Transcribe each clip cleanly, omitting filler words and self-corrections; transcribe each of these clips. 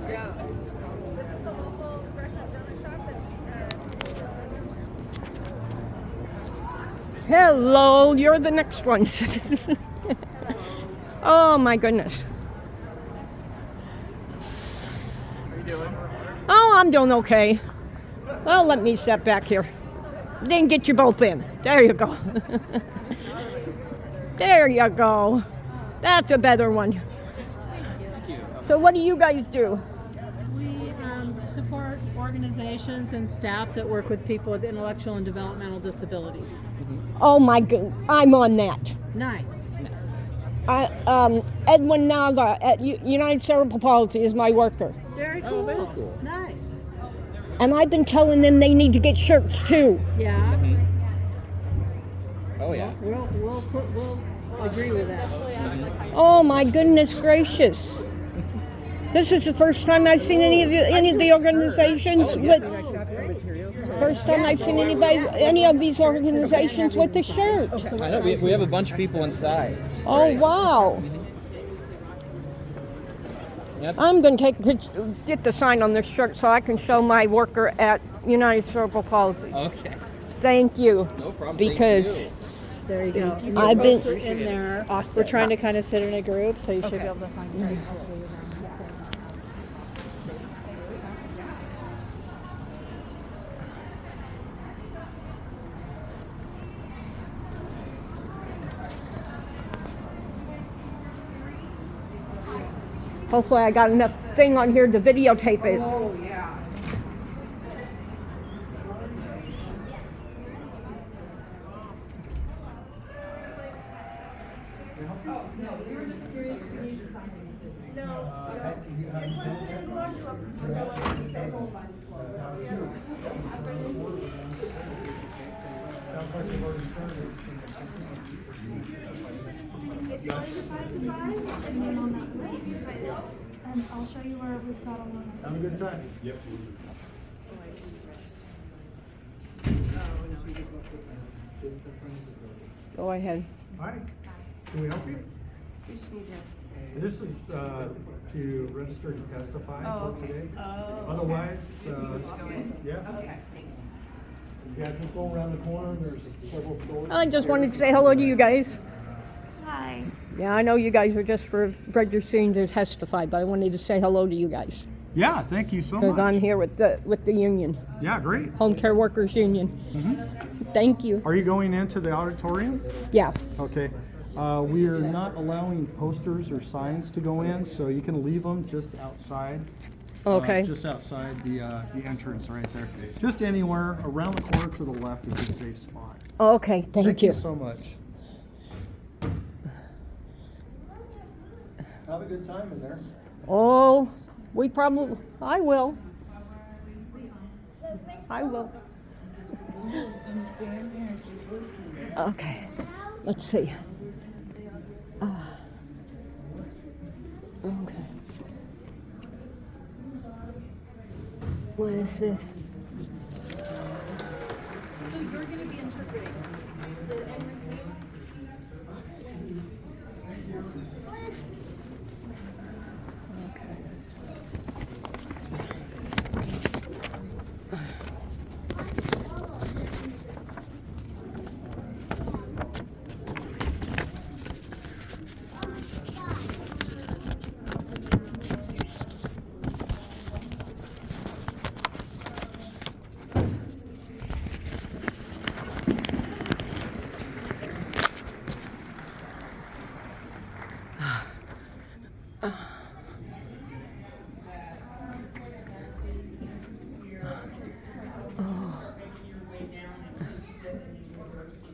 Yeah. Hello, you're the next ones. Oh my goodness. How you doing? Oh, I'm doing okay. Well, let me step back here. Then get you both in. There you go. There you go. That's a better one. So what do you guys do? We support organizations and staff that work with people with intellectual and developmental disabilities. Oh my god, I'm on that. Nice. Edwin Nava at United Cerebral Palsy is my worker. Very cool. Oh, very cool. Nice. And I've been telling them they need to get shirts too. Yeah. Oh yeah. We'll agree with that. Oh my goodness gracious. This is the first time I've seen any of the organizations with. First time I've seen any of these organizations with the shirt. I know we have a bunch of people inside. Oh wow! Yep. I'm going to take a picture, get the sign on this shirt so I can show my worker at United Cerebral Palsy. Okay. Thank you. No problem. Because Thank There you go. And I've the been- folks are in there. Awesome. We're trying to kind of sit in a group, so you should be able to find it. hopefully I got enough thing on here to videotape it. Oh, yeah. And I'll show you where we've got all of them. Have a good time. Yep. Go ahead. Hi, can we help you? This is to register to testify for today. Otherwise, yeah. Yeah, just go around the corner, there's several stores. I just wanted to say hello to you guys. Hi. Yeah, I know you guys are just registering to testify, but I wanted to say hello to you guys Yeah, thank you so much. because I'm here with the union, Yeah, great. Home Care Workers Union. Thank you. Are you going into the auditorium? Yeah. Okay. We are not allowing posters or signs to go in, so you can leave them just outside. Okay. Just outside the entrance right there. Just anywhere around the corner to the left is a safe spot. Okay. Thank you. So much. Have a good time in there. Oh, I will. I will. Okay, let's see. Okay. What is this? So you're going to be interpreting everything.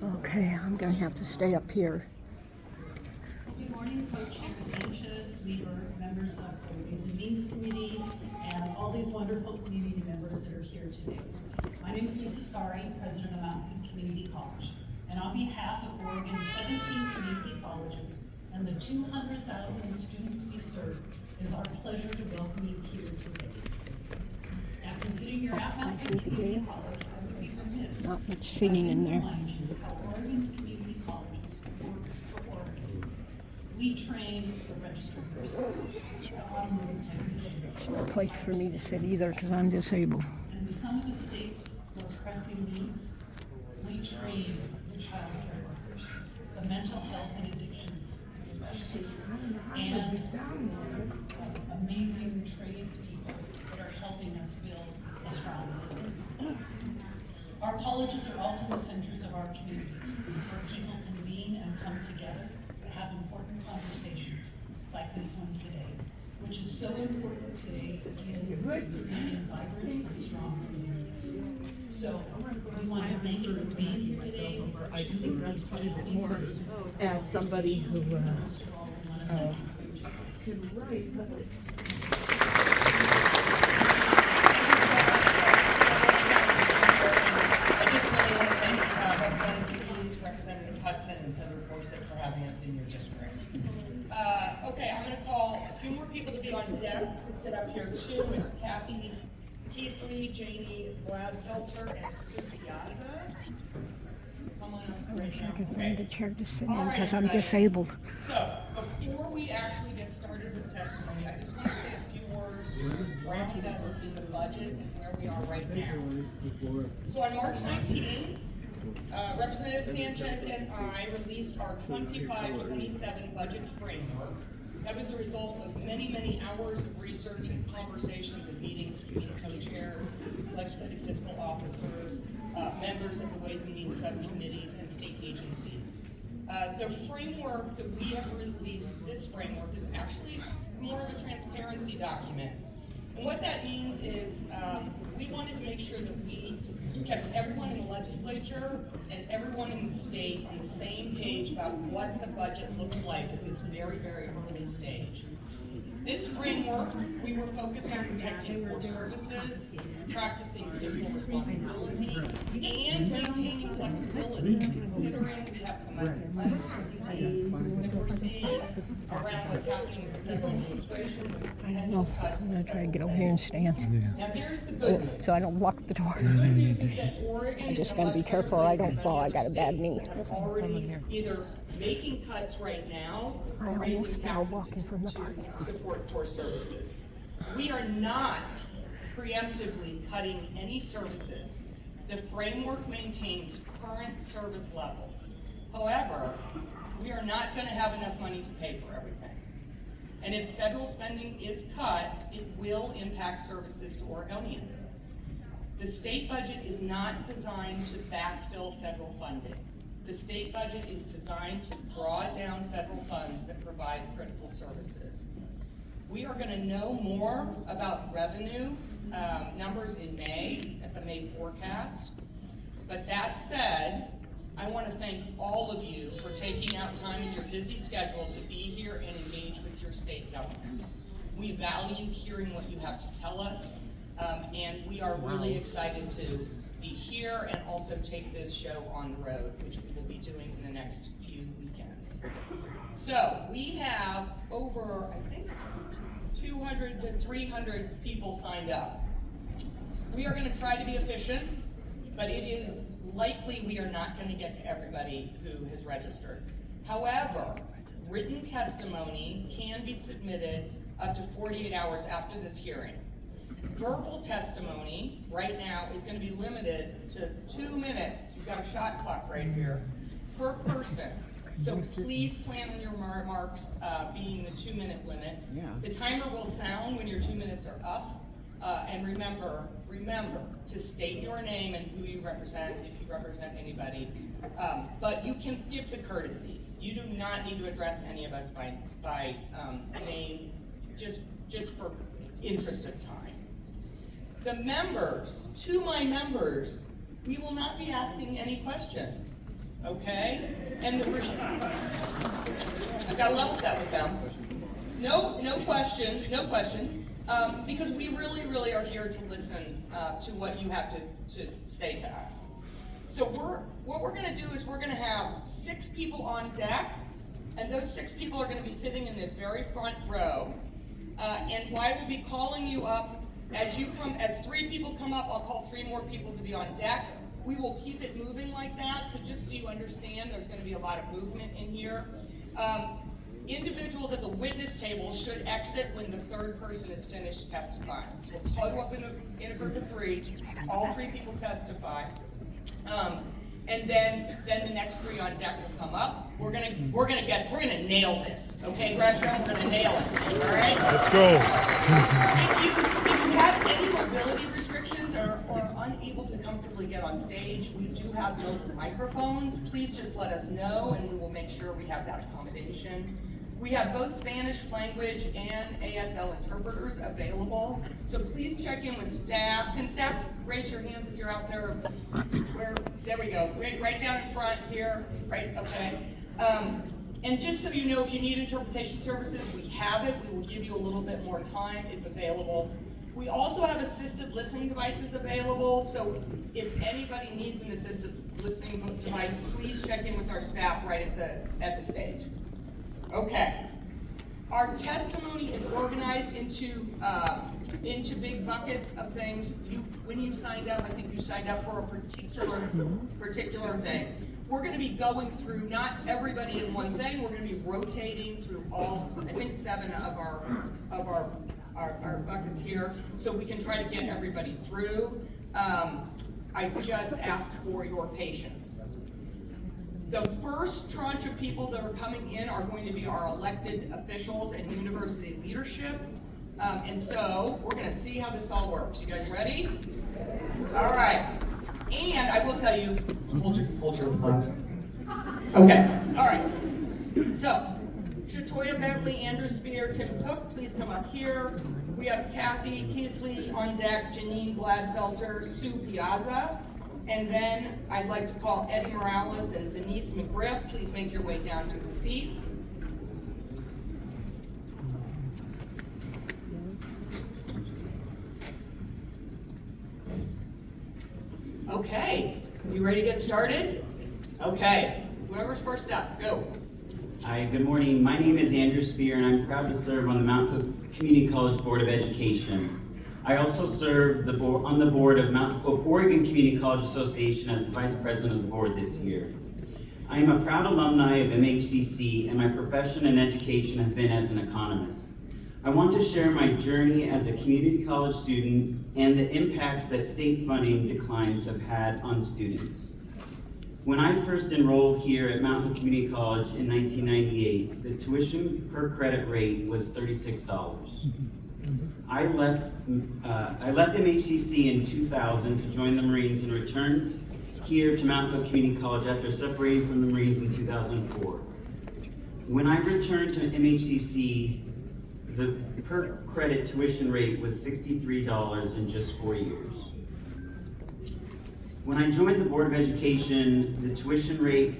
Okay, I'm gonna have to stay up here. Good morning, Co-Chair Sanchez, members of the Ways and Means Committee, and all these wonderful community members that are here today. My name is Lisa Starry, President of Mountain Community College, and on behalf of Oregon's 17 community colleges and the 200,000 students we serve, it is our pleasure to welcome you here today. Now, considering you're at Mountain Community College, I would be remiss Not much seating in there. remind you how Oregon's community colleges work for Oregon. we train the registered nurses, the automotive technicians, No place for me to sit either because I'm disabled. and with some of the state's most pressing needs, we train the child care workers, the mental health and addictions specialists, and amazing tradespeople that are helping us build a strong community. Our colleges are also the centers of our communities, where people convene and come together to have important conversations like this one today, which is so important today in building vibrant and strong communities. So we want to thank you for being here today. I think that's quite a bit more as somebody who Most of all, we want to thank you for your service. can write, but I just really want to thank Representative Hughes, Representative Hudson, and Senator Gorsuch for having us in your district. Okay, I'm going to call a few more people to be on deck to sit up here too. It's Kathy Keithley, Janie Gladfelter, and Sue Piazza. Come on up. I wish I could Okay. find a chair to sit All in right, because I'm everybody. disabled. So, before we actually get started with testimony, I just want to say a few words to ground us in the budget and where we are right now. So on March 19th, Representative Sanchez and I released our 25-27 budget framework. That was a result of many, many hours of research and conversations and meetings between co-chairs, legislative fiscal officers, members of the Ways and Means subcommittees, and state agencies. The framework that we have released, this framework, is actually more of a transparency document. And what that means is we wanted to make sure that we kept everyone in the legislature and everyone in the state on the same page about what the budget looks like at this very, very early stage. This framework, we were focused on protecting core services, practicing fiscal responsibility, and maintaining flexibility, considering we have some uncertainty that we're seeing around what's happening with the federal administration with potential cuts. I'm going to try to get over here and stand Now, here's the good news. so I don't block the door. The good news is that Oregon is just in a gotta be much better careful I place don't than fall. many I got a other bad states knee. that are already either making cuts right now I or almost raising fell taxes walking from the to parking lot. support core services. We are not preemptively cutting any services. The framework maintains current service level. However, we are not going to have enough money to pay for everything. And if federal spending is cut, it will impact services to Oregonians. The state budget is not designed to backfill federal funding. The state budget is designed to draw down federal funds that provide critical services. We are going to know more about revenue numbers in May at the May forecast. But that said, I want to thank all of you for taking out time in your busy schedule to be here and engage with your state government. We value hearing what you have to tell us, and we are really excited to be here and also take this show on the road, which we will be doing in the next few weekends. So we have over, I think, 200 to 300 people signed up. We are going to try to be efficient, but it is likely we are not going to get to everybody who has registered. However, written testimony can be submitted up to 48 hours after this hearing. Verbal testimony right now is going to be limited to 2 minutes. You've got a shot clock right here per person. So please plan on your remarks being the 2-minute limit. The timer will sound when your 2 minutes are up. And remember to state your name and who you represent, if you represent anybody. But you can skip the courtesies. You do not need to address any of us by name, just for interest of time. The members, to my members, we will not be asking any questions, okay? And I've got to level set with them. No question. Because we really are here to listen to what you have to say to us. So what we're going to do is we're going to have 6 people on deck, and those 6 people are going to be sitting in this very front row. And I will be calling you up as 3 people come up. I'll call 3 more people to be on deck. We will keep it moving like that. So just so you understand, there's going to be a lot of movement in here. Individuals at the witness table should exit when the third person is finished testifying. So we'll huddle up in a group of 3. All 3 people testify. And then the next 3 on deck will come up. We're gonna nail this. Okay, Gresham, we're gonna nail it. All right? Let's go. If you have any mobility restrictions or unable to comfortably get on stage, we do have mobile microphones. Please just let us know and we will make sure we have that accommodation. We have both Spanish language and ASL interpreters available. So please check in with staff. Can staff raise your hands if you're out there? There we go. Right down in front here. Right, okay. And just so you know, if you need interpretation services, we have it. We will give you a little bit more time if available. We also have assisted listening devices available. So if anybody needs an assisted listening device, please check in with our staff right at the stage. Okay. Our testimony is organized into big buckets of things. When you signed up, I think you signed up for a particular thing. We're going to be going through not everybody in one thing. We're going to be rotating through all, I think 7 of our buckets here, so we can try to get everybody through. I just ask for your patience. The first tranche of people that are coming in are going to be our elected officials and university leadership. And so we're going to see how this all works. You guys ready? All right. And I will tell you, hold your applause. Okay. All right. So, Shatoya Bentley, Andrew Spear, Tim Cook, please come up here. We have Kathy Keasley on deck, Janine Gladfelter, Sue Piazza. And then I'd like to call Eddie Morales and Denise McGriff. Please make your way down to the seats. Okay, you ready to get started? Okay, whoever's first up, go. Hi, good morning. My name is Andrew Spear, and I'm proud to serve on the Mount Hope Community College Board of Education. I also serve on the board of Mount Hope Oregon Community College Association as the Vice President of the board this year. I am a proud alumni of MHCC, and my profession and education have been as an economist. I want to share my journey as a community college student and the impacts that state funding declines have had on students. When I first enrolled here at Mount Hope Community College in 1998, the tuition per credit rate was $36. I left MHCC in 2000 to join the Marines and returned here to Mount Hope Community College after separating from the Marines in 2004. When I returned to MHCC, the per credit tuition rate was $63 in just 4 years. When I joined the Board of Education, the tuition rate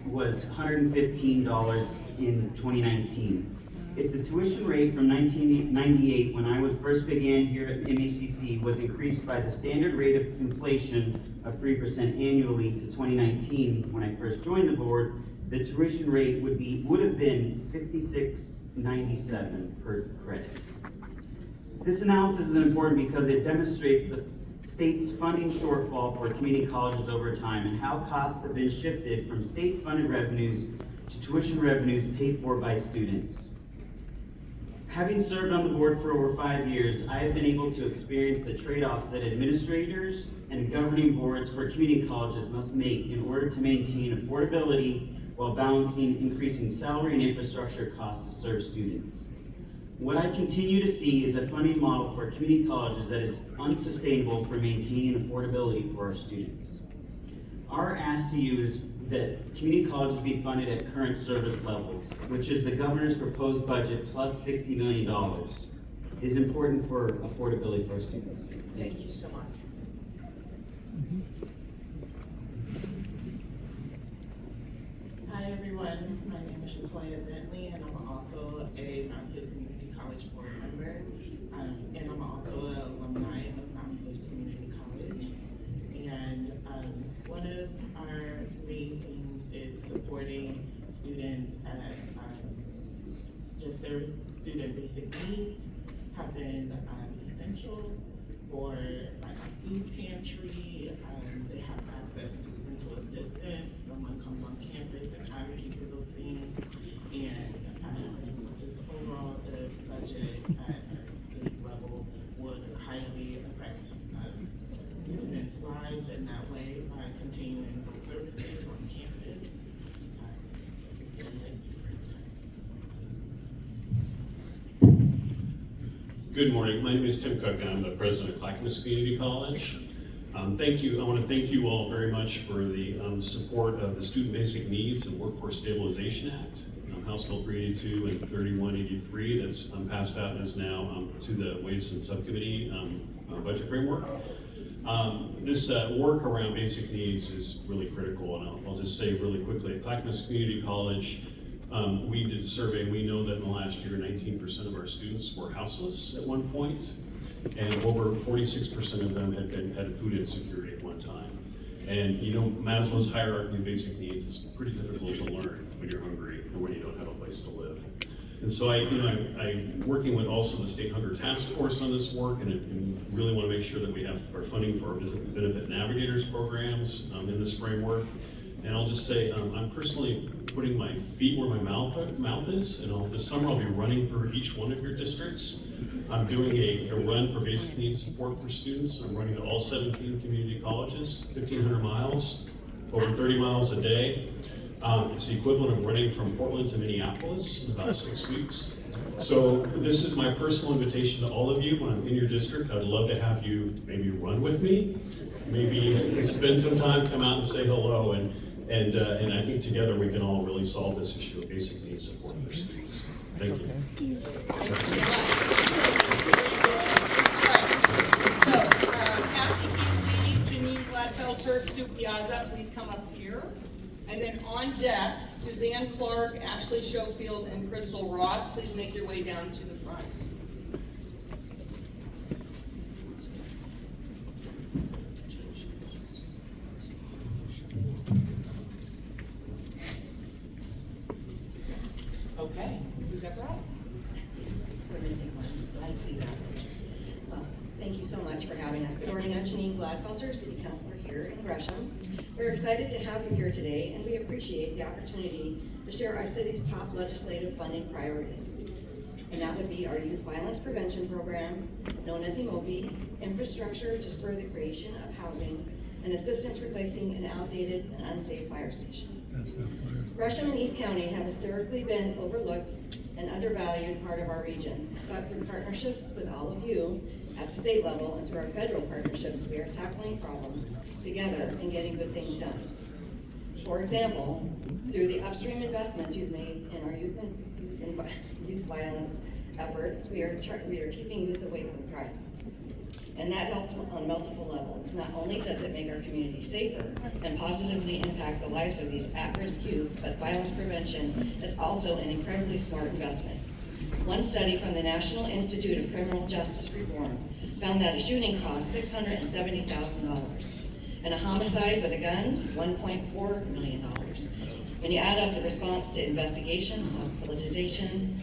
was $115 in 2019. If the tuition rate from 1998, when I first began here at MHCC, was increased by the standard rate of inflation of 3% annually to 2019, when I first joined the board, the tuition rate would have been $66.97 per credit. This analysis is important because it demonstrates the state's funding shortfall for community colleges over time and how costs have been shifted from state-funded revenues to tuition revenues paid for by students. Having served on the board for over 5 years, I have been able to experience the trade-offs that administrators and governing boards for community colleges must make in order to maintain affordability while balancing increasing salary and infrastructure costs to serve students. What I continue to see is a funding model for community colleges that is unsustainable for maintaining affordability for our students. Our ask to you is that community colleges be funded at current service levels, which is the governor's proposed budget plus $60 million, is important for affordability for our students. Thank you so much. Hi everyone, my name is Shatoya Bentley and I'm also a Mount Hood Community College board member. And I'm also an alumni of Mount Hood Community College. And one of our main things is supporting students at just their student basic needs have been essential for like a food pantry. They have access to rental assistance. Someone comes on campus and advocate for those things. And Good morning. My name is Tim Cook, and I'm the president of Clackamas Community College. Thank you. I want to thank you all very much for the support of the Student Basic Needs and Workforce Stabilization Act, House Bill 382 and 3183 that's passed out and is now to the Ways and Subcommittee budget framework. This work around basic needs is really critical, and I'll just say really quickly, at Clackamas Community College, we did a survey, and we know that in the last year, 19% of our students were houseless at one point, and over 46% of them had food insecurity at one time. And you know, Maslow's hierarchy of basic needs is pretty difficult to learn when you're hungry or when you don't have a place to live. And so I'm working with also the State Hunger Task Force on this work, and really want to make sure that we have our funding for our benefit navigators programs in this framework. And I'll just say, I'm personally putting my feet where my mouth is, and this summer I'll be running through each one of your districts. I'm doing a run for basic needs support for students. I'm running to all 17 community colleges, 1,500 miles, over 30 miles a day. It's the equivalent of running from Portland to Minneapolis in about 6 weeks. So this is my personal invitation to all of you. When I'm in your district, I'd love to have you maybe run with me, maybe spend some time, come out and say hello, and I think together we can all really solve this issue of basic needs support for students. Thank you. Thank you so much. Kathy Keith, Janine Gladfelter, Sue Piazza, please come up here. And then on deck, Suzanne Clark, Ashley Schofield, and Crystal Ross, please make your way down to the front. Okay, who's that from? We're missing one. I see that. Thank you so much for having us. Good morning, I'm Janine Gladfelter, City Councilor here in Gresham. We're excited to have you here today, and we appreciate the opportunity to share our city's top legislative funding priorities. And that would be our Youth Violence Prevention Program, known as EMOPI, infrastructure to spur the creation of housing, and assistance replacing an outdated and unsafe fire station. Gresham and East County have historically been overlooked and undervalued part of our region, but through partnerships with all of you at the state level and through our federal partnerships, we are tackling problems together and getting good things done. For example, through the upstream investments you've made in our youth violence efforts, we are keeping youth away from crime. And that helps on multiple levels. Not only does it make our community safer and positively impact the lives of these at-risk youth, but violence prevention is also an incredibly smart investment. One study from the National Institute of Criminal Justice Reform found that a shooting costs $670,000, and a homicide with a gun, $1.4 million. When you add up the response to investigation, hospitalization,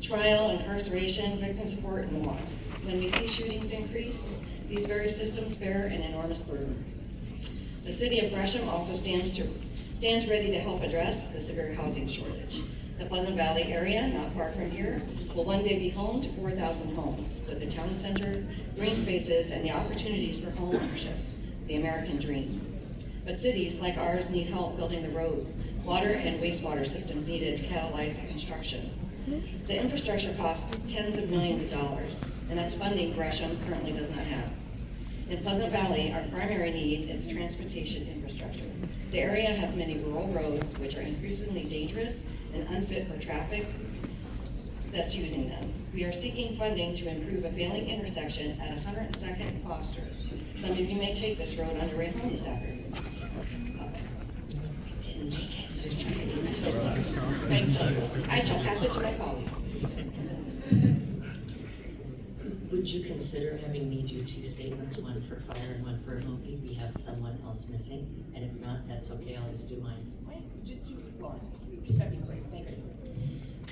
trial, incarceration, victim support, and more, when we see shootings increase, these very systems bear an enormous burden. The city of Gresham also stands ready to help address the severe housing shortage. The Pleasant Valley area, not far from here, will one day be home to 4,000 homes, with the town center, green spaces, and the opportunities for home ownership, the American dream. But cities like ours need help building the roads, water and wastewater systems needed to catalyze the construction. The infrastructure costs tens of millions of dollars, and that's funding Gresham currently does not have. In Pleasant Valley, our primary need is transportation infrastructure. The area has many rural roads which are increasingly dangerous and unfit for traffic that's using them. We are seeking funding to improve a failing intersection at 102nd and Foster. Some of you may take this road under home this afternoon. Didn't make it. Just trying to do so. Thanks. I shall pass it to my colleague. Would you consider having me do two statements, one for fire and one for EMOPI? We have someone else missing, and if not, that's okay, I'll just do mine. Just do one. That'd be great, thank you.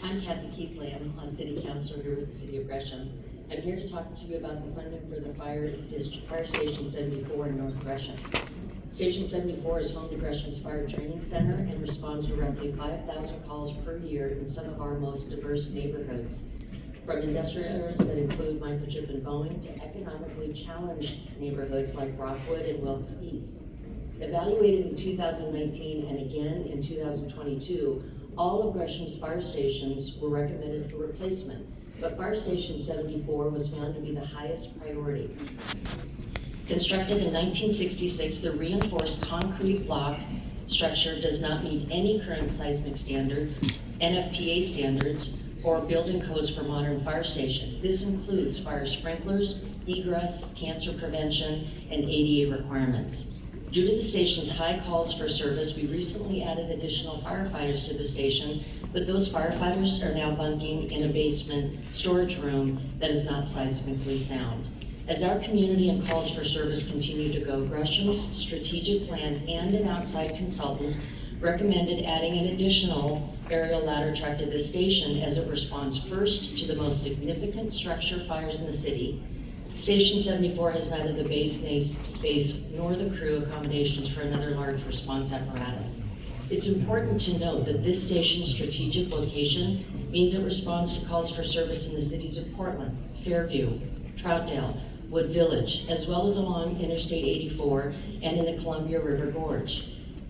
I'm Kathy Keithley. I'm on City Council here with the City of Gresham. I'm here to talk to you about the funding for the Fire Station 74 in North Gresham. Station 74 is home to Gresham's Fire Training Center and responds to roughly 5,000 calls per year in some of our most diverse neighborhoods, from industrial areas that include Microchip and Boeing to economically challenged neighborhoods like Rockwood and Wilkes East. Evaluated in 2019 and again in 2022, all of Gresham's fire stations were recommended for replacement but Fire Station 74 was found to be the highest priority. Constructed in 1966, the reinforced concrete block structure does not meet any current seismic standards, NFPA standards, or building codes for modern fire station. This includes fire sprinklers, egress, cancer prevention, and ADA requirements. Due to the station's high calls for service, we recently added additional firefighters to the station, but those firefighters are now bunking in a basement storage room that is not seismically sound. As our community and calls for service continue to go, Gresham's strategic plan and an outside consultant recommended adding an additional aerial ladder truck to this station as it responds first to the most significant structure fires in the city. Station 74 has neither the base space nor the crew accommodations for another large response apparatus. It's important to note that this station's strategic location means it responds to calls for service in the cities of Portland, Fairview, Troutdale, Wood Village, as well as along Interstate 84 and in the Columbia River Gorge.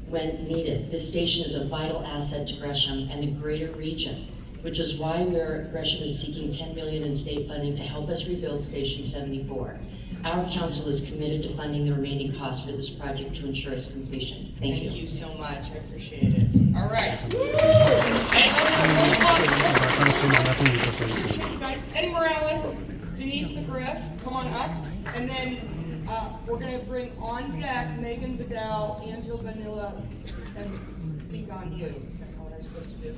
When needed, this station is a vital asset to Gresham and the greater region, which is why Gresham is seeking $10 million in state funding to help us rebuild Station 74. Our council is committed to funding the remaining costs for this project to ensure its completion. Thank you. Thank you so much, I appreciate it. All right. You guys, Eddie Morales, Denise McGriff, come on up, and then we're going to bring on deck Megan Vidal, Angela Vanilla, and speak on you. Is that what I'm supposed to do?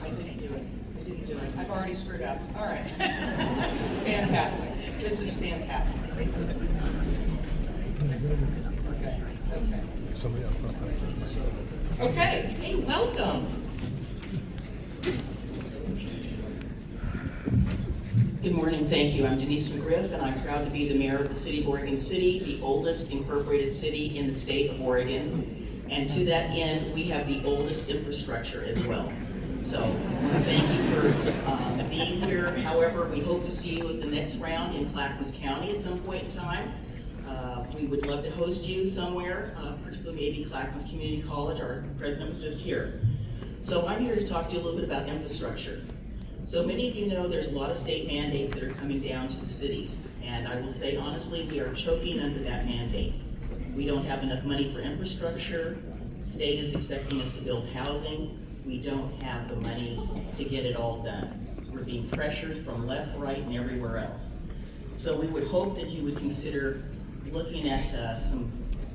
I didn't do it. I've already screwed up. All right. Fantastic. This is fantastic. Okay. Somebody up front. Okay. Hey, welcome. Good morning, thank you. I'm Denise McGriff, and I'm proud to be the mayor of the city of Oregon City, the oldest incorporated city in the state of Oregon. And to that end, we have the oldest infrastructure as well. So thank you for being here. However, we hope to see you at the next round in Clackamas County at some point in time. We would love to host you somewhere, particularly maybe Clackamas Community College. Our president was just here. So I'm here to talk to you a little bit about infrastructure. So many of you know there's a lot of state mandates that are coming down to the cities. And I will say honestly, we are choking under that mandate. We don't have enough money for infrastructure. The state is expecting us to build housing. We don't have the money to get it all done. We're being pressured from left, right, and everywhere else. So we would hope that you would consider looking at some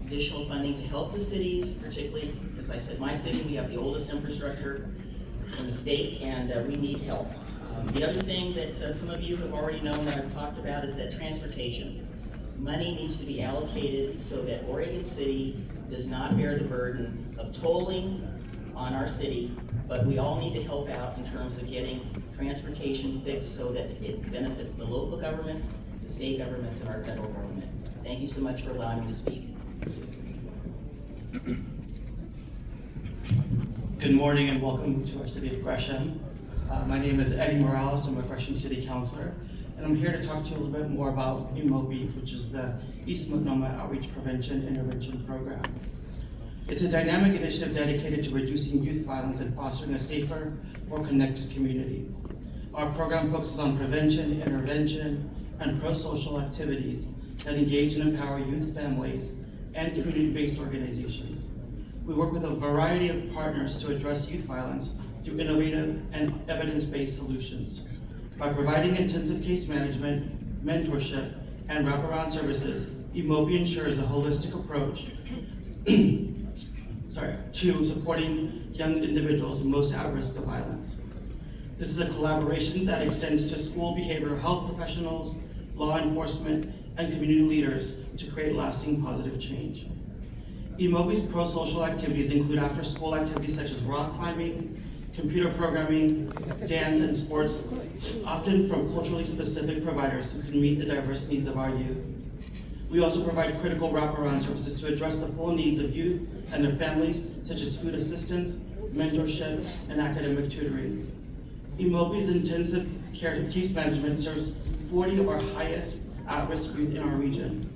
additional funding to help the cities, particularly, as I said, my city, we have the oldest infrastructure in the state, and we need help. The other thing that some of you have already known that I've talked about is that transportation. Money needs to be allocated so that Oregon City does not bear the burden of tolling on our city, but we all need to help out in terms of getting transportation fixed so that it benefits the local governments, the state governments, and our federal government. Thank you so much for allowing me to speak. Good morning and welcome to our city of Gresham. My name is Eddie Morales. I'm a Gresham City Councilor, and I'm here to talk to you a little bit more about EMOBI, which is the East Multnomah Outreach Prevention Intervention Program. It's a dynamic initiative dedicated to reducing youth violence and fostering a safer, more connected community. Our program focuses on prevention, intervention, and pro-social activities that engage and empower youth families and community-based organizations. We work with a variety of partners to address youth violence through innovative and evidence-based solutions. By providing intensive case management, mentorship, and wraparound services, EMOBI ensures a holistic approach to supporting young individuals most at risk of violence. This is a collaboration that extends to school behavioral health professionals, law enforcement, and community leaders to create lasting positive change. EMOBI's pro-social activities include after-school activities such as rock climbing, computer programming, dance, and sports, often from culturally specific providers who can meet the diverse needs of our youth. We also provide critical wraparound services to address the full needs of youth and their families, such as food assistance, mentorship, and academic tutoring. EMOBI's intensive care case management serves 40 of our highest at-risk youth in our region.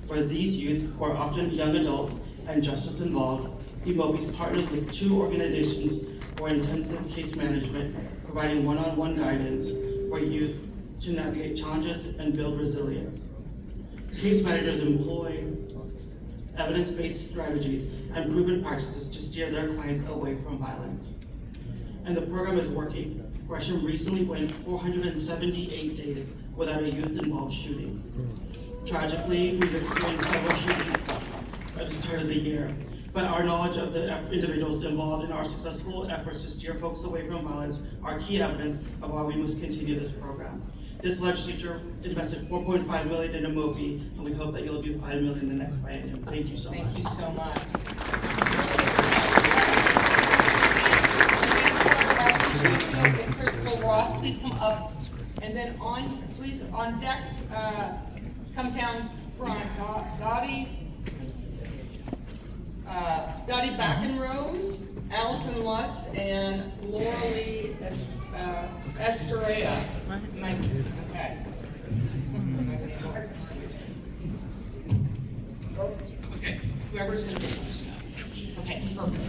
For these youth, who are often young adults and justice involved, EMOBI partners with 2 organizations for intensive case management, providing one-on-one guidance for youth to navigate challenges and build resilience. Case managers employ evidence-based strategies and proven practices to steer their clients away from violence. And the program is working. Gresham recently went 478 days without a youth-involved shooting. Tragically, we've experienced several shootings at the start of the year, but our knowledge of the individuals involved in our successful efforts to steer folks away from violence are key evidence of why we must continue this program. This legislature invested $4.5 million in a MOPI, and we hope that you'll do $5 million in the next biennium. Thank you so much. Thank you so much. Crystal Ross, please come up, and then please on deck, come down front. Dottie Backenrose, Allison Lutz, and Laura Lee Estrella. Okay. Okay, whoever's going to be first. Okay, perfect.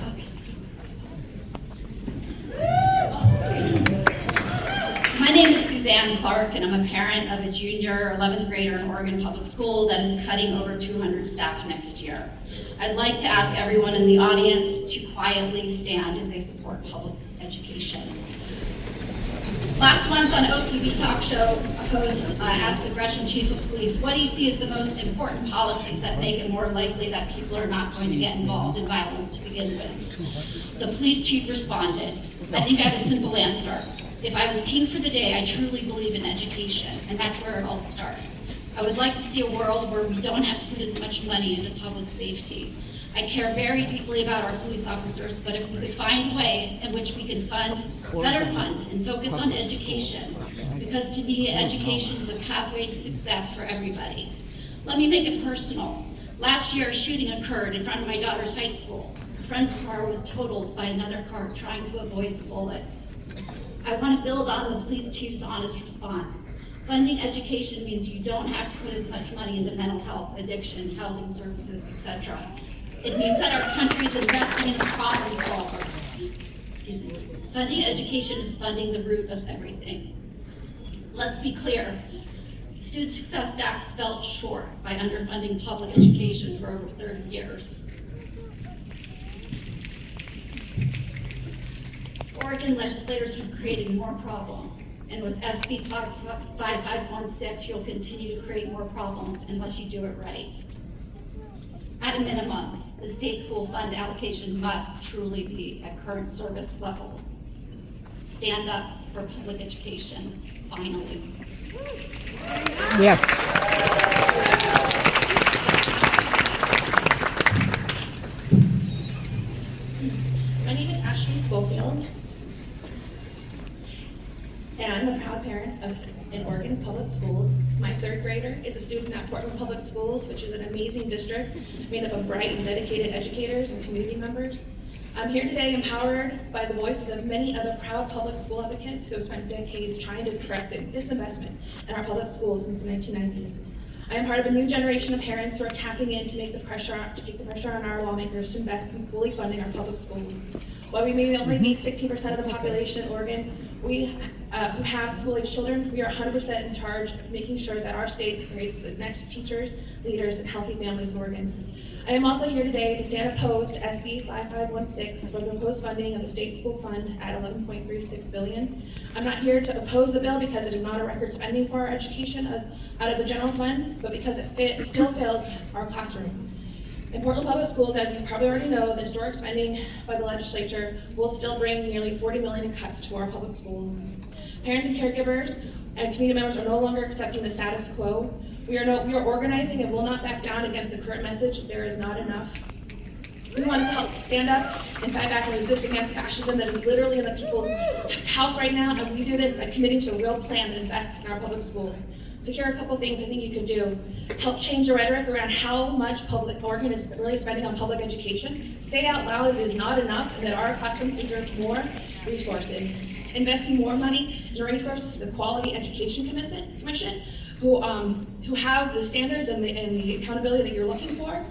My name is Suzanne Clark, and I'm a parent of a junior 11th grader in Oregon Public School that is cutting over 200 staff next year. I'd like to ask everyone in the audience to quietly stand if they support public education. Last month on OTV Talk Show, a host asked the Gresham Chief of Police, what do you see as the most important policies that make it more likely that people are not going to get involved in violence to begin with? The police chief responded, I think I have a simple answer. If I was king for the day, I truly believe in education, and that's where it all starts. I would like to see a world where we don't have to put as much money into public safety. I care very deeply about our police officers, but if we could find a way in which we can better fund and focus on education, because to me, education is a pathway to success for everybody. Let me make it personal. Last year, a shooting occurred in front of my daughter's high school. A friend's car was totaled by another car trying to avoid the bullets. I want to build on the police chief's honest response. Funding education means you don't have to put as much money into mental health, addiction, housing services, etc. It means that our country is investing in problem solvers. Excuse me. Funding education is funding the root of everything. Let's be clear. Student Success Act fell short by underfunding public education for over 30 years. Oregon legislators have created more problems. And with SB 5516, you'll continue to create more problems unless you do it right. At a minimum, the state school fund allocation must truly be at current service levels. Stand up for public education, finally. Yeah. My name is Ashley Schofield, and I'm a proud parent in Oregon Public Schools. My third grader is a student at Portland Public Schools, which is an amazing district made up of bright and dedicated educators and community members. I'm here today empowered by the voices of many other proud public school advocates who have spent decades trying to correct the disinvestment in our public schools since the 1990s. I am part of a new generation of parents who are tapping in to take the pressure on our lawmakers to invest in fully funding our public schools. While we may only be 16% of the population in Oregon, we who have school-age children, we are 100% in charge of making sure that our state creates the next teachers, leaders, and healthy families in Oregon. I am also here today to stand opposed to SB 5516 for the proposed funding of the state school fund at $11.36 billion. I'm not here to oppose the bill because it is not a record spending for our education out of the general fund, but because it still fails our classroom. In Portland Public Schools, as you probably already know, the historic spending by the legislature will still bring nearly $40 million in cuts to our public schools. Parents and caregivers and community members are no longer accepting the status quo. We are organizing and will not back down against the current message, there is not enough. We want to help stand up and fight back and resist against fascism that is literally in the people's house right now, and we do this by committing to a real plan that invests in our public schools. So here are a couple things I think you can do. Help change the rhetoric around how much Oregon is really spending on public education. Say out loud it is not enough and that our classrooms deserve more resources. Investing more money and resources to the Quality Education Commission, who have the standards and the accountability that you're looking for.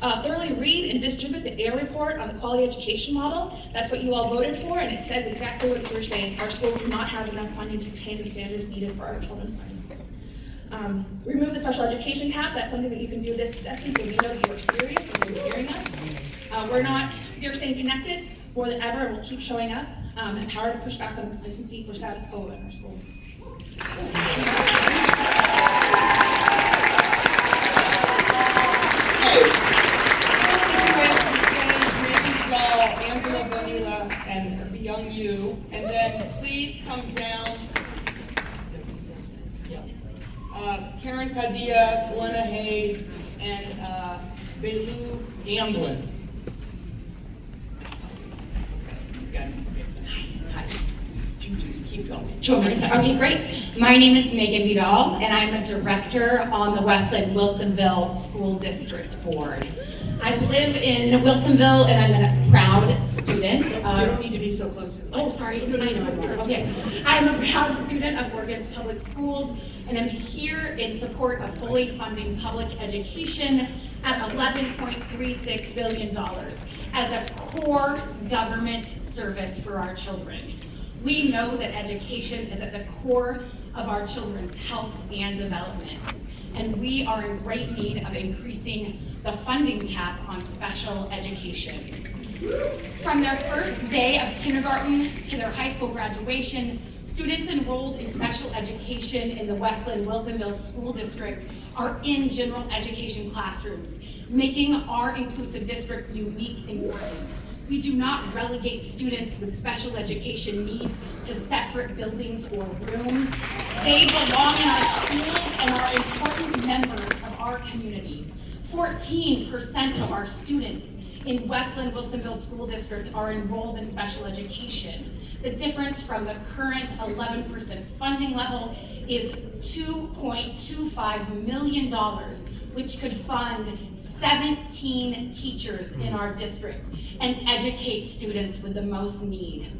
Thoroughly read and distribute the AIR report on the quality education model. That's what you all voted for, and it says exactly what we're saying. Our schools do not have enough funding to attain the standards needed for our children's learning. Remove the special education cap. That's something that you can do this session, so we know that you are serious and you're hearing us. You're staying connected more than ever, and we'll keep showing up, empowered to push back on the complacency for status quo in our schools. Angela Bonilla and Young You, and then please come down. Karen Padilla, Glenna Hayes, and Belu Gamblin. Keep going. Okay, great. My name is Megan Vidal, and I'm a director on the Westland Wilsonville School District Board. I live in Wilsonville, and I'm a proud student. You don't need to be so close. Oh, sorry, I know. Okay. I'm a proud student of Oregon's public schools, and I'm here in support of fully funding public education at $11.36 billion as a core government service for our children. We know that education is at the core of our children's health and development, and we are in great need of increasing the funding cap on special education. From their first day of kindergarten to their high school graduation, students enrolled in special education in the Westland Wilsonville School District are in general education classrooms, making our inclusive district unique in Oregon. We do not relegate students with special education needs to separate buildings or rooms. They belong in our schools and are important members of our community. 14% of our students in Westland Wilsonville School District are enrolled in special education. The difference from the current 11% funding level is $2.25 million, which could fund 17 teachers in our district and educate students with the most need.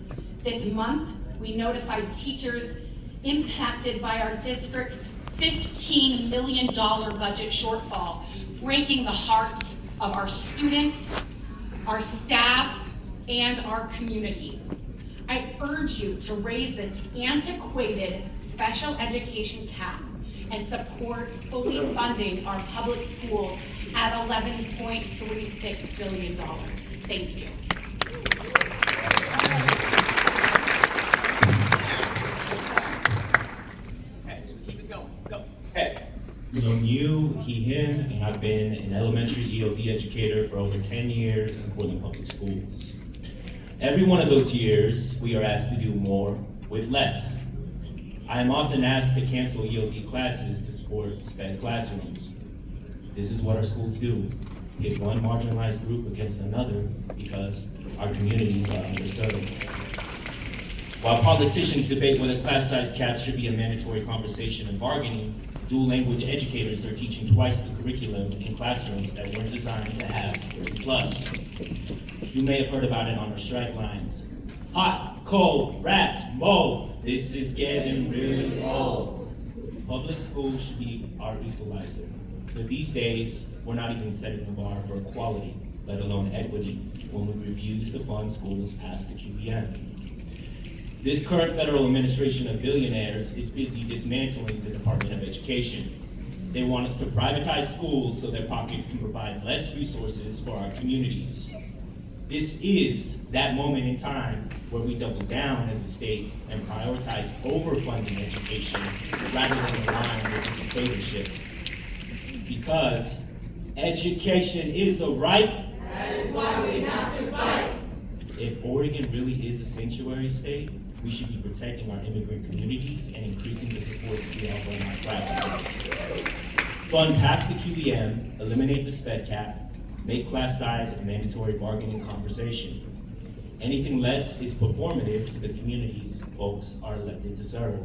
This month, we notified teachers impacted by our district's $15 million budget shortfall, breaking the hearts of our students, our staff, and our community. I urge you to raise this antiquated special education cap and support fully funding our public schools at $11.36 billion. Thank you. Okay, keep it going. Go. Okay. I'm you, he, him, and I've been an elementary EOD educator for over 10 years in Portland Public Schools. Every one of those years, we are asked to do more with less. I am often asked to cancel EOD classes to support sped classrooms. This is what our schools do. Pit one marginalized group against another because our communities are underserved. While politicians debate whether class size caps should be a mandatory conversation and bargaining, dual language educators are teaching twice the curriculum in classrooms that weren't designed to have 30+. You may have heard about it on our strike lines. Hot, cold, rats, mold. This is getting really old. Public schools should be our equalizer. But these days, we're not even setting the bar for equality, let alone equity, when we refuse to fund schools past the QBM. This current federal administration of billionaires is busy dismantling the Department of Education. They want us to privatize schools so their pockets can provide less resources for our communities. This is that moment in time where we double down as a state and prioritize overfunding education rather than align with the dictatorship. Because education is a right. That is why we have to fight. If Oregon really is a sanctuary state, we should be protecting our immigrant communities and increasing the supports we offer in our classrooms. Fund past the QBM, eliminate the sped cap, make class size a mandatory bargaining conversation. Anything less is performative to the communities folks are elected to serve.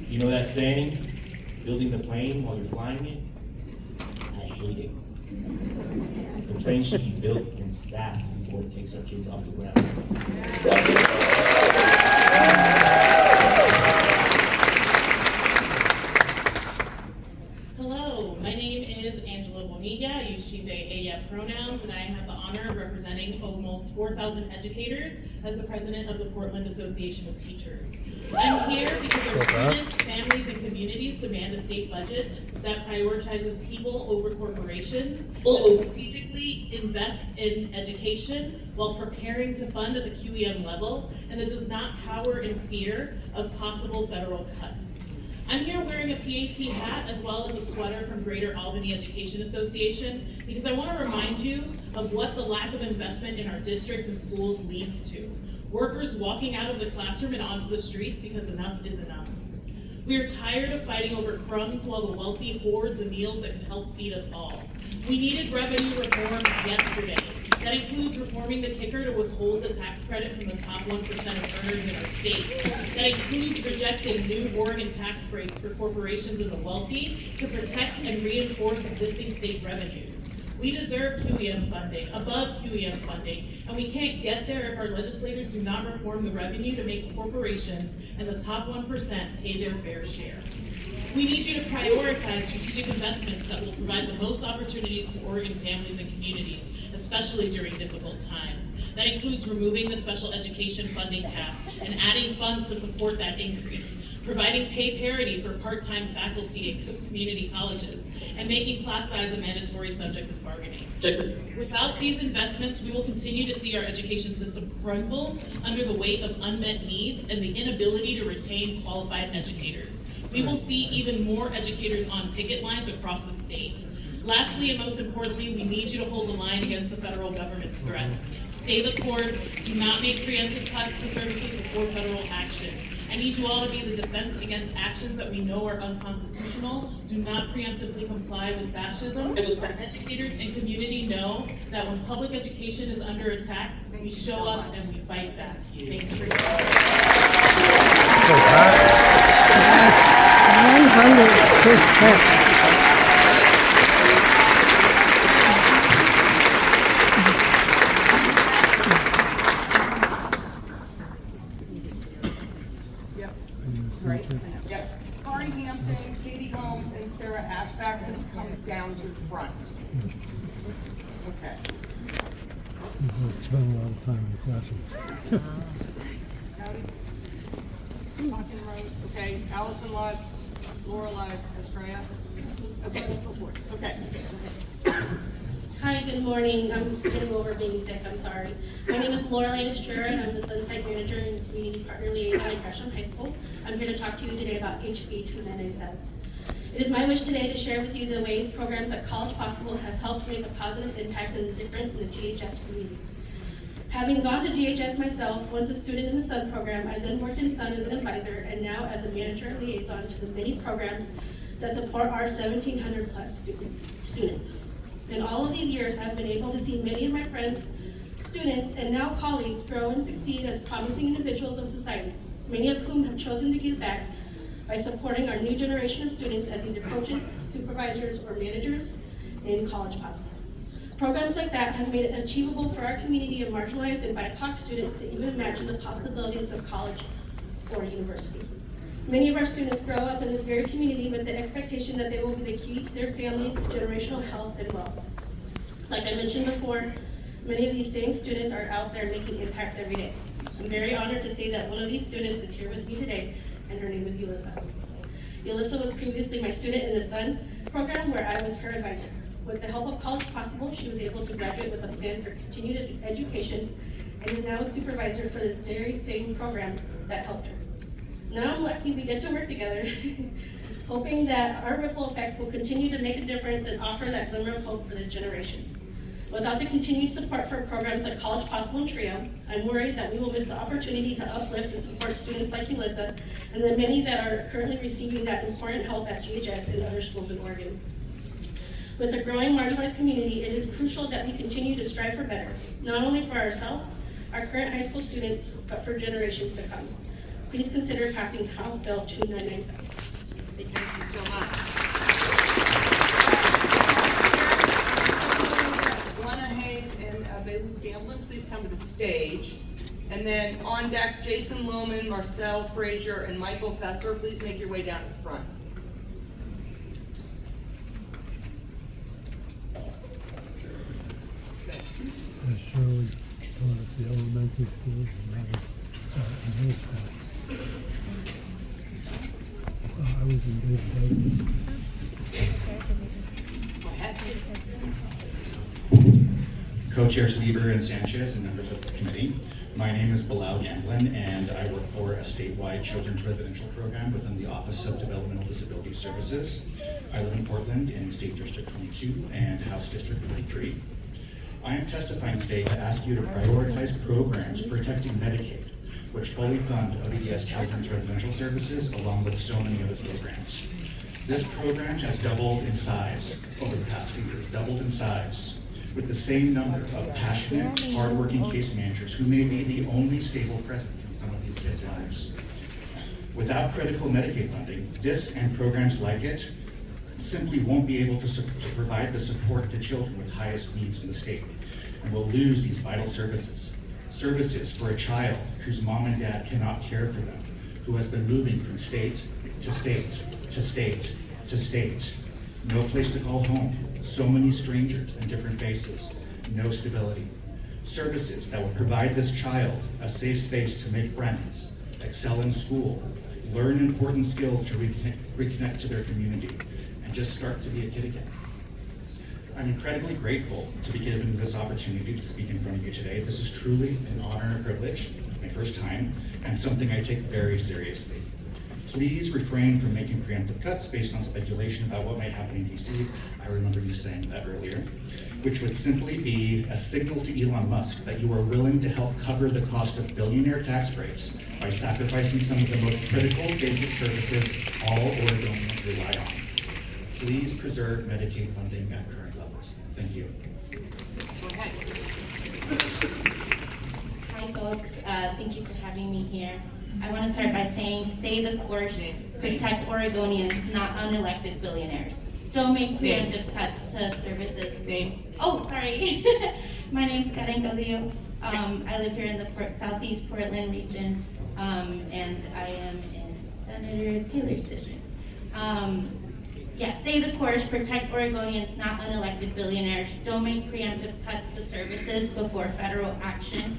You know that saying, building the plane while you're flying it? I hate it. The plane should be built and staffed before it takes our kids off the ground. Hello, my name is Angela Bonilla. I use she, they, as the president of the Portland Association of Teachers. I'm here because our students, families, and communities demand a state budget that prioritizes people over corporations, that strategically invests in education while preparing to fund at the QEM level, and that does not cower in fear of possible federal cuts. I'm here wearing a PAT hat as well as a sweater from Greater Albany Education Association because I want to remind you of what the lack of investment in our districts and schools leads to. Workers walking out of the classroom and onto the streets because enough is enough. We are tired of fighting over crumbs while the wealthy hoard the meals that could help feed us all. We needed revenue reform yesterday. That includes reforming the kicker to withhold the tax credit from the top 1% of earners in our state. That includes rejecting new Oregon tax breaks for corporations and the wealthy to protect and reinforce existing state revenues. We deserve QEM funding, above QEM funding, and we can't get there if our legislators do not reform the revenue to make corporations and the top 1% pay their fair share. We need you to prioritize strategic investments that will provide the most opportunities for Oregon families and communities, especially during difficult times. That includes removing the special education funding cap and adding funds to support that increase, providing pay parity for part-time faculty in community colleges, and making class size a mandatory subject of bargaining. Without these investments, we will continue to see our education system crumble under the weight of unmet needs and the inability to retain qualified educators. We will see even more educators on picket lines across the state. Lastly, and most importantly, we need you to hold the line against the federal government's threats. Stay the course. Do not make preemptive cuts to services before federal action. I need you all to be the defense against actions that we know are unconstitutional. Do not preemptively comply with fascism. Our educators and community know that when public education is under attack, we show up and we fight back. Thank you for your time. 100%. Yep. Corey Hampton, Katie Holmes, and Sarah Ashback, please come down to the front. Okay. Spend a lot of time in the classroom. Hawkins Rose, okay. Allison Lutz, Lorelei Estrella. Okay, okay. Hi, good morning. I'm getting over being sick, I'm sorry. My name is Lorelei Estrella, and I'm the Sunside Manager and Community Partner Liaison at Gresham High School. I'm here to talk to you today about HB 2997. It is my wish today to share with you the ways programs like College Possible have helped make a positive impact and difference in the GHS community. Having gone to GHS myself, once a student in the SUN program, I then worked in SUN as an advisor and now as a manager liaison to the many programs that support our 1,700 plus students. In all of these years, I've been able to see many of my friends, students, and now colleagues grow and succeed as promising individuals of society, many of whom have chosen to give back by supporting our new generation of students as either coaches, supervisors, or managers in College Possible. Programs like that have made it achievable for our community of marginalized and BIPOC students to even imagine the possibilities of college or university. Many of our students grow up in this very community with the expectation that they will be the key to their family's generational health and wealth. Like I mentioned before, many of these same students are out there making impacts every day. I'm very honored to say that one of these students is here with me today, and her name is Yulissa. Yulissa was previously my student in the SUN program where I was her advisor. With the help of College Possible, she was able to graduate with a plan for continued education and is now a supervisor for the very same program that helped her. Now I'm lucky we get to work together, hoping that our ripple effects will continue to make a difference and offer that glimmer of hope for this generation. Without the continued support for programs like College Possible and TRIO, I'm worried that we will miss the opportunity to uplift and support students like Yulissa and the many that are currently receiving that important help at GHS and other schools in Oregon. With a growing marginalized community, it is crucial that we continue to strive for better, not only for ourselves, our current high school students, but for generations to come. Please consider passing House Bill 2997. Thank you so much. Glenna Hayes and Bailey Gamblin, please come to the stage. And then on deck, Jason Lohman, Marcel Frazier, and Michael Fesser, please make your way down to the front. Shirley, the elementary school and I was in middle school. I was in David Co-chairs Lieber and Sanchez and members of this committee. My name is Bilal Gamblin and I work for a statewide children's residential program within the Office of Developmental Disability Services. I live in Portland in State District 22 and House District 43. I am testifying today to ask you to prioritize programs protecting Medicaid, which fully fund ODDS Children's Residential Services along with so many other programs. This program has doubled in size over the past few years, doubled in size, with the same number of passionate, hardworking case managers who may be the only stable presence in some of these kids' lives. Without critical Medicaid funding, this and programs like it simply won't be able to provide the support to children with highest needs in the state, and will lose these vital services. Services for a child whose mom and dad cannot care for them, who has been moving from state to state to state to state. No place to call home, so many strangers and different faces, no stability. Services that will provide this child a safe space to make friends, excel in school, learn important skills to reconnect to their community, and just start to be a kid again. I'm incredibly grateful to be given this opportunity to speak in front of you today. This is truly an honor and a privilege, my first time, and something I take very seriously. Please refrain from making preemptive cuts based on speculation about what might happen in DC. I remember you saying that earlier, which would simply be a signal to Elon Musk that you are willing to help cover the cost of billionaire tax breaks by sacrificing some of the most critical basic services all Oregonians rely on. Please preserve Medicaid funding at current levels. Thank you. Hi folks, thank you for having me here. I want to start by saying stay the course, protect Oregonians, not unelected billionaires. Don't make preemptive cuts to services. Oh, sorry. My name's Karen Godillo. I live here in the Southeast Portland region, and I am in Senator Taylor's district. Yeah, stay the course, protect Oregonians, not unelected billionaires. Don't make preemptive cuts to services before federal action.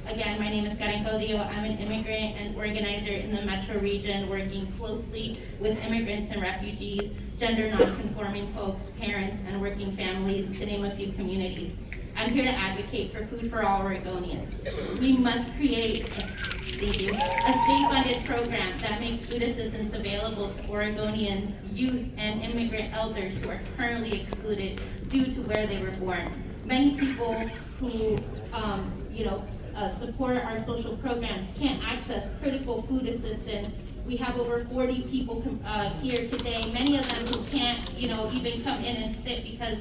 Again, my name is Karen Caudillo. I'm an immigrant and organizer in the metro region, working closely with immigrants and refugees, gender non-conforming folks, parents, and working families, to name a few communities. I'm here to advocate for food for all Oregonians. We must create a state-funded program that makes food assistance available to Oregonian youth and immigrant elders who are currently excluded due to where they were born. Many people who, support our social programs can't access critical food assistance. We have over 40 people here today, many of them who can't, even come in and sit because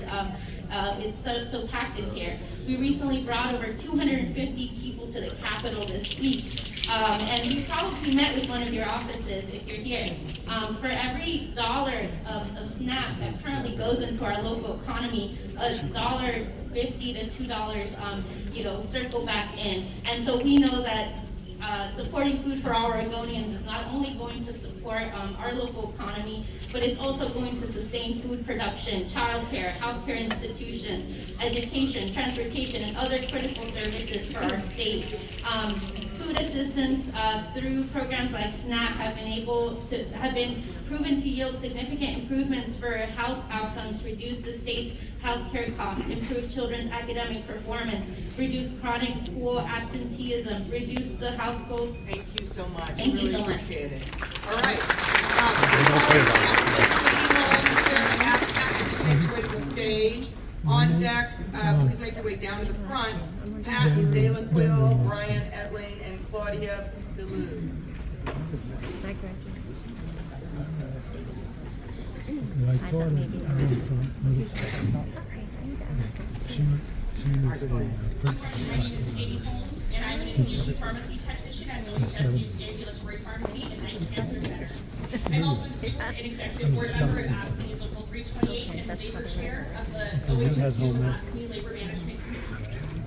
it's so packed in here. We recently brought over 250 people to the Capitol this week, and you probably met with one of your offices if you're here. For every dollar of SNAP that currently goes into our local economy, $1.50 to $2, circle back in. And so we know that supporting food for all Oregonians is not only going to support our local economy, but it's also going to sustain food production, childcare, healthcare institutions, education, transportation, and other critical services for our state. Food assistance through programs like SNAP have been proven to yield significant improvements for health outcomes, reduce the state's healthcare costs, improve children's academic performance, reduce chronic school absenteeism, reduce the household. Thank you so much. Thank you so much. Appreciate it. All right. Make your way to the stage. On deck, please make your way down to the front. Pat, Dalen Quill, Brian Etling, and Claudia Bilou. I thought maybe And I'm an infusion pharmacy technician at Williams Ambulatory Pharmacy in 19 Center. I'm also an executive board member at ASME Local 328 and the labor chair of the OHSU Labor Management Committee.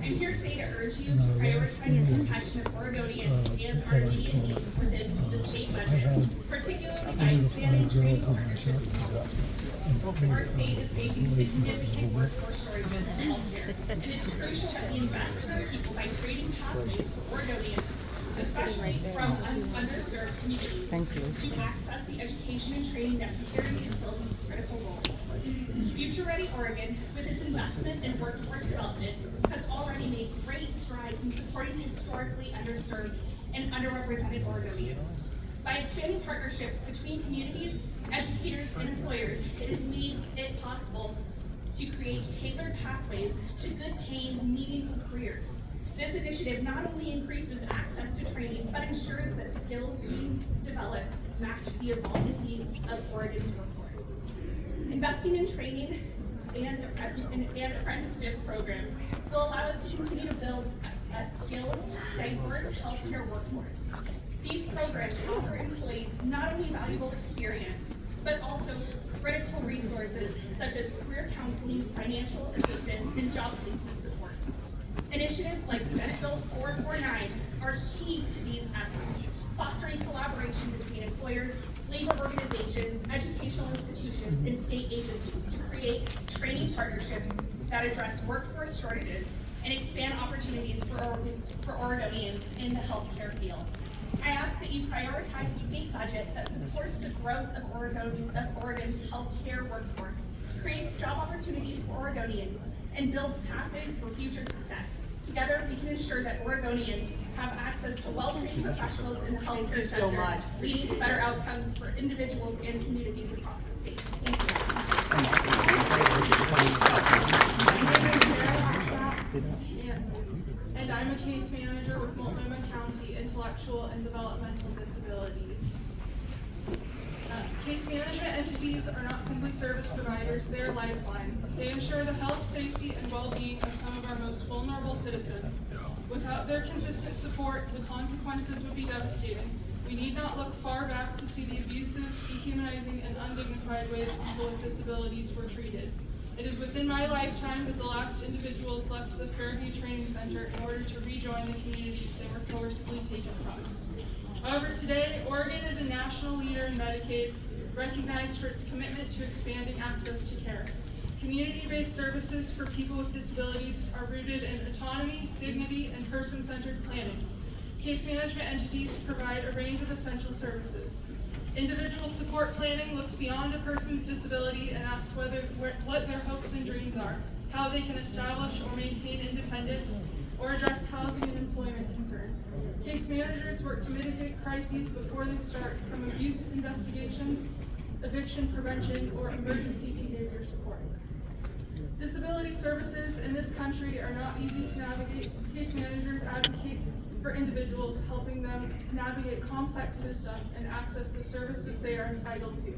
I'm here today to urge you to prioritize the protection of Oregonians and our immediate needs within the state budget, particularly particularly by expanding training partnerships. Our state is facing significant workforce shortages in healthcare, and it's crucial that we invest in our people by creating pathways for Oregonians, especially from underserved communities, to access the education and training necessary to fill these critical roles. Future Ready Oregon, with its investment in workforce development, has already made great strides in supporting historically underserved and underrepresented Oregonians. By expanding partnerships between communities, educators, and employers, it has made it possible to create tailored pathways to good-paying, meaningful careers. This initiative not only increases access to training, but ensures that skills being developed match the evolving needs of Oregon's workforce. Investing in training and apprenticeship programs will allow us to continue to build a skilled, diverse healthcare workforce. These programs offer employees not only valuable experience, but also critical resources such as career counseling, financial assistance, and job placement support. Initiatives like Senate Bill 449 are key to these efforts, fostering collaboration between employers, labor organizations, educational institutions, and state agencies to create training partnerships that address workforce shortages and expand opportunities for Oregonians in the healthcare field. I ask that you prioritize a state budget that supports the growth of Oregon's healthcare workforce, creates job opportunities for Oregonians, and builds pathways for future success. Together, we can ensure that Oregonians have access to well-trained professionals in the healthcare sector, leading to better outcomes for individuals and communities across the state. And I'm a case manager with Multnomah County Intellectual and Developmental Disabilities. Case management entities are not simply service providers, they are lifelines. They ensure the health, safety, and well-being of some of our most vulnerable citizens. Without their consistent support, the consequences would be devastating. We need not look far back to see the abusive, dehumanizing, and undignified ways people with disabilities were treated. It is within my lifetime that the last individuals left the Fairview Training Center in order to rejoin the communities they were forcibly taken from. However, today, Oregon is a national leader in Medicaid, recognized for its commitment to expanding access to care. Community-based services for people with disabilities are rooted in autonomy, dignity, and person-centered planning. Case management entities provide a range of essential services. Individual support planning looks beyond a person's disability and asks what their hopes and dreams are, how they can establish or maintain independence, or address housing and employment concerns. Case managers work to mitigate crises before they start, from abuse investigations, eviction prevention, or emergency behavior support. Disability services in this country are not easy to navigate. Case managers advocate for individuals, helping them navigate complex systems and access the services they are entitled to.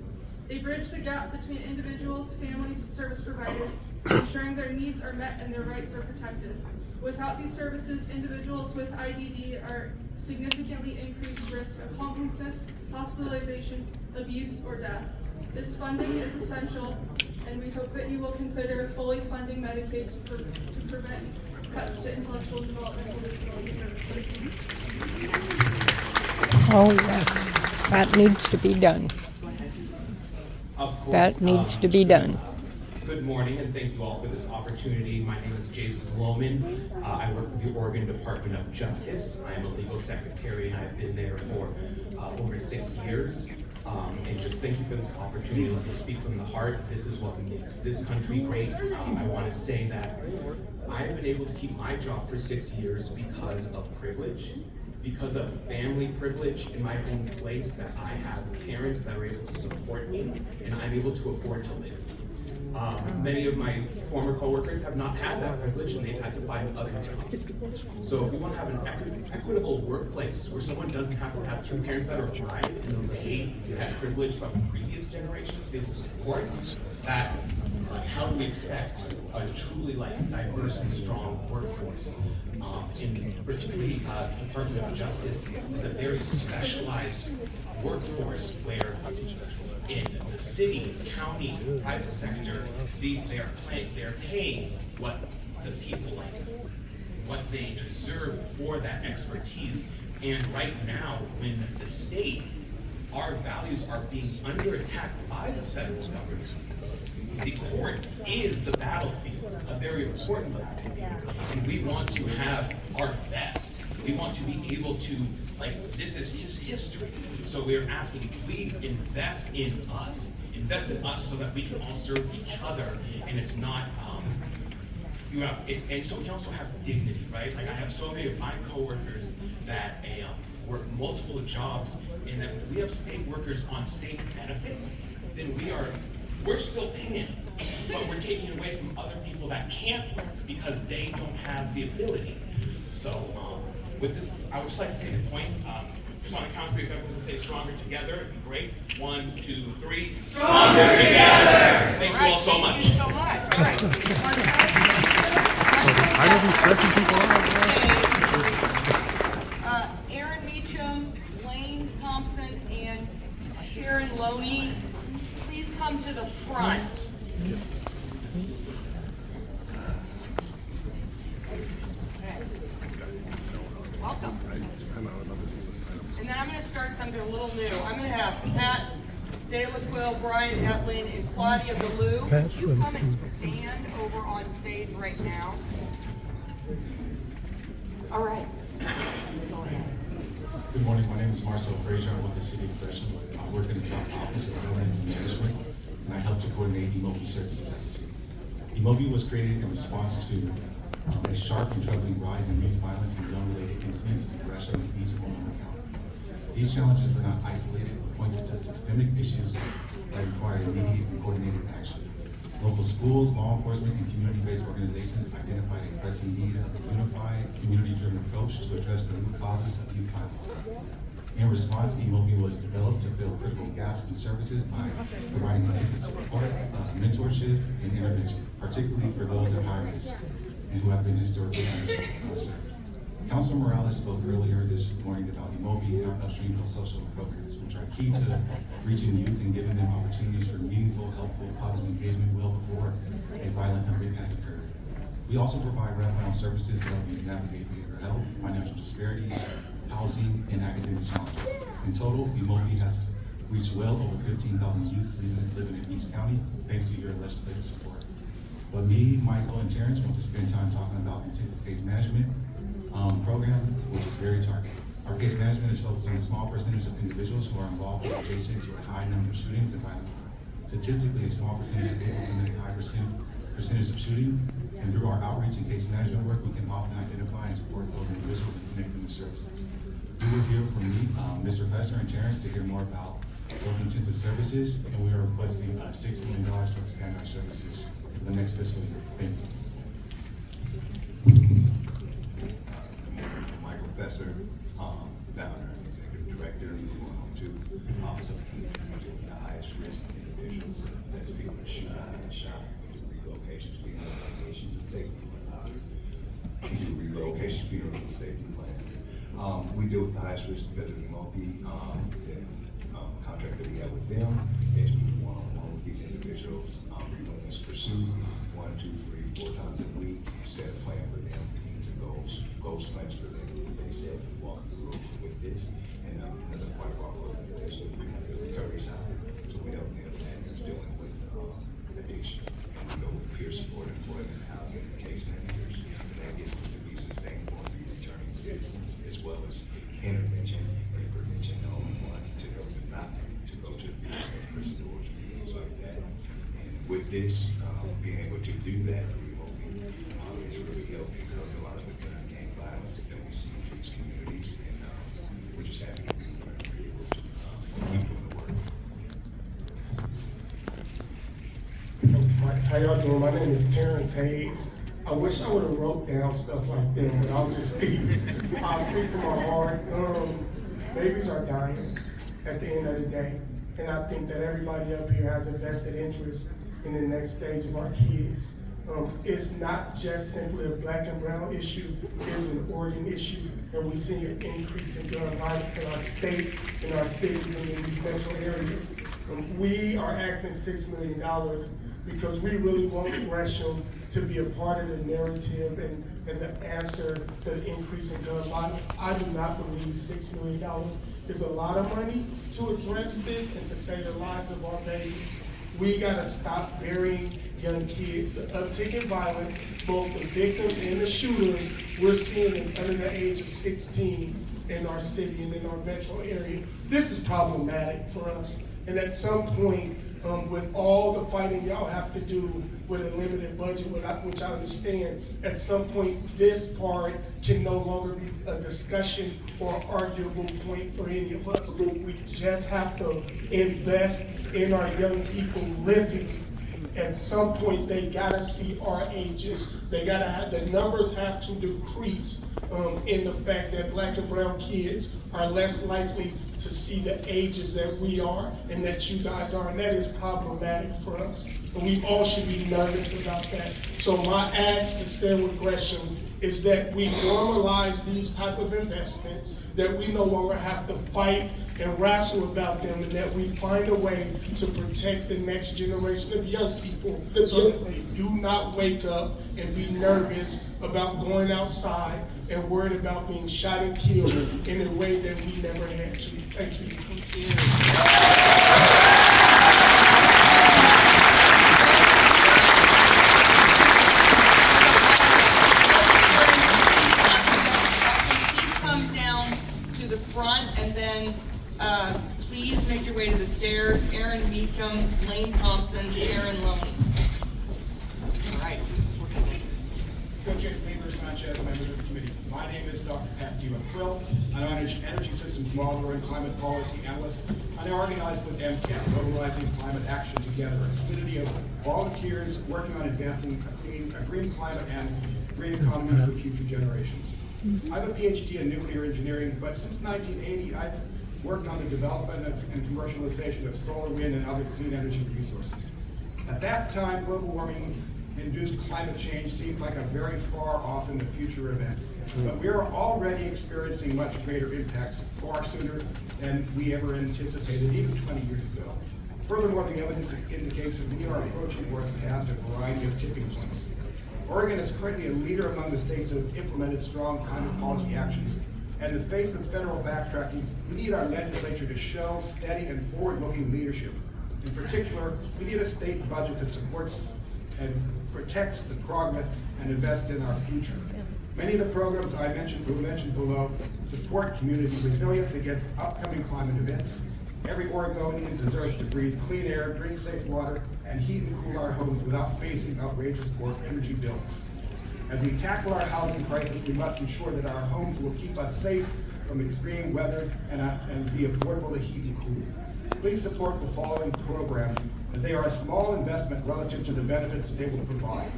They bridge the gap between individuals, families, and service providers, ensuring their needs are met and their rights are protected. Without these services, individuals with IDD are significantly increased risk of homelessness, hospitalization, abuse, or death. This funding is essential, and we hope that you will consider fully funding Medicaid to prevent cuts to intellectual and developmental disability services. Oh, yes. That needs to be done. Of course, That needs to be done. Good morning, and thank you all for this opportunity. My name is Jason Lohman. I work for the Oregon Department of Justice. I am a legal secretary, and I've been there for over 6 years. And just thank you for this opportunity to let me speak from the heart. This is what makes this country great. I want to say that I have been able to keep my job for 6 years because of privilege, because of family privilege in my own place, that I have parents that are able to support me, and I'm able to afford to live. Many of my former coworkers have not had that privilege, and they've had to find other jobs. So if we want to have an equitable workplace where someone doesn't have to have two parents that are alive and they had privilege from previous generations to be able to support that, how do we expect a truly diverse and strong workforce? In particularly the Department of Justice is a very specialized workforce where in the city, county, private sector, they're paying what the people like, what they deserve for that expertise. And right now, when the state our values are being under attack by the federal government. The court is the battlefield, a very important battlefield, and we want to have our best. We want to be able to, like, this is his history. So we're asking, please invest in us. Invest in us so that we can all serve each other, and it's not, and so we can also have dignity, right? Like, I have so many of my coworkers that work multiple jobs, and that we have state workers on state benefits, then we're still paying, but we're taking away from other people that can't work because they don't have the ability. So with this, I would just like to take a point. Just on the count of three, if everyone can say stronger together, it'd be great. 1, 2, 3. Stronger together! Thank you all so much. Thank you so much. All right. I didn't stressing people out. Aaron Meacham, Lane Thompson, and Sharon Loney, please come to the front. Welcome. And then I'm going to start something a little new. I'm going to have Pat DeLaQuille, Brian Etlin, and Claudia Ballou. Would you come and stand over on stage right now? All right. Go ahead. Good morning, my name is Marcel Frazier. I'm with the City of Gresham. I work in the Office of Governance and Management, and I help to coordinate EMOBI services at the city. EMOBI was created in response to a sharp and troubling rise in youth violence and gun-related incidents in Gresham and East Oklahoma County. These challenges were not isolated, but pointed to systemic issues that required immediate and coordinated action. Local schools, law enforcement, and community-based organizations identified a pressing need of a unified, community-driven approach to address the root causes of youth violence. In response, EMOBI was developed to fill critical gaps in services by providing intensive support, mentorship, and intervention, particularly for those at high risk and who have been historically underserved. Councilor Morales spoke earlier this morning about EMOBI and our upstream social programs, which are key to reaching youth and giving them opportunities for meaningful, helpful, positive engagement well before a violent event has occurred. We also provide wraparound services to help youth navigate behavioral health, financial disparities, housing, and academic challenges. In total, EMOBI has reached well over 15,000 youth living in East County, thanks to your legislative support. But me, Michael, and Terrence want to spend time talking about intensive case management program, which is very targeted. Our case management is focused on a small percentage of individuals who are involved or adjacent to a high number of shootings and violent crime. Statistically, a small percentage of people commit a high percentage of shooting, and through our outreach and case management work, we can often identify and support those individuals and connect them to services. You will hear from me, Mr. Fester and Terrence, to hear more about those intensive services, and we are requesting $6 million to expand our services for the next fiscal year. Thank you. Michael Fester, founder and executive director to Office of the highest risk individuals. That's people that shoot out and shot, relocations, relocations, and safety plans. Relocations, funerals, and safety plans. We deal with the highest risk because of the EMOBI. The contract that we have with them is we do one-on-one with these individuals. Relentless pursuit, 1, 2, 3, 4 times a week. Set a plan for them, needs and goals plans for them. They said walk through with this, and another part of our organization, we have the recovery side. So we help them who's dealing with addiction, and we go with peer support, employment, housing, and case managers, and that gets them to be sustainable and be returning citizens, as well as intervention and prevention, the only one to go to not to go to prison doors and things like that. And with this, being able to do that through EMOBI is really helping because a lot of the gun and gang violence that we see in these communities, and we're just happy to be able to keep doing the work. Thanks, Mike. How y'all doing? My name is Terrence Hayes. I wish I would have wrote down stuff like them, but I'll just speak. I'll speak from my heart. Babies are dying at the end of the day, and I think that everybody up here has a vested interest in the next stage of our kids. It's not just simply a black and brown issue, it's an Oregon issue, and we see an increase in gun violence in our state, in our cities, and in these metro areas. We are asking $6 million because we really want Gresham to be a part of the narrative and the answer to the increase in gun violence. I do not believe $6 million is a lot of money to address this and to save the lives of our babies. We gotta stop burying young kids. The uptick in violence, both the victims and the shooters, we're seeing is under the age of 16 in our city and in our metro area. This is problematic for us. And at some point, with all the fighting y'all have to do with a limited budget, which I understand, at some point, this part can no longer be a discussion or arguable point for any of us. We just have to invest in our young people living. At some point, they gotta see our ages. They gotta have, the numbers have to decrease in the fact that Black and brown kids are less likely to see the ages that we are and that you guys are, and that is problematic for us. And we all should be nervous about that. So my ask to stand with Gresham is that we normalize these type of investments, that we no longer have to fight and wrestle about them, and that we find a way to protect the next generation of young people so that they do not wake up and be nervous about going outside and worried about being shot and killed in a way that we never had to. Thank you. Please come down to the front, and then please make your way to the stairs. Aaron Meekum, Lane Thompson, Sharon Loney. All right, we're going to do this. Co-Chair Sanchez, members of the committee. My name is Dr. Pat Quill. I'm an energy systems modeler and climate policy analyst. I organize with MCAT, Mobilizing Climate Action Together, a community of volunteers working on advancing a green climate and green economy for future generations. I have a PhD in nuclear engineering, but since 1980, I've worked on the development and commercialization of solar, wind, and other clean energy resources. At that time, global warming induced climate change seemed like a very far off in the future event. But we are already experiencing much greater impacts far sooner than we ever anticipated, even 20 years ago. Furthermore, the evidence indicates that we are approaching or have passed a variety of tipping points. Oregon is currently a leader among the states that have implemented strong climate policy actions. And in the face of federal backtracking, we need our legislature to show steady and forward-looking leadership. In particular, we need a state budget that supports and protects the progress and invests in our future. Many of the programs I mentioned below support community resilience against upcoming climate events. Every Oregonian deserves to breathe clean air, drink safe water, and heat and cool our homes without facing outrageous energy bills. As we tackle our housing crisis, we must ensure that our homes will keep us safe from extreme weather and be affordable to heat and cool. Please support the following programs, as they are a small investment relative to the benefits they will provide.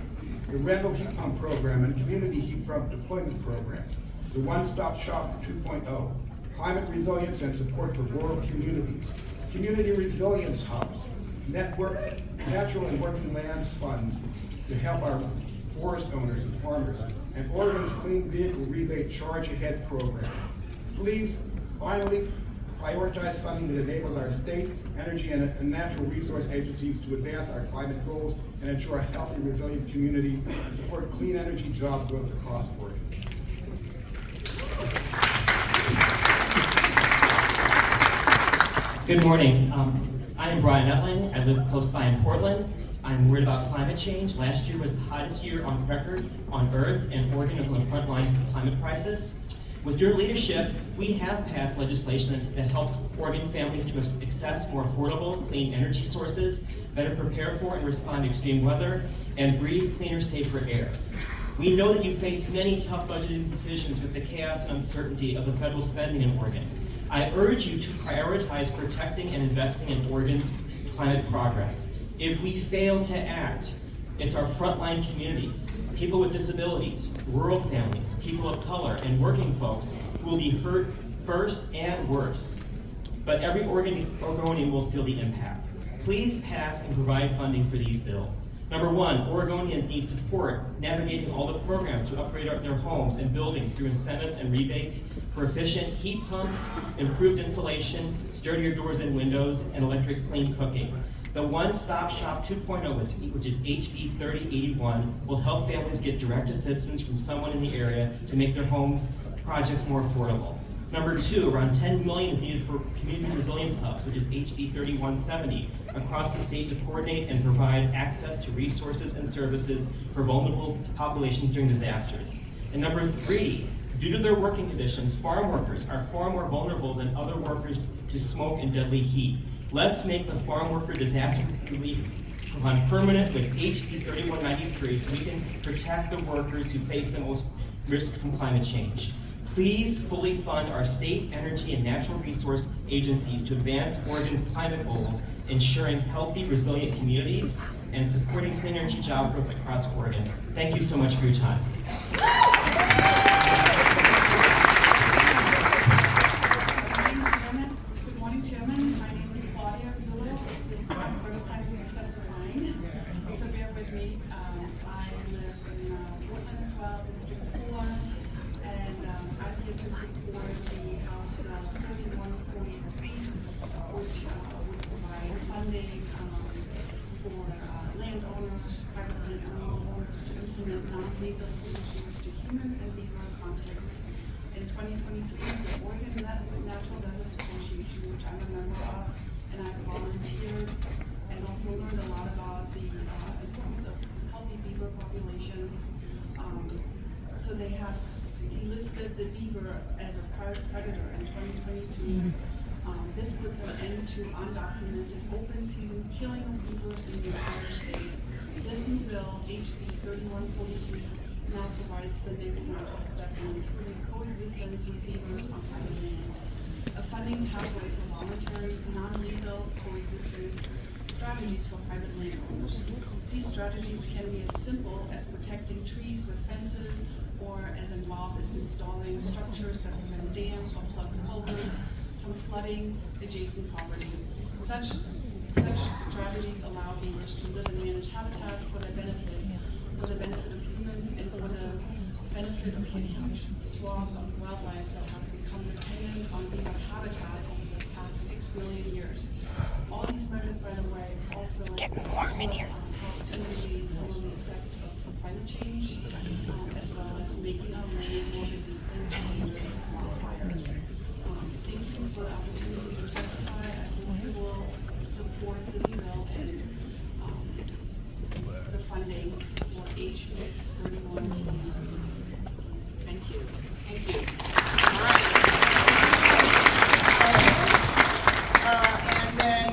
The rental heat pump program and community heat pump deployment programs. The One-Stop Shop 2.0. Climate resilience and support for rural communities. Community resilience hubs. Natural and working lands funds to help our forest owners and farmers. And Oregon's Clean Vehicle Rebate Charge Ahead program. Please, finally, prioritize funding that enables our state, energy, and natural resource agencies to advance our climate goals and ensure a healthy, resilient community and support clean energy job growth across Oregon. Good morning. I am Brian Etling. I live close by in Portland. I'm worried about climate change. Last year was the hottest year on record on Earth, and Oregon is on the front lines of the climate crisis. With your leadership, we have passed legislation that helps Oregon families to access more affordable, clean energy sources, better prepare for and respond to extreme weather, and breathe cleaner, safer air. We know that you face many tough budgeting decisions with the chaos and uncertainty of the federal spending in Oregon. I urge you to prioritize protecting and investing in Oregon's climate progress. If we fail to act, it's our frontline communities, people with disabilities, rural families, people of color, and working folks who will be hurt first and worse. But every Oregonian will feel the impact. Please pass and provide funding for these bills. Number one, Oregonians need support navigating all the programs to upgrade their homes and buildings through incentives and rebates for efficient heat pumps, improved insulation, sturdier doors and windows, and electric clean cooking. The One-Stop Shop 2.0, which is HB 3081, will help families get direct assistance from someone in the area to make their homes projects more affordable. Number 2, around $10 million is needed for community resilience hubs, which is HB 3170, across the state to coordinate and provide access to resources and services for vulnerable populations during disasters. And number 3, due to their working conditions, farm workers are far more vulnerable than other workers to smoke and deadly heat. Let's make the farm worker disaster relief fund permanent with HB 3193 so we can protect the workers who face the most risk from climate change. Please fully fund our state energy and natural resource agencies to advance Oregon's climate goals, ensuring healthy, resilient communities, and supporting clean energy job growth across Oregon. Thank you so much for your time. Good morning, Chairman. My name is Claudia Bulow. This is my first time here testifying, so bear with me. I live in Portland as well, District 4, and I'm here to support the House Bill 3143, which would provide funding for landowners, private landowners to implement non-lethal solutions to human and behavioral conflicts. In 2023, the Oregon Natural Deserts Association, which I'm a member of, and I've volunteered and also learned a lot about the importance of healthy beaver populations. So they have delisted the beaver as a predator in 2022. This puts an end to undocumented open season killing of beavers in the entire state. This new bill, HB 3143, now provides the next natural step in improving coexistence with beavers on private lands. A funding pathway for voluntary, non-lethal coexistence strategies for private landowners. These strategies can be as simple as protecting trees with fences, or as involved as installing structures that prevent dams or plug culverts from flooding adjacent property. Such strategies allow beavers to live and manage habitat for the benefit of humans and for the benefit of a huge swath of wildlife that have become dependent on beaver habitat over the past 6 million years. All these measures, by the way, also help to mitigate some of the effects of climate change, as well as making our land more resistant to dangerous wildfires. Thank you for the opportunity to testify. I hope you will support this bill and the funding for HB 31. Thank you. Thank you. All right. And then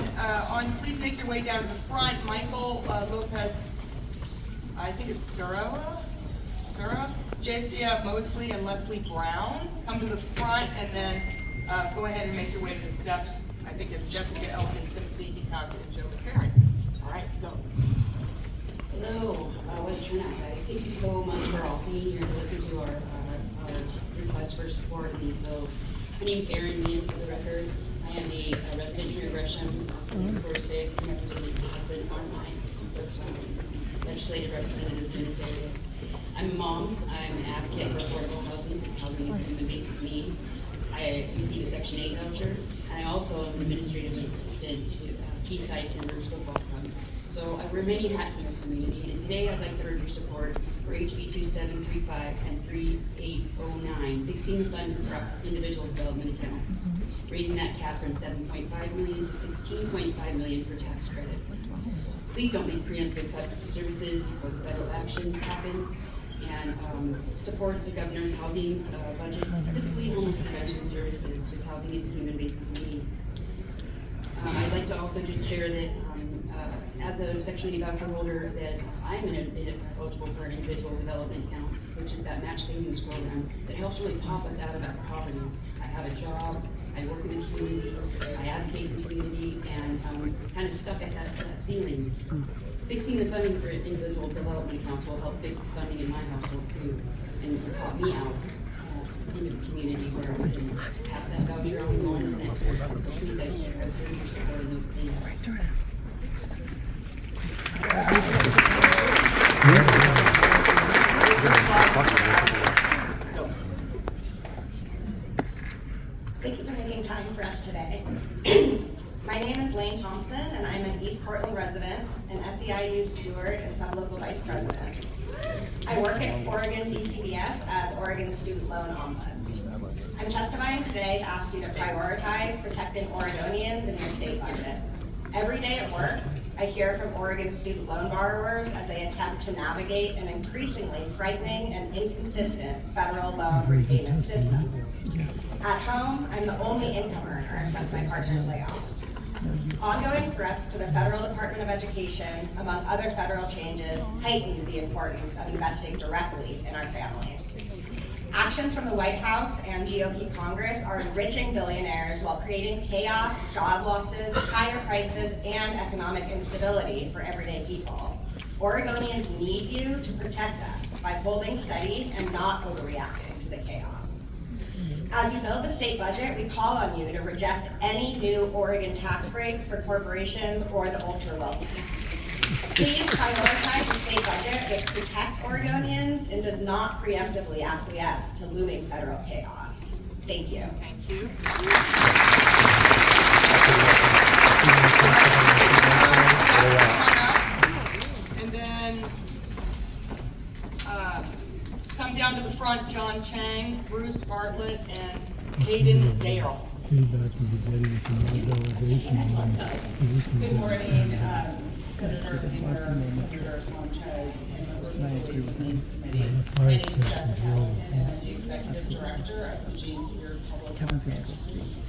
please make your way down to the front. Michael Lopez, I think it's Sura, J.C.F. Mosley, and Leslie Brown. Come to the front and then go ahead and make your way to the steps. I think it's Jessica Elton, Timothy DeCock, and Joe Parent. All right, go. Hello, what a turnout, guys. Thank you so much for all being here to listen to our request for support of these bills. My name is Erin Meehan, for the record. I am a resident here in Gresham, also in Core 6, and representing Wisconsin online, legislative representative in this area. I'm a mom. I'm an advocate for affordable housing. Housing is a human basic need. I receive a Section 8 voucher, and I also am an administrative assistant to Keyside Timbers football clubs. So I wear many hats in this community, and today I'd like to urge your support for HB 2735 and 3809, fixing the fund for individual development accounts, raising that cap from $7.5 million to $16.5 million for tax credits. Please don't make preemptive cuts to services before the federal actions happen, and support the governor's housing budget, specifically homeless prevention services, because housing is a human basic need. I'd like to also just share that as a Section 8 voucher holder, that I'm eligible for an individual development accounts, which is that match savings program that helps really pop us out of that poverty. I have a job, I work in the community, I advocate in the community, and I'm kind of stuck at that ceiling. Fixing the funding for individual development accounts will help fix the funding in my household too, and help me out in the community where we can pass that voucher on and go on to the next person. So please, I encourage your support in those things. Thank you for making time for us today. My name is Lane Thompson, and I'm an East Portland resident, an SEIU steward, and sublocal vice president. I work at Oregon DCBS as Oregon Student Loan Ombuds. I'm testifying today to ask you to prioritize protecting Oregonians in your state budget. Every day at work, I hear from Oregon student loan borrowers as they attempt to navigate an increasingly frightening and inconsistent federal loan repayment system. At home, I'm the only income earner since my partner's layoff. Ongoing threats to the Federal Department of Education, among other federal changes, heighten the importance of investing directly in our families. Actions from the White House and GOP Congress are enriching billionaires while creating chaos, job losses, higher prices, and economic instability for everyday people. Oregonians need you to protect us by holding steady and not overreacting to the chaos. As you build the state budget, we call on you to reject any new Oregon tax breaks for corporations or the ultra-wealthy. Please prioritize the state budget that protects Oregonians and does not preemptively acquiesce to looming federal chaos. Thank you. Thank you. And then come down to the front, John Chang, Bruce Bartlett, and Hayden Dale. Feedback will be getting from our delegation. Good morning, Senator Weaver, Senator Sanchez, and members of the Ways and Means Committee. My name is Jessica Allison, and I'm the Executive Director of the James Beard Public Market.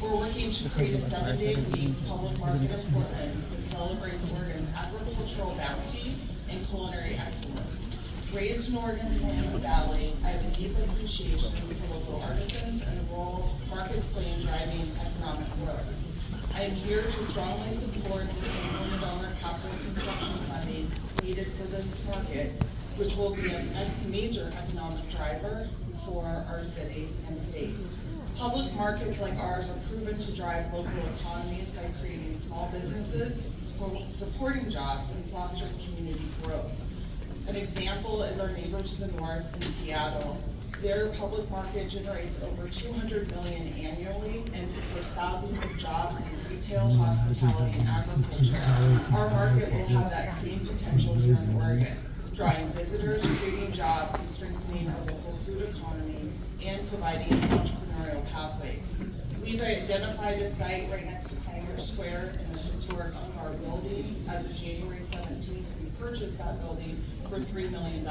We're working to create a 7-day week public market in Portland that celebrates Oregon's agricultural bounty and culinary excellence. Raised in Oregon's Willamette Valley, I have a deep appreciation for local artisans and the role markets play in driving economic growth. I am here to strongly support the $10 million capital construction funding needed for this market, which will be a major economic driver for our city and state. Public markets like ours are proven to drive local economies by creating small businesses, supporting jobs, and fostering community growth. An example is our neighbor to the north in Seattle. Their public market generates over $200 million annually and supports thousands of jobs in retail, hospitality, and agriculture. Our market will have that same potential here in Oregon, drawing visitors, creating jobs, and strengthening our local food economy, and providing entrepreneurial pathways. We've identified a site right next to Pioneer Square in the historic Ungar building. As of January 17th, we purchased that building for $3 million.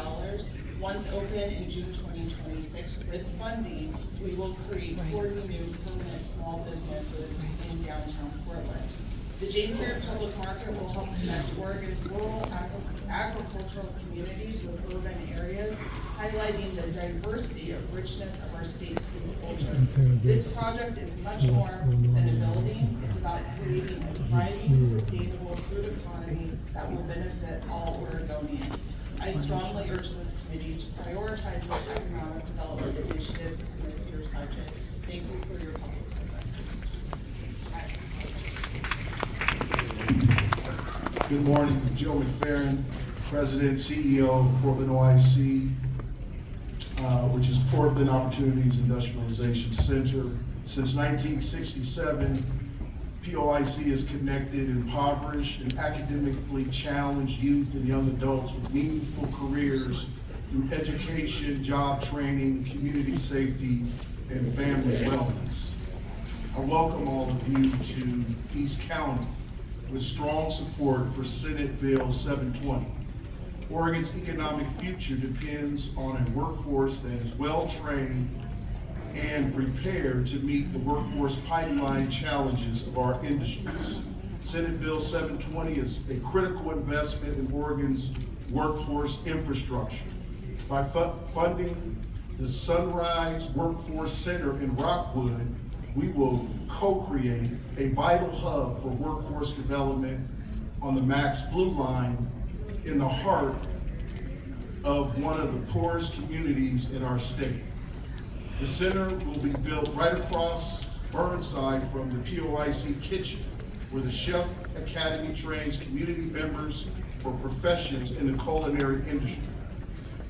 Once open in June 2026 with funding, we will create 40 new permanent small businesses in downtown Portland. The James Beard Public Market will help connect Oregon's rural agricultural communities with urban areas, highlighting the diversity of richness of our state's food culture. This project is much more than a building. It's about creating a thriving, sustainable food economy that will benefit all Oregonians. I strongly urge this committee to prioritize these economic development initiatives in this year's budget. Thank you for your public service. Good morning, Joe McFerrin, President, CEO of Portland OIC, which is Portland Opportunities Industrialization Center. Since 1967, POIC has connected impoverished and academically challenged youth and young adults with meaningful careers through education, job training, community safety, and family wellness. I welcome all of you to East County with strong support for Senate Bill 720. Oregon's economic future depends on a workforce that is well-trained and prepared to meet the workforce pipeline challenges of our industries. Senate Bill 720 is a critical investment in Oregon's workforce infrastructure. By funding the Sunrise Workforce Center in Rockwood, we will co-create a vital hub for workforce development on the Max Blue Line in the heart of one of the poorest communities in our state. The center will be built right across Burnside from the POIC kitchen, where the Chef Academy trains community members for professions in the culinary industry.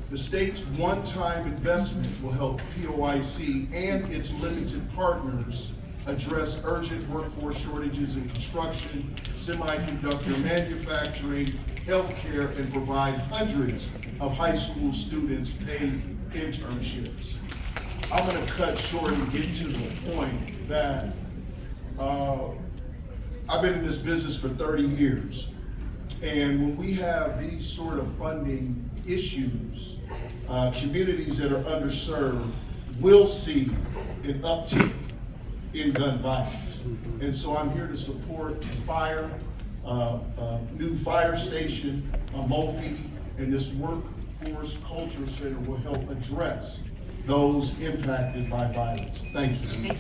The state's one-time investment will help POIC and its limited partners address urgent workforce shortages in construction, semiconductor manufacturing, healthcare, and provide hundreds of high school students paid internships. I'm gonna cut short and get to the point that, I've been in this business for 30 years. And when we have these sort of funding issues, communities that are underserved will see an uptick in gun violence. And so I'm here to support fire, new fire station, a MOPI, and this workforce culture center will help address those impacted by violence. Thank you.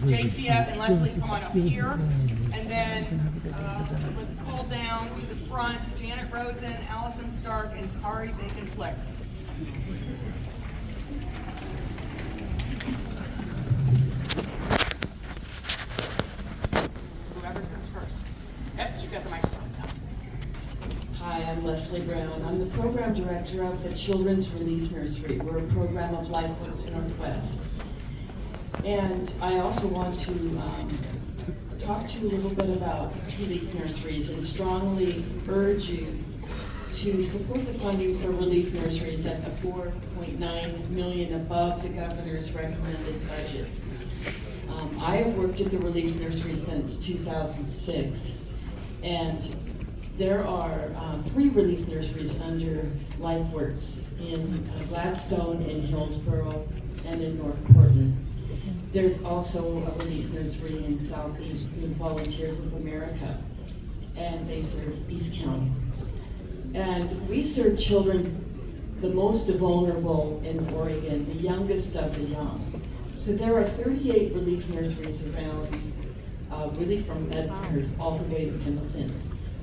JCF and Leslie, come on up here. And then let's call down to the front, Janet Rosen, Allison Stark, and Kari Bacon-Flick. Whoever goes first. Yep, you got the microphone now. Hi, I'm Leslie Brown. I'm the program director of the Children's Relief Nursery. We're a program of LifeWorks Northwest. And I also want to talk to you a little bit about relief nurseries and strongly urge you to support the funding for relief nurseries at the $4.9 million above the governor's recommended budget. I have worked at the relief nursery since 2006, and there are 3 relief nurseries under LifeWorks in Gladstone, in Hillsborough, and in North Portland. There's also a relief nursery in Southeast with Volunteers of America, and they serve East County. And we serve children, the most vulnerable in Oregon, the youngest of the young. So there are 38 relief nurseries around, really from Medford all the way to Pendleton,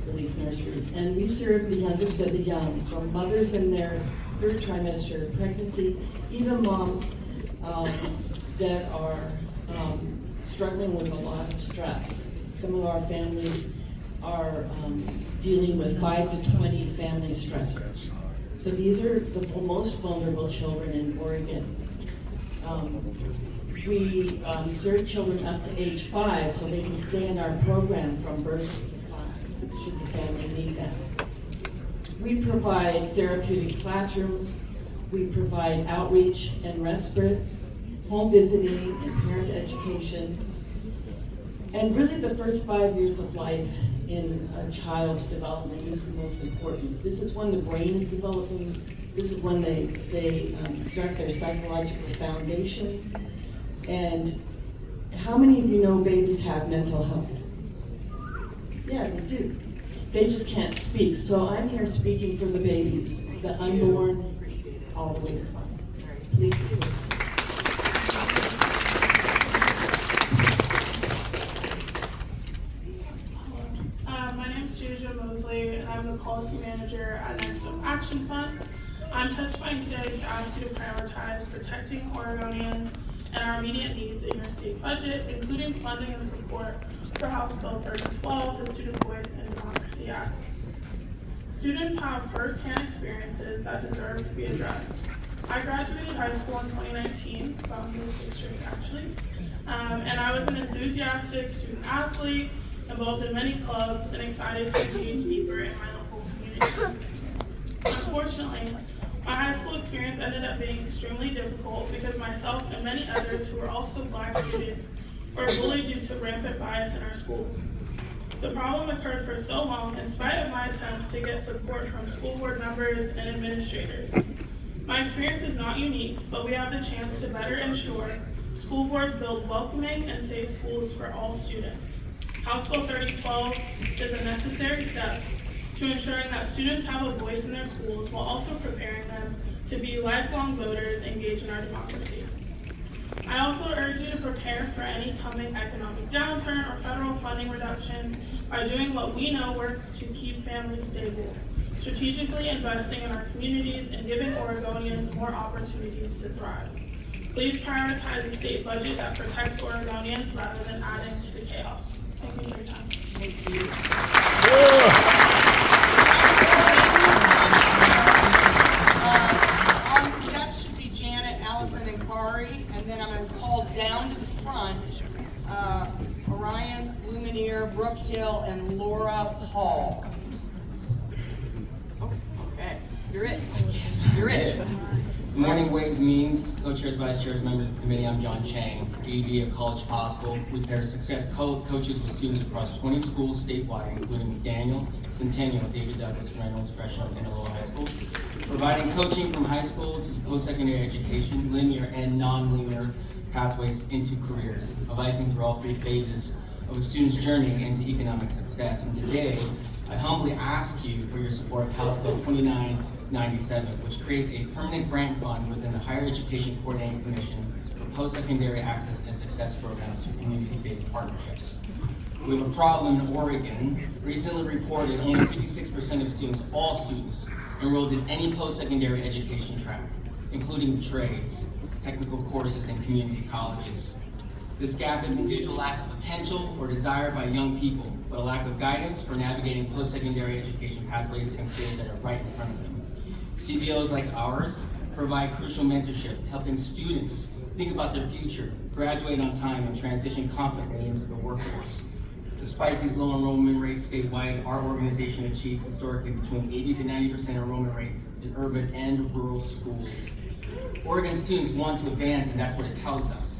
relief nurseries. And we serve the youngest of the young, so mothers in their 3rd trimester of pregnancy, even moms that are struggling with a lot of stress. Some of our families are dealing with 5 to 20 family stressors. So these are the most vulnerable children in Oregon. We serve children up to age 5 so they can stay in our program from birth to 5, should the family need that. We provide therapeutic classrooms, we provide outreach and respite, home visiting and parent education, and really the first 5 years of life in a child's development is the most important. This is when the brain is developing. This is when they start their psychological foundation. And how many of you know babies have mental health? Yeah, they do. They just can't speak. So I'm here speaking for the babies, the unborn, all the way to 5. Please be here. And I'm the policy manager at Next Step Action Fund. I'm testifying today to ask you to prioritize protecting Oregonians and our immediate needs in your state budget, including funding and support for House Bill 3012, the Student Voice and Democracy Act. Students have first-hand experiences that deserve to be addressed. I graduated high school in 2019 from this district actually, and I was an enthusiastic student athlete, involved in many clubs, and excited to engage deeper in my local community. Unfortunately, my high school experience ended up being extremely difficult because myself and many others who were also Black students were bullied due to rampant bias in our schools. The problem occurred for so long in spite of my attempts to get support from school board members and administrators. My experience is not unique, but we have the chance to better ensure school boards build welcoming and safe schools for all students. House Bill 3012 is a necessary step to ensuring that students have a voice in their schools while also preparing them to be lifelong voters engaged in our democracy. I also urge you to prepare for any coming economic downturn or federal funding reductions by doing what we know works to keep families stable, strategically investing in our communities and giving Oregonians more opportunities to thrive. Please prioritize a state budget that protects Oregonians rather than adding to the chaos. Thank you for your time. Thank you. On the step should be Janet, Allison, and Kari, and then I'm going to call down to the front Orion, Lumineer, Brook Hill, and Laura Hall. Oh, okay, you're it. You're it. Good morning, Ways and Means, co-chairs, vice chairs, members of the committee. I'm John Chang, AD of College Possible. We pair success coaches with students across 20 schools statewide, including McDaniel, Centennial, David Douglas, Reynolds, Gresham, and Aloha High School, providing coaching from high school to post-secondary education, linear and non-linear pathways into careers, advising through all three phases of a student's journey into economic success. And today, I humbly ask you for your support of House Bill 2997, which creates a permanent grant fund within the Higher Education Coordinating Commission for post-secondary access and success programs through community-based partnerships. We have a problem in Oregon. Recently reported only 56% of students, all students, enrolled in any post-secondary education track, including trades, technical courses, and community colleges. This gap isn't due to a lack of potential or desire by young people, but a lack of guidance for navigating post-secondary education pathways and careers that are right in front of them. CBOs like ours provide crucial mentorship, helping students think about their future, graduate on time, and transition confidently into the workforce. Despite these low enrollment rates statewide, our organization achieves historically between 80 to 90% enrollment rates in urban and rural schools. Oregon students want to advance, and that's what it tells us.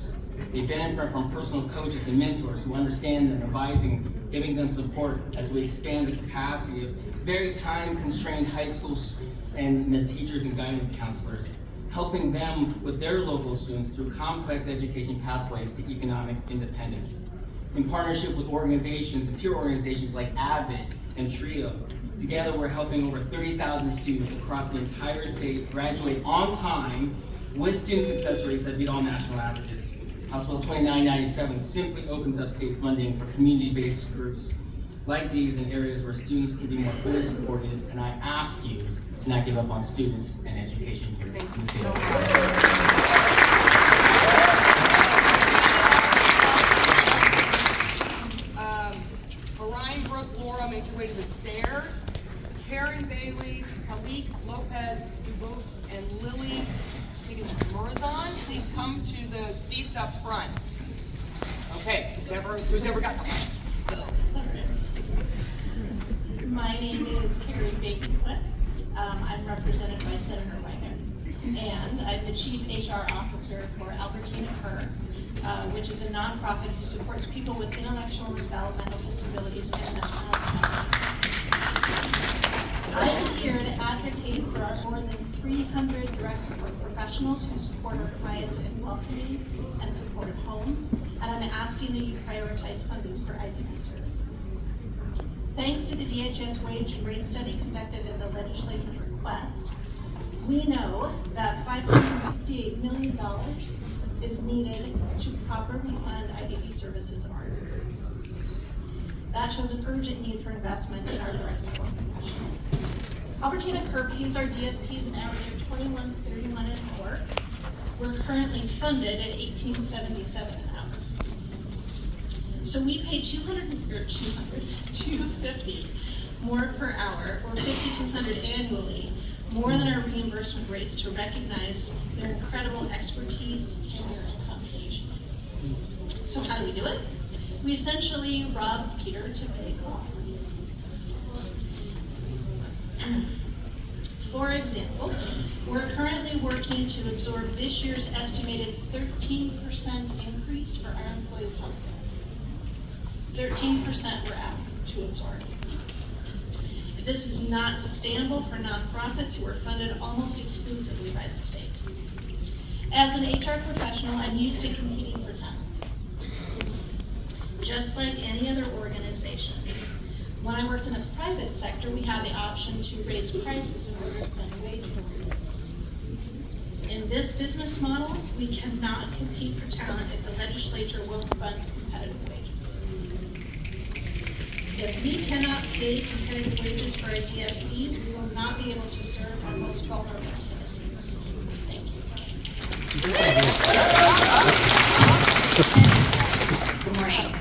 They benefit from personal coaches and mentors who understand them, advising, giving them support as we expand the capacity of very time-constrained high schools and the teachers and guidance counselors, helping them with their local students through complex education pathways to economic independence. In partnership with organizations, peer organizations like AVID and TRIO, together we're helping over 30,000 students across the entire state graduate on time with student success rates that beat all national averages. House Bill 2997 simply opens up state funding for community-based groups like these in areas where students can be more fully supported, and I ask you to not give up on students and education here. Orion Brooke, Laura, make your way to the stairs. Karen Bailey, Kalik Lopez, Dubose, and Lily, I think it's Murazan, please come to the seats up front. Okay, who's ever got them? My name is Carrie Bacon-Cliff. I'm represented by Senator Wyden, and I'm the Chief HR Officer for Albertina Kerr, which is a nonprofit who supports people with intellectual and developmental disabilities and mental health. I am here to advocate for our more than 300 direct support professionals who support our clients in welcoming and supportive homes, and I'm asking that you prioritize funding for IDP services. Thanks to the DHS wage and rate study conducted at the legislature's request, we know that $558 million is needed to properly fund IDP services in Oregon. That shows an urgent need for investment in our direct support professionals. Albertina Kerr pays our DSPs an average of $21.31 an hour. We're currently funded at $18.77 an hour. So we pay $250 more per hour, or $5,200 annually, more than our reimbursement rates to recognize their incredible expertise, tenure, and contributions. So how do we do it? We essentially rob Peter to pay Paul. For example, we're currently working to absorb this year's estimated 13% increase for our employees' health care. 13% we're asking to absorb. This is not sustainable for nonprofits who are funded almost exclusively by the state. As an HR professional, I'm used to competing for talent. Just like any other organization. When I worked in the private sector, we had the option to raise prices in order to fund wage increases. In this business model, we cannot compete for talent if the legislature won't fund competitive wages. If we cannot pay competitive wages for our DSPs, we will not be able to serve our most vulnerable citizens. Thank you. Good morning.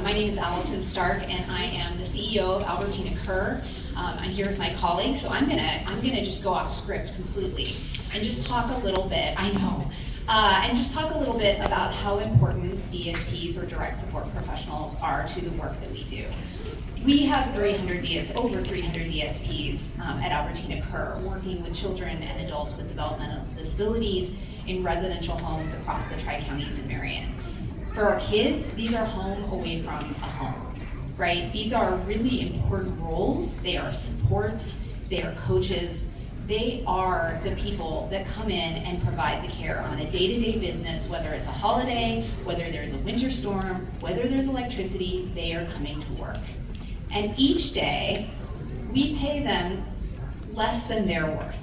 My name is Allison Stark, and I am the CEO of Albertina Kerr. I'm here with my colleagues, so I'm gonna just go off script completely and just talk a little bit. I know, and just talk a little bit about how important DSPs or direct support professionals are to the work that we do. We have over 300 DSPs at Albertina Kerr, working with children and adults with developmental disabilities in residential homes across the Tri-Counties and Marion. For our kids, these are home away from a home, right? These are really important roles. They are supports, they are coaches, they are the people that come in and provide the care on a day-to-day business, whether it's a holiday, whether there's a winter storm, whether there's electricity, they are coming to work. And each day, we pay them less than they're worth.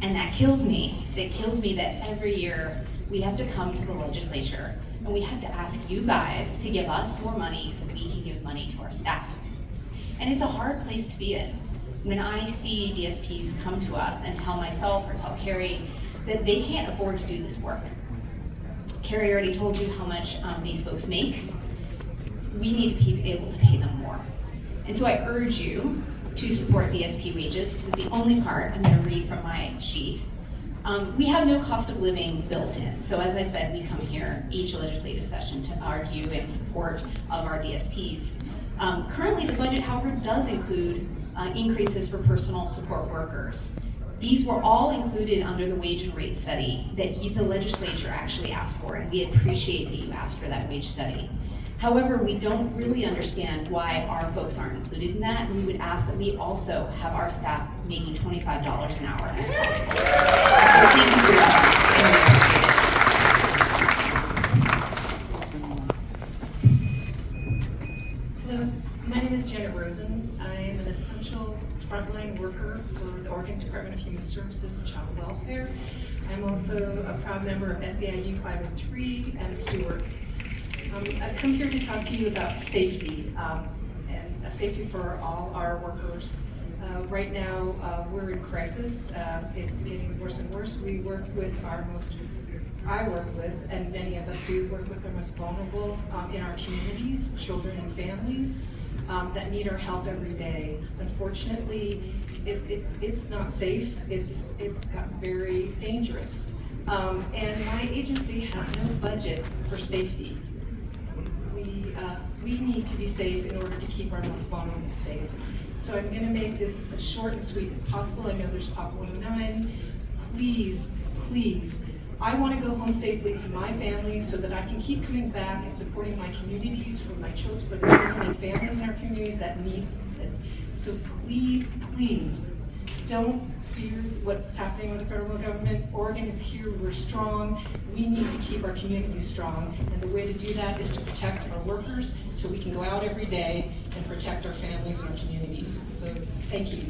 And that kills me. It kills me that every year we have to come to the legislature and we have to ask you guys to give us more money so we can give money to our staff. And it's a hard place to be in. When I see DSPs come to us and tell myself or tell Carrie that they can't afford to do this work. Carrie already told you how much these folks make. We need to be able to pay them more. And so I urge you to support DSP wages. This is the only part I'm going to read from my sheet. We have no cost of living built in. So as I said, we come here each legislative session to argue in support of our DSPs. Currently, the budget, however, does include increases for personal support workers. These were all included under the wage and rate study that the legislature actually asked for, and we appreciate that you asked for that wage study. However, we don't really understand why our folks aren't included in that, and we would ask that we also have our staff making $25 an hour as possible. So thank you for that. Hello, my name is Janet Rosen. I am an essential frontline worker for the Oregon Department of Human Services Child Welfare. I'm also a proud member of SEIU 503 and Stewart. I've come here to talk to you about safety and safety for all our workers. Right now, we're in crisis. It's getting worse and worse. We work with I work with, and many of us do work with the most vulnerable in our communities, children and families that need our help every day. Unfortunately, it's not safe. It's got very dangerous. And my agency has no budget for safety. We need to be safe in order to keep our most vulnerable safe. So I'm going to make this as short and sweet as possible. I know there's Pop 109. Please, please, I want to go home safely to my family so that I can keep coming back and supporting my communities, for my children, for the children and families in our communities that need it. So please, please, don't fear what's happening with the federal government. Oregon is here, we're strong. We need to keep our communities strong. And the way to do that is to protect our workers so we can go out every day and protect our families and our communities. So thank you.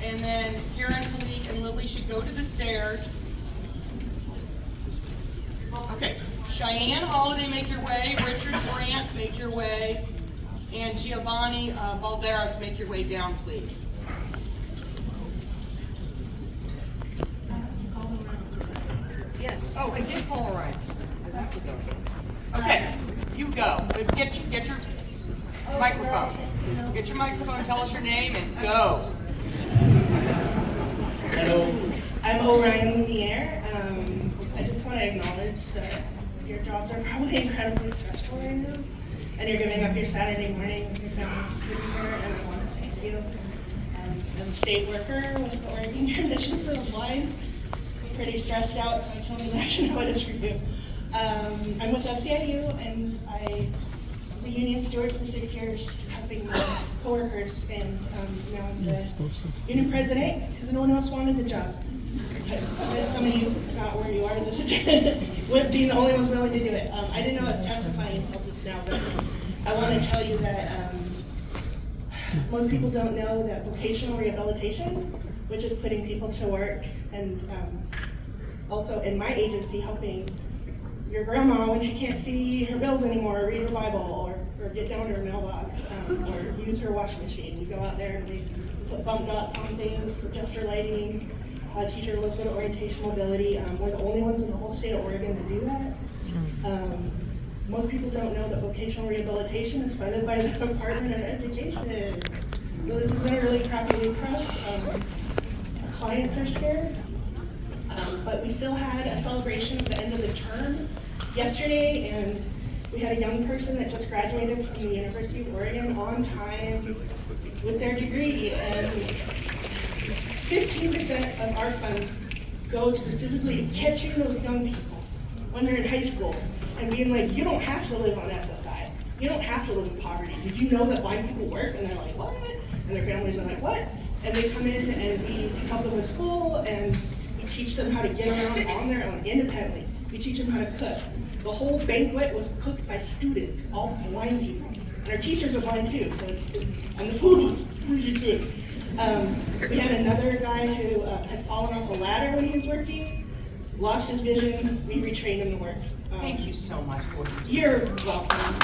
And then Karen, Talik, and Lily should go to the stairs. Okay, Cheyenne Holiday, make your way. Richard Brandt, make your way. And Giovanni Valderas, make your way down, please. Yes. Oh, it did polarize. Okay, you go. Get your microphone. Get your microphone, tell us your name, and go. Hello, I'm Orion Lumiere. I just want to acknowledge that your jobs are probably incredibly stressful right now, and you're giving up your Saturday morning with your families to be here, and I want to thank you. I'm a state worker with the Oregon Coalition for the Blind. Pretty stressed out, so I can only imagine how it is for you. I'm with SEIU, and I was a union steward for 6 years, helping my coworkers, and now I'm the union president because no one else wanted the job. I bet some of you got where you are in this with being the only ones willing to do it. I didn't know I was testifying until just now, but I want to tell you that most people don't know that vocational rehabilitation, which is putting people to work, and also in my agency helping your grandma when she can't see her bills anymore, or read her Bible, or get down to her mailbox, or use her washing machine. We go out there and we put bump dots on things, adjust her lighting, teach her a little bit of orientation mobility. We're the only ones in the whole state of Oregon to do that. Most people don't know that vocational rehabilitation is funded by the Department of Education. So this has been a really crappy week for us. Our clients are scared. But we still had a celebration at the end of the term yesterday, and we had a young person that just graduated from the University of Oregon on time with their degree, and 15% of our funds go specifically to catching those young people when they're in high school and being like, you don't have to live on SSI. You don't have to live in poverty. Did you know that blind people work? And they're like, what? And their families are like, what? And they come in and we help them with school, and we teach them how to get around on their own independently. We teach them how to cook. The whole banquet was cooked by students, all blind people. And our teachers are blind too, so and the food was really good. We had another guy who had fallen off a ladder when he was working, lost his vision. We retrained him to work. Thank you so much for what you do. You're welcome.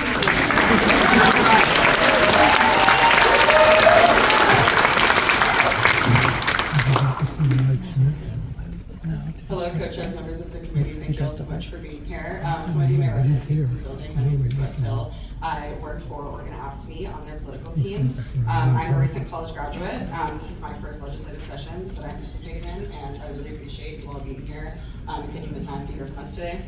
Hello, coaches, members of the committee. Thank you all so much for being here. So my name is the building. My name is Brett Hill. I work for Oregon AFSCME on their political team. I'm a recent college graduate. This is my first legislative session that I'm participating in, and I really appreciate you all being here and taking the time to hear from us today.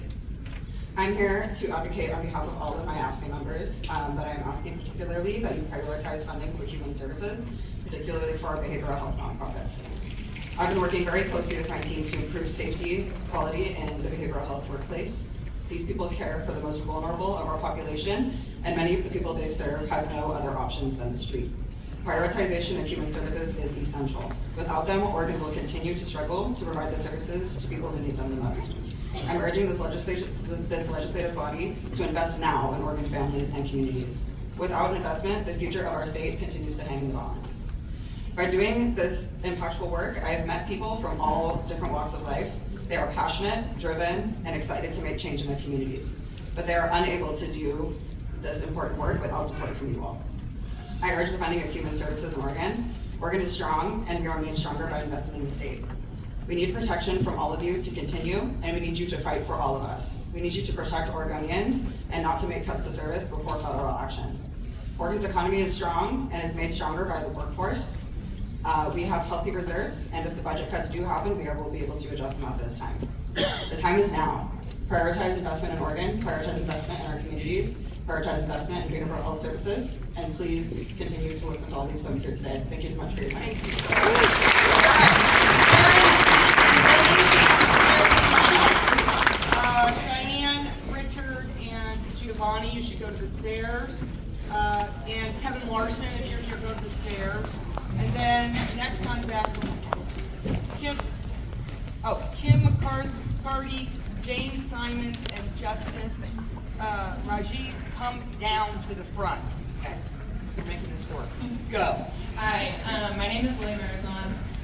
I'm here to advocate on behalf of all of my AFSCME members, but I'm asking particularly that you prioritize funding for human services, particularly for our behavioral health nonprofits. I've been working very closely with my team to improve safety, quality, and the behavioral health workplace. These people care for the most vulnerable of our population, and many of the people they serve have no other options than the street. Prioritization of human services is essential. Without them, Oregon will continue to struggle to provide the services to people who need them the most. I'm urging this legislative body to invest now in Oregon families and communities. Without investment, the future of our state continues to hang in the balance. By doing this impactful work, I have met people from all different walks of life. They are passionate, driven, and excited to make change in their communities, but they are unable to do this important work without support from you all. I urge the funding of human services in Oregon. Oregon is strong, and we are made stronger by investing in the state. We need protection from all of you to continue, and we need you to fight for all of us. We need you to protect Oregonians and not to make cuts to service before federal action. Oregon's economy is strong and is made stronger by the workforce. We have healthy reserves, and if the budget cuts do happen, we will be able to adjust them at this time. The time is now. Prioritize investment in Oregon, prioritize investment in our communities, prioritize investment in behavioral health services, and please continue to listen to all these folks here today. Thank you so much for your time. Cheyenne, Richard, and Giovanni, you should go to the stairs. And Kevin Larson, if you're here, go to the stairs. And then next on back, Kim McCarty, James Simons, and Justice Rajiv, come down to the front. Okay, you're making this work. Go. Hi, my name is Lily Marizon.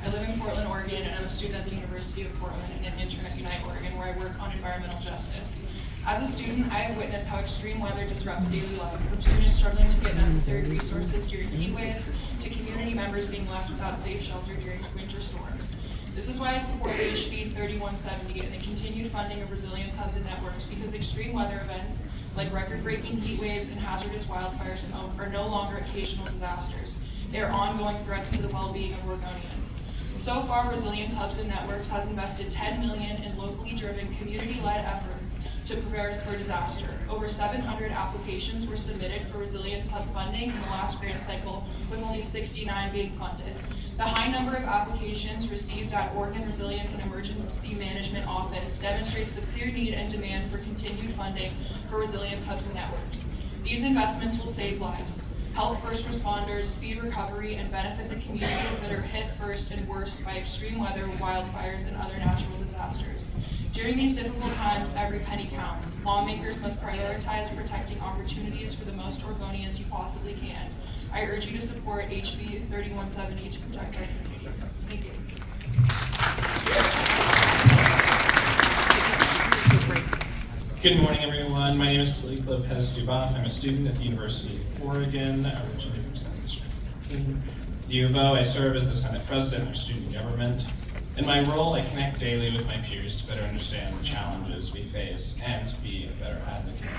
I live in Portland, Oregon, and I'm a student at the University of Portland and an intern at Unite Oregon, where I work on environmental justice. As a student, I have witnessed how extreme weather disrupts daily life, from students struggling to get necessary resources during heat waves, to community members being left without safe shelter during winter storms. This is why I support HB 3170 and the continued funding of resilience hubs and networks, because extreme weather events like record-breaking heat waves and hazardous wildfire smoke are no longer occasional disasters. They are ongoing threats to the well-being of Oregonians. So far, Resilience Hubs and Networks has invested $10 million in locally driven, community-led efforts to prepare us for disaster. Over 700 applications were submitted for Resilience Hub funding in the last grant cycle, with only 69 being funded. The high number of applications received at Oregon Resilience and Emergency Management Office demonstrates the clear need and demand for continued funding for Resilience Hubs and Networks. These investments will save lives, help first responders, speed recovery, and benefit the communities that are hit first and worst by extreme weather, wildfires, and other natural disasters. During these difficult times, every penny counts. Lawmakers must prioritize protecting opportunities for the most Oregonians you possibly can. I urge you to support HB 3170 to protect our communities. Thank you. Good morning, everyone. My name is Talik Lopez-Duboff. I'm a student at the University of Oregon, originally from Senate District 18. At U of O, I serve as the Senate President of Student Government. In my role, I connect daily with my peers to better understand the challenges we face and to be a better advocate.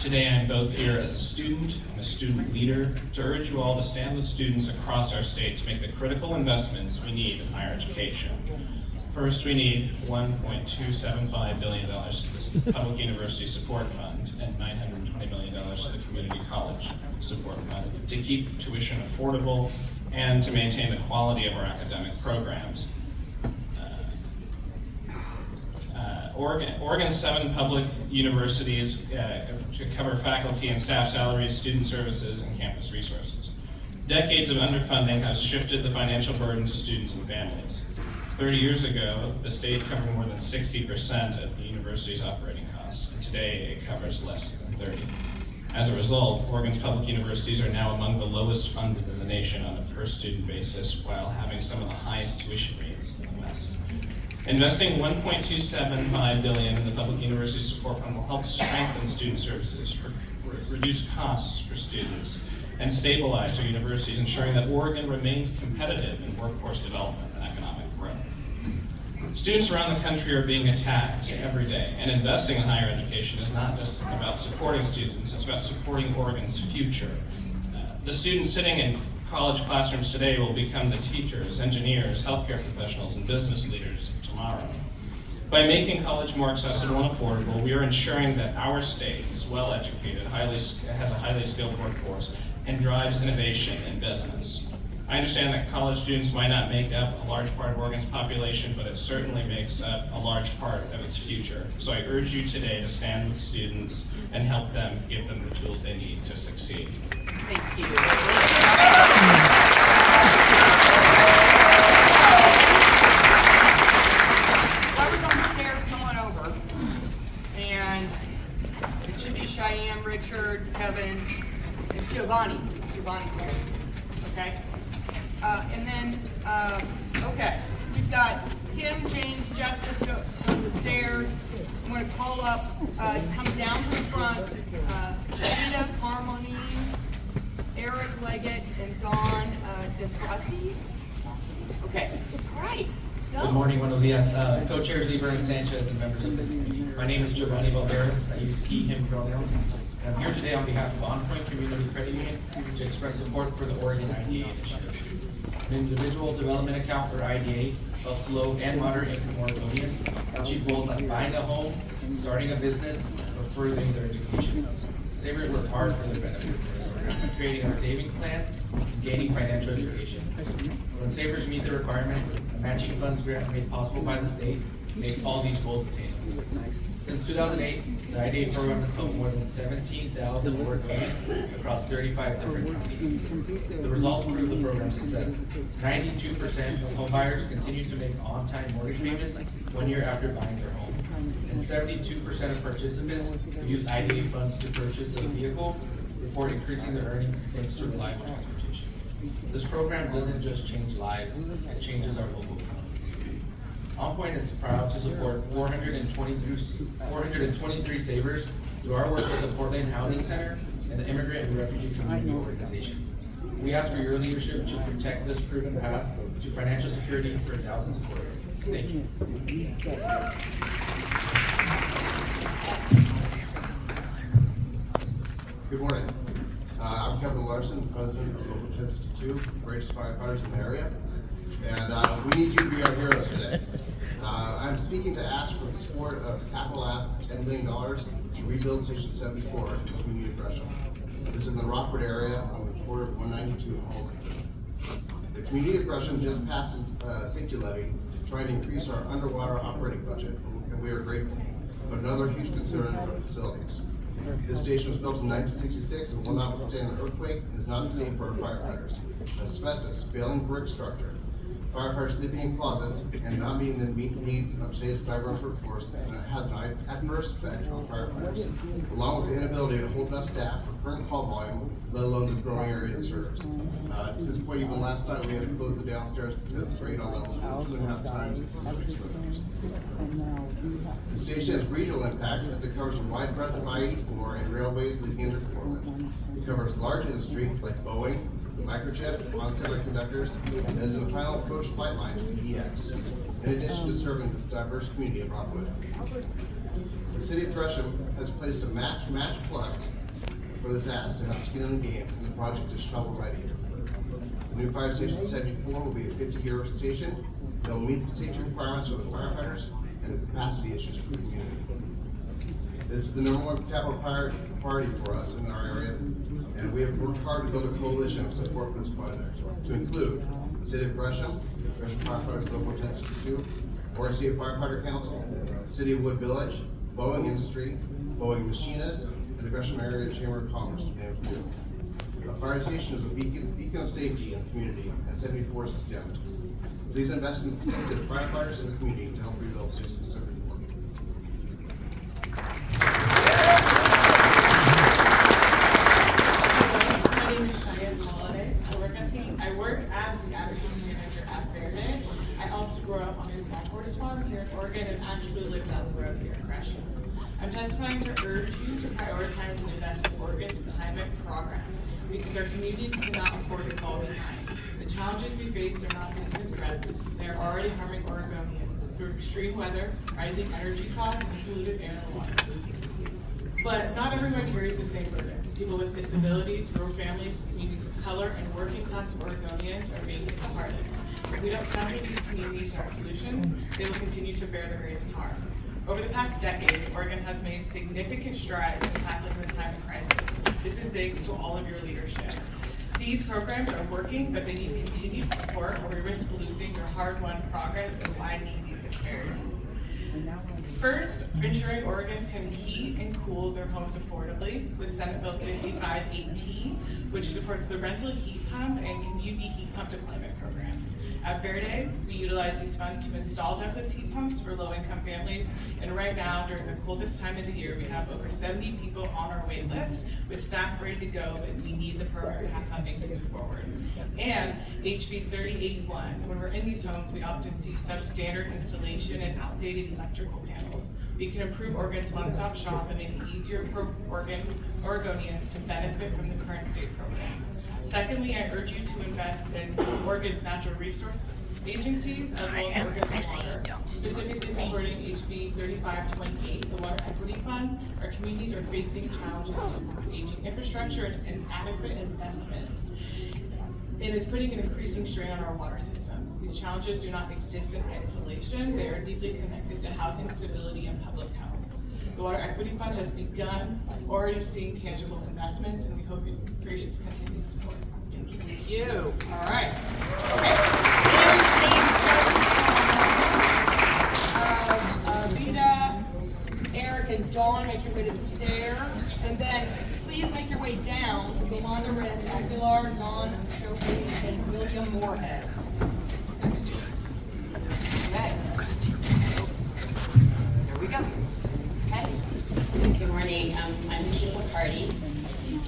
Today, I'm both here as a student and a student leader to urge you all to stand with students across our state to make the critical investments we need in higher education. First, we need $1.275 billion to the Public University Support Fund and $920 million to the Community College Support Fund to keep tuition affordable and to maintain the quality of our academic programs. Oregon's 7 public universities to cover faculty and staff salaries, student services, and campus resources. Decades of underfunding has shifted the financial burden to students and families. 30 years ago, the state covered more than 60% of the university's operating costs, and today it covers less than 30. As a result, Oregon's public universities are now among the lowest funded in the nation on a per-student basis, while having some of the highest tuition rates in the West. Investing $1.275 billion in the Public University Support Fund will help strengthen student services, reduce costs for students, and stabilize our universities, ensuring that Oregon remains competitive in workforce development and economic growth. Students around the country are being attacked every day, and investing in higher education is not just about supporting students, it's about supporting Oregon's future. The students sitting in college classrooms today will become the teachers, engineers, healthcare professionals, and business leaders of tomorrow. By making college more accessible and affordable, we are ensuring that our state is well educated, has a highly skilled workforce, and drives innovation in business. I understand that college students might not make up a large part of Oregon's population, but it certainly makes up a large part of its future. So I urge you today to stand with students and help them, give them the tools they need to succeed. Thank you. Whoever's on the stairs, come on over. And it should be Cheyenne, Richard, Kevin, and Giovanni. Giovanni's here. Okay? And then, okay, we've got Kim, James, Justice go on the stairs. I'm going to call up, come down to the front, Rita, Harmony, Eric Leggett, and Dawn Desrossi. Okay, all right. Go. Good morning, buenos dias. Co-chairs Lieber and Sanchez and members of the committee. My name is Giovanni Valderas. I use he, him pronouns. I'm here today on behalf of On Point Community Credit Union to express support for the Oregon IDA initiative. An individual development account, or IDA, helps low and moderate income Oregonians achieve goals like buying a home, starting a business, or furthering their education. Savers work hard for their benefits, creating a savings plan and gaining financial education. When savers meet the requirements, a matching funds grant made possible by the state makes all these goals attainable. Since 2008, the IDA program has helped more than 17,000 Oregonians across 35 different counties. The results prove the program's success. 92% of home buyers continue to make on-time mortgage payments 1 year after buying their home. And 72% of participants who use IDA funds to purchase a vehicle report increasing their earnings thanks to reliable transportation. This program doesn't just change lives, it changes our local economies. On Point is proud to support 423 savers through our work with the Portland Housing Center and the Immigrant and Refugee Community Organization. We ask for your leadership to protect this proven path to financial security for thousands of Oregonians. Thank you. Good morning. I'm Kevin Larson, president of Local 1062, greatest firefighters in the area. And we need you to be our heroes today. I'm speaking to ask for the support of capital ask $10 million to rebuild Station 74 in the community of Gresham. This is in the Rockford area on the corner of 192 and Holden. The community of Gresham just passed its safety levy trying to increase our underwater operating budget, and we are grateful. But another huge concern is our facilities. This station was built in 1966 and will not withstand an earthquake and is not safe for our firefighters. Asbestos, failing brick structure, firefighters sleeping in closets, and not meeting the needs of today's diverse workforce has an adverse effect on firefighters, along with the inability to hold enough staff for current call volume, let alone the growing area it serves. To this point, even last night, we had to close the downstairs because the radon levels were 2.5 times the exposures. The station has regional impact as it covers a wide breadth of I-84 and railways leading into Portland. It covers large industry like Boeing, microchip, semiconductors, and is in the final approach flight line to PDX, in addition to serving this diverse community of Rockwood. The city of Gresham has placed a match plus for this ask to have skin in the game, and the project is shovel ready. The new fire station 74 will be a 50-year station that will meet the safety requirements for the firefighters and the capacity issues for the community. This is the #1 capital priority for us in our area, and we have worked hard to build a coalition of support for this project, to include the City of Gresham, Gresham Firefighters Local 1062, Oregon State Firefighter Council, City of Wood Village, Boeing Industry, Boeing Machinists, and the Gresham Area Chamber of Commerce, to name a few. A fire station is a beacon of safety in the community, and 74 is condemned. Please invest in the safety of the firefighters and the community to help rebuild citizens. I work as the advocacy manager at Verde. I also grew up on a small horse farm here in Oregon and actually live down the road here in Gresham. I'm testifying to urge you to prioritize and invest in Oregon's climate program because our communities cannot afford to fall behind. The challenges we face are not distant threats. They are already harming Oregonians through extreme weather, rising energy costs, and polluted air and water. But not everyone carries the same burden. People with disabilities, rural families, communities of color, and working class Oregonians are being hit the hardest. If we don't center these communities our solutions, they will continue to bear the greatest harm. Over the past decade, Oregon has made significant strides in tackling the climate crisis. This is thanks to all of your leadership. These programs are working, but they need continued support or we risk losing your hard-won progress and widening these disparities. First, ensuring Oregons can heat and cool their homes affordably with Senate Bill 5518, which supports the rental heat pump and community heat pump deployment programs. At Verde, we utilize these funds to install ductless heat pumps for low-income families, and right now, during the coldest time of the year, we have over 70 people on our wait list with staff ready to go, but we need the program to have funding to move forward. And HB 3081, when we're in these homes, we often see substandard installation and outdated electrical panels. We can improve Oregon's one-stop shop and make it easier for Oregonians to benefit from the current state program. Secondly, I urge you to invest in Oregon's natural resource agencies as well as Oregon's water, specifically supporting HB 3528, the Water Equity Fund. Our communities are facing challenges with aging infrastructure and inadequate investments. It is putting an increasing strain on our water systems. These challenges do not exist in isolation. They are deeply connected to housing stability and public health. The Water Equity Fund has begun already seeing tangible investments, and we hope it creates continued support. Thank you. All right. Okay. Vita, Eric, and Dawn, make your way to the stairs, and then please make your way down to Yolanda Reyes Aguilar, Dawn Shofie, and William Moorhead. Okay. Here we go. Good morning. I'm Michelle McCarty.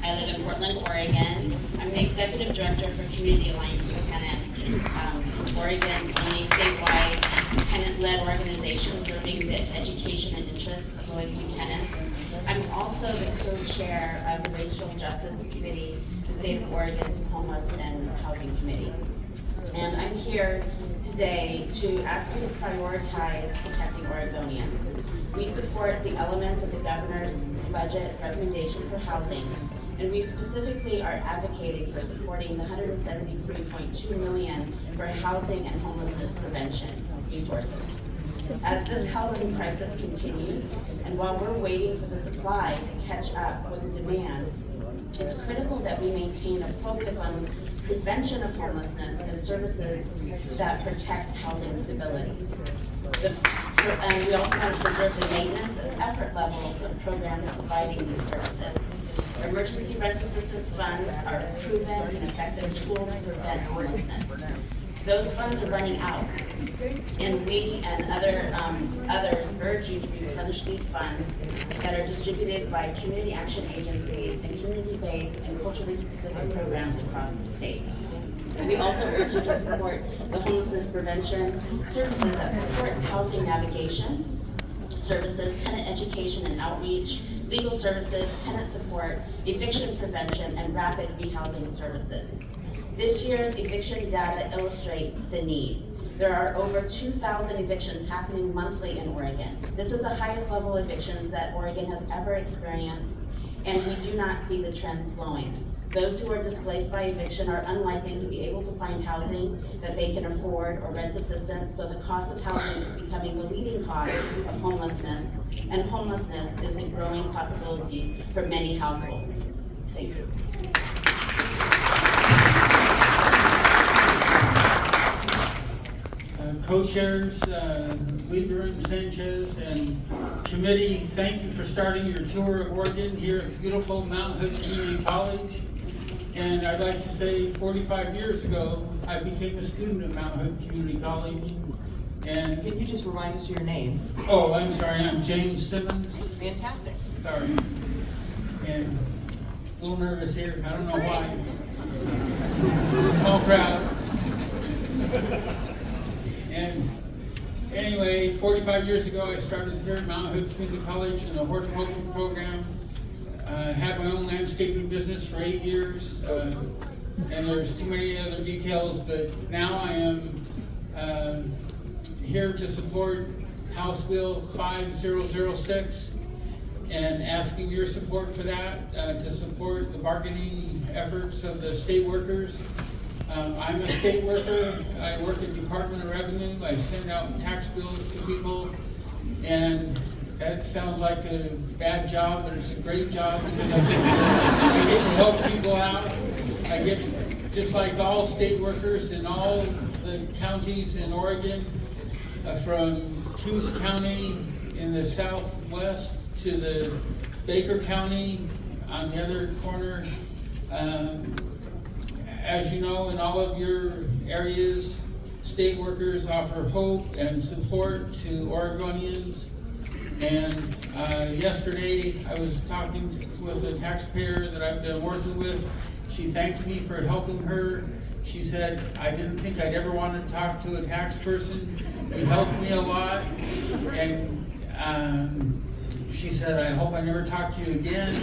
I live in Portland, Oregon. I'm the Executive Director for Community Alliance of Tenants, Oregon's only statewide tenant-led organization serving the education and interests of low-income tenants. I'm also the co-chair of the Racial Justice Committee, the State of Oregon's Homeless and Housing Committee. And I'm here today to ask you to prioritize protecting Oregonians. We support the elements of the governor's budget recommendation for housing, and we specifically are advocating for supporting the $173.2 million for housing and homelessness prevention resources. As this housing crisis continues, and while we're waiting for the supply to catch up with the demand, it's critical that we maintain a focus on prevention of homelessness and services that protect housing stability. And we also want to preserve the maintenance and effort levels of programs providing these services. Emergency rental assistance funds are a proven and effective tool to prevent homelessness. Those funds are running out, and we and others urge you to replenish these funds that are distributed by community action agencies and community-based and culturally specific programs across the state. We also urge you to support the homelessness prevention services that support housing navigation services, tenant education and outreach, legal services, tenant support, eviction prevention, and rapid rehousing services. This year's eviction data illustrates the need. There are over 2,000 evictions happening monthly in Oregon. This is the highest level of evictions that Oregon has ever experienced, and we do not see the trend slowing. Those who are displaced by eviction are unlikely to be able to find housing that they can afford or rent assistance, so the cost of housing is becoming the leading cause of homelessness, and homelessness is a growing possibility for many households. Thank you. Co-chairs, Weaver and Sanchez, and committee, thank you for starting your tour of Oregon here at beautiful Mount Hood Community College. And I'd like to say 45 years ago, I became a student at Mount Hood Community College. And Can you just remind us of your name? oh, I'm sorry, I'm James Simmons. Fantastic. Sorry. And a little nervous here, I don't know why. Small crowd. And anyway, 45 years ago, I started here at Mount Hood Community College in the horticulture program. Had my own landscaping business for 8 years, and there's too many other details, but now I am here to support House Bill 5006 and asking your support for that, to support the bargaining efforts of the state workers. I'm a state worker. I work at Department of Revenue. I send out tax bills to people, and that sounds like a bad job, but it's a great job because I get to help people out. I get, just like all state workers in all the counties in Oregon, from Coos County in the southwest to the Baker County on the other corner. As you know, in all of your areas, state workers offer hope and support to Oregonians. And yesterday, I was talking with a taxpayer that I've been working with. She thanked me for helping her. She said, I didn't think I'd ever want to talk to a tax person. You helped me a lot. And she said, I hope I never talk to you again.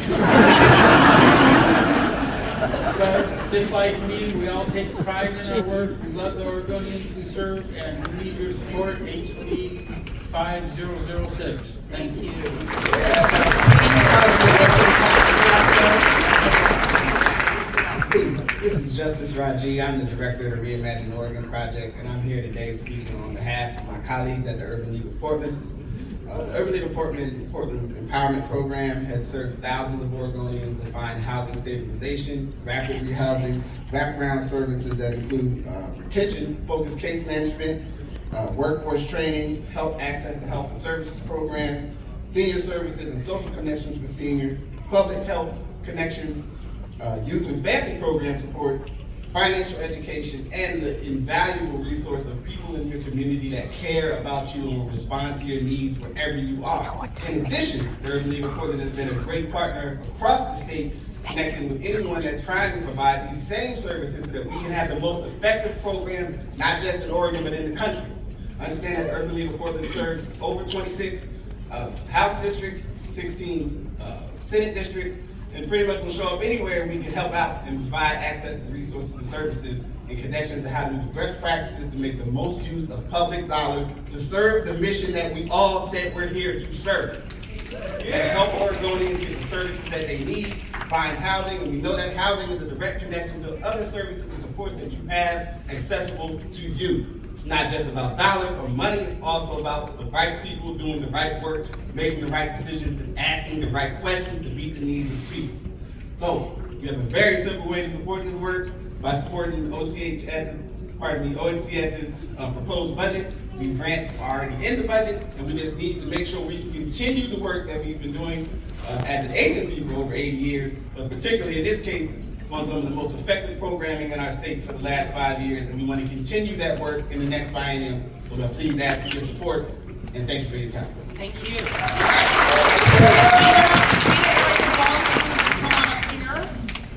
But just like me, we all take pride in our work. We love the Oregonians we serve, and we need your support. HB 5006. Thank you. This is Justice Raji. I'm the director of the Reimagine Oregon Project, and I'm here today speaking on behalf of my colleagues at the Urban League of Portland. The Urban League of Portland's empowerment program has served thousands of Oregonians to find housing stabilization, rapid rehousing, wraparound services that include retention-focused case management, workforce training, health access to health and services programs, senior services and social connections for seniors, public health connections, youth and family program supports, financial education, and the invaluable resource of people in your community that care about you and will respond to your needs wherever you are. In addition, the Urban League of Portland has been a great partner across the state, connecting with anyone that's trying to provide these same services so that we can have the most effective programs, not just in Oregon, but in the country. Understand that the Urban League of Portland serves over 26 House districts, 16 Senate districts, and pretty much will show up anywhere we can help out and provide access to resources and services in connection to how to do the best practices to make the most use of public dollars to serve the mission that we all said we're here to serve. And help Oregonians get the services that they need, find housing, and we know that housing is a direct connection to other services and supports that you have accessible to you. It's not just about dollars or money, it's also about the right people doing the right work, making the right decisions, and asking the right questions to meet the needs of people. So, we have a very simple way to support this work by supporting OHCS's proposed budget. These grants are already in the budget, and we just need to make sure we can continue the work that we've been doing as an agency for over 80 years, but particularly in this case, on some of the most effective programming in our state for the last 5 years, and we want to continue that work in the next biennium. So please ask for your support, and thank you for your time. Thank you.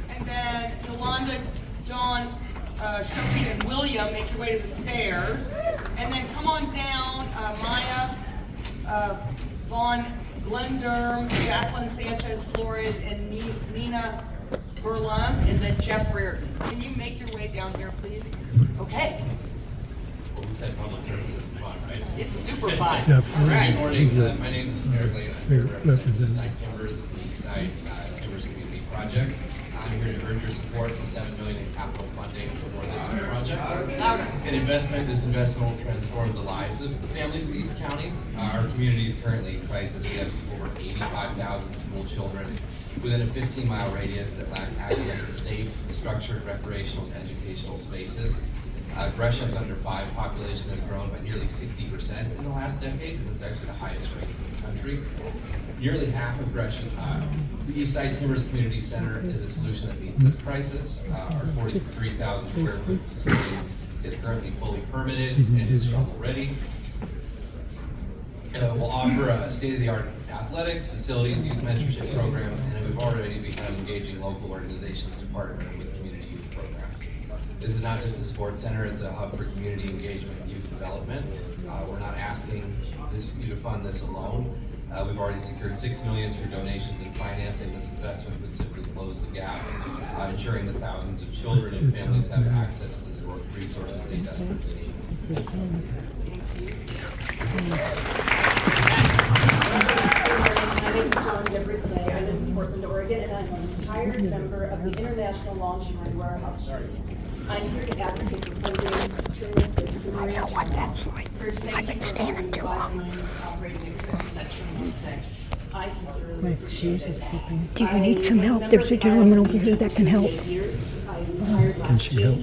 And then Yolanda, John, Shoki, and William, make your way to the stairs. And then come on down, Maya, Vaughn, Glendurm, Jacqueline Sanchez Flores, and Nina Berlin, and then Jeff Reardon. Can you make your way down here, please? Okay. Well, we said public services is fun, right? It's super fun. All right. Good morning. My name is Eric Lane. I'm the representative of Side Timbers, the Side Timbers Community Project. I'm here to urge your support for $7 million in capital funding for this project. This investment will transform the lives of the families of East County. Our community is currently in crisis. We have over 85,000 school children within a 15-mile radius that lack access to safe, structured, recreational, and educational spaces. Gresham's under 5 population has grown by nearly 60% in the last decade, and it's actually the highest rate in the country. Nearly half of Gresham, the Eastside Timbers Community Center is a solution that meets this crisis. Our 43,000 square foot facility is currently fully permitted and is shovel ready. We'll offer state-of-the-art athletics, facilities, youth mentorship programs, and we've already begun engaging local organizations to partner with community youth programs. This is not just a sports center, it's a hub for community engagement and youth development. We're not asking you to fund this alone. We've already secured $6 million through donations and financing. This investment would simply close the gap, ensuring that thousands of children and families have access to the resources they desperately need. My name is John Debris. I live in Portland, Oregon, and I'm a retired member of the International Longshoremen Warehouse. I'm here to advocate for funding Terminal 6 for Marine Terminal. First, thank you for funding the $5 million operating expenses at Terminal 6. I sincerely My appreciate shoes is it. slipping. Do you need some help? There's a gentleman over here that can help. Can she help?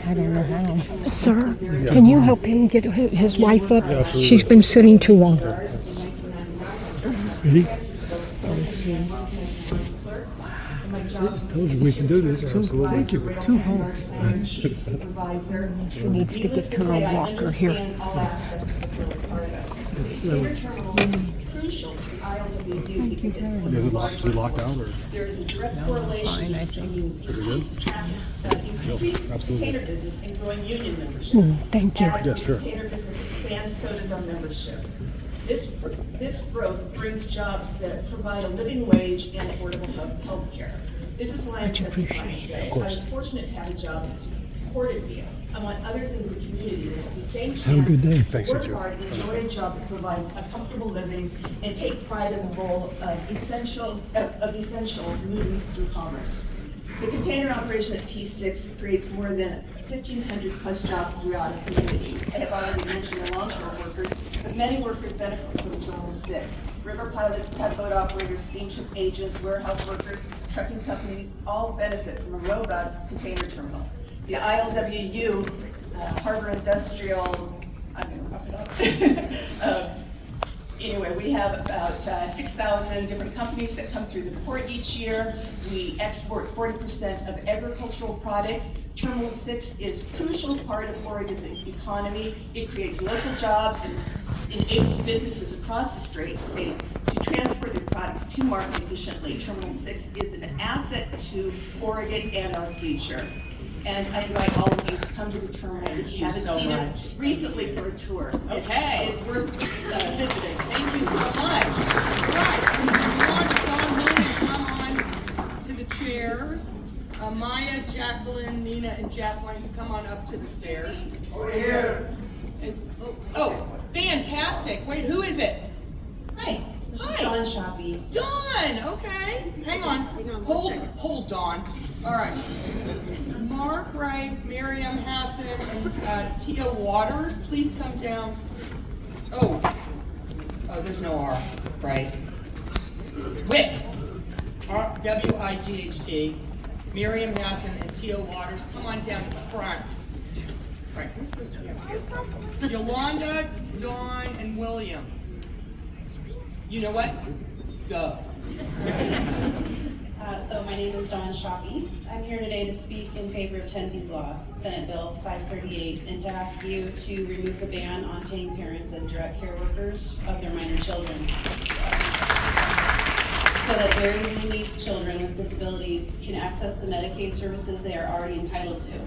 I don't know how. Sir, can you help him get his wife up? She's been sitting too long. Ready? I told you we can do this. Thank you. 2 honks. She needs to get to her walker here. Thank you very much. Is it locked out or? There is a direct correlation Fine, I think. Is it good? Increased Absolutely. container business and growing union membership. Thank you. As Yes, sure. container business expands, so does our membership. This growth brings jobs that provide a living wage and affordable health care. This is why I'm testifying today. I was fortunate to have a job that supported me. I want others in the community to have the same chance. Have a good day. to Thanks, you work too. hard and enjoy a job that provides a comfortable living and take pride in the role of essentials moving through commerce. The container operation at T6 creates more than 1,500 plus jobs throughout the community. I have already mentioned the longshore workers, but many workers benefit from Terminal 6. River pilots, tugboat operators, steamship agents, warehouse workers, trucking companies all benefit from a robust container terminal. The ILWU, Harbor Industrial, I'm going to rough it up. Anyway, we have about 6,000 different companies that come through the port each year. We export 40% of agricultural products. Terminal 6 is a crucial part of Oregon's economy. It creates local jobs and enables businesses across the state to transfer their products to market efficiently. Terminal 6 is an asset to Oregon and our future. And I invite all of you to come to the terminal if you haven't seen it recently for a tour. Okay. It's worth visiting. Thank you so much. Right, come on to the chairs. Maya, Jacqueline, Nina, and Jack, why don't you come on up to the stairs? Over here. Oh, fantastic. Wait, who is it? Hi, this is Hi. Dawn Shoppy. Dawn, okay. Hang on. Hold Dawn. All right. Mark Wright, Miriam Hassan, and Tia Waters, please come down. Oh, there's no R, right? Wight, W-I-G-H-T, Miriam Hassan and Tia Waters, come on down to the front. Right, who's supposed to be up here? Yolanda, Dawn, and William. You know what? Go. So my name is Dawn Shoppy. I'm here today to speak in favor of Tenzi's Law, Senate Bill 538, and to ask you to remove the ban on paying parents as direct care workers of their minor children, so that very many needs children with disabilities can access the Medicaid services they are already entitled to.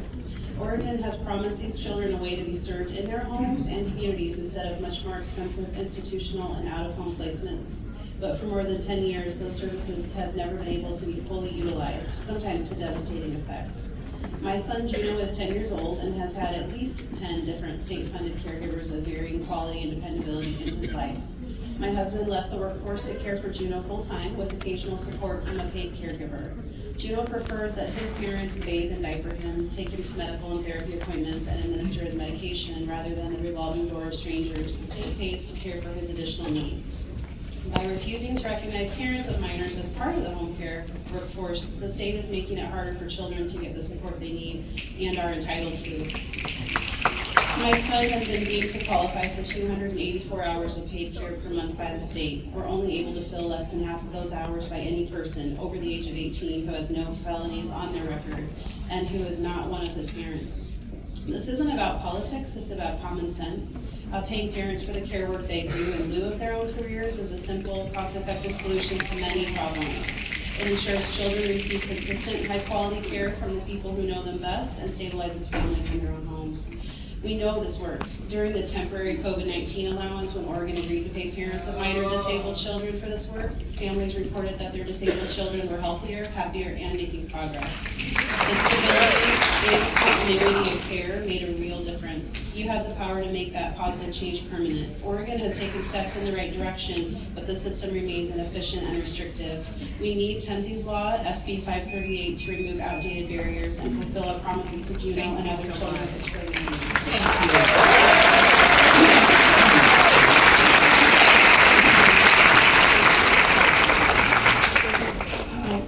Oregon has promised these children a way to be served in their homes and communities instead of much more expensive institutional and out-of-home placements. But for more than 10 years, those services have never been able to be fully utilized, sometimes to devastating effects. My son Juno is 10 years old and has had at least 10 different state-funded caregivers of varying quality and dependability in his life. My husband left the workforce to care for Juno full-time with occasional support from a paid caregiver. Juno prefers that his parents bathe and diaper him, take him to medical and therapy appointments, and administer his medication rather than the revolving door of strangers the state pays to care for his additional needs. By refusing to recognize parents of minors as part of the home care workforce, the state is making it harder for children to get the support they need and are entitled to. My son has been deemed to qualify for 284 hours of paid care per month by the state. We're only able to fill less than half of those hours by any person over the age of 18 who has no felonies on their record and who is not one of his parents. This isn't about politics, it's about common sense. Paying parents for the care work they do in lieu of their own careers is a simple, cost-effective solution to many problems. It ensures children receive consistent, high-quality care from the people who know them best and stabilizes families in their own homes. We know this works. During the temporary COVID-19 allowance, when Oregon agreed to pay parents of minor disabled children for this work, families reported that their disabled children were healthier, happier, and making progress. The stability and continuity of care made a real difference. You have the power to make that positive change permanent. Oregon has taken steps in the right direction, but the system remains inefficient and restrictive. We need Tenzi's Law, SB 538, to remove outdated barriers and fulfill our promises to Juno and other children with extraordinary needs.